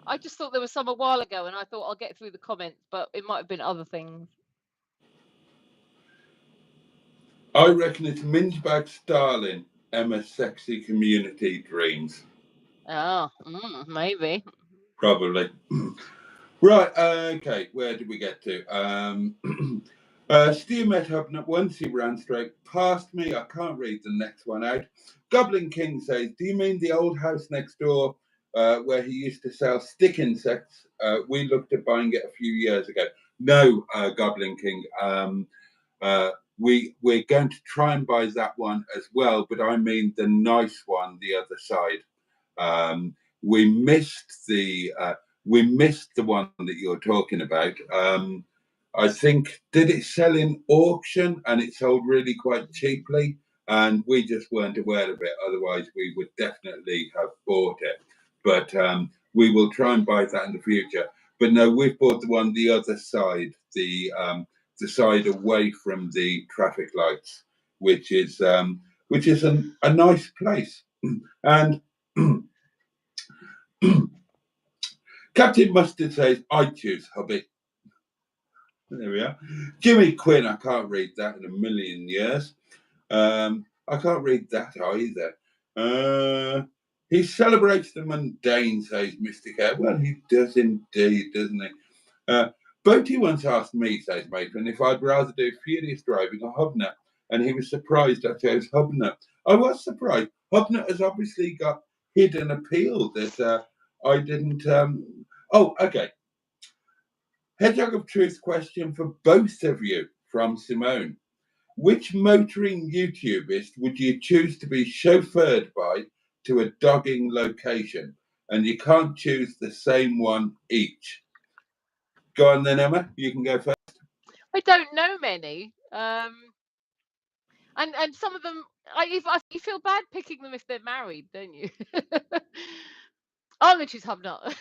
I just thought there was some a while ago, and I thought I'll get through the comments, but it might have been other things. I reckon it's Mingebag Starling, Emma's sexy community dreams. Oh, maybe. Probably. Right, okay, where did we get to? Stu met Hubnut once, he ran straight past me. I can't read the next one out. Goblin King says, do you mean the old house next door where he used to sell stick insects? We looked at buying it a few years ago. No, Goblin King. We're going to try and buy that one as well, but I mean the nice one, the other side. We missed the one that you're talking about. I think, did it sell in auction and it sold really quite cheaply? And we just weren't aware of it. Otherwise, we would definitely have bought it. But we will try and buy that in the future. But no, we've bought the one the other side, the side away from the traffic lights, which is a nice place. And Captain Mustard says, I choose hubby. There we are. Jimmy Quinn, I can't read that in a million years. I can't read that either. He celebrates the mundane, says Mr. Care. Well, he does indeed, doesn't he? Boaty once asked me, says Maitland, if I'd rather do furious driving or Hubnut, and he was surprised I chose Hubnut. I was surprised. Hubnut has obviously got hidden appeal that I didn't. Oh, okay. Hedgehog of Truth question for both of you from Simone. Which motoring YouTubist would you choose to be chauffeured by to a dogging location? And you can't choose the same one each. Go on then, Emma. You can go first. I don't know many. And some of them, you feel bad picking them if they're married, don't you? I'm going to choose Hubnut.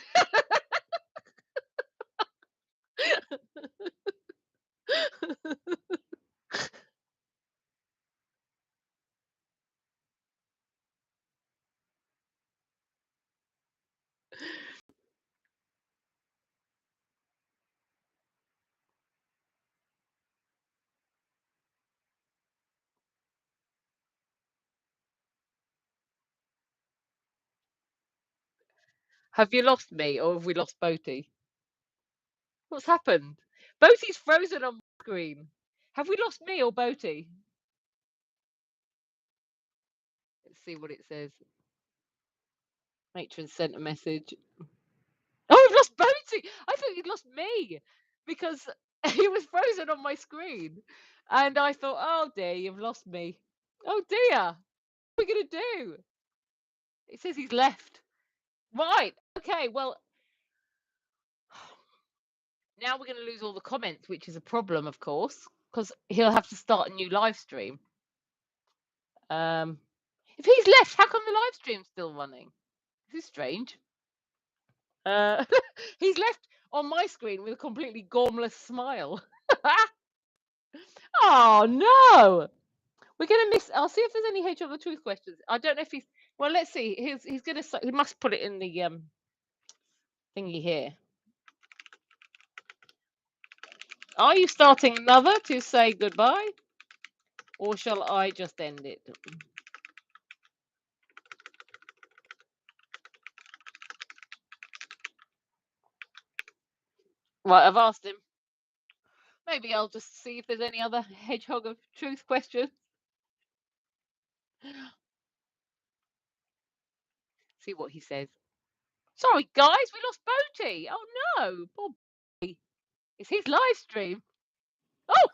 Have you lost me, or have we lost Boaty? What's happened? Boaty's frozen on my screen. Have we lost me or Boaty? Let's see what it says. Matron sent a message. Oh, we've lost Boaty! I thought you'd lost me because he was frozen on my screen. And I thought, oh dear, you've lost me. Oh dear, what are we going to do? It says he's left. Right, okay, well, now we're going to lose all the comments, which is a problem, of course, because he'll have to start a new live stream. If he's left, how come the live stream's still running? This is strange. He's left on my screen with a completely gormless smile. Oh no! We're gonna miss. I'll see if there's any Hedgehog of the Truth questions. I don't know if he's. Well, let's see. He's gonna. He must put it in the thingy here. Are you starting another to say goodbye, or shall I just end it? Right, I've asked him. Maybe I'll just see if there's any other Hedgehog of Truth questions. See what he says. Sorry, guys, we lost Boaty. Oh no, poor Boaty. It's his live stream. Oh,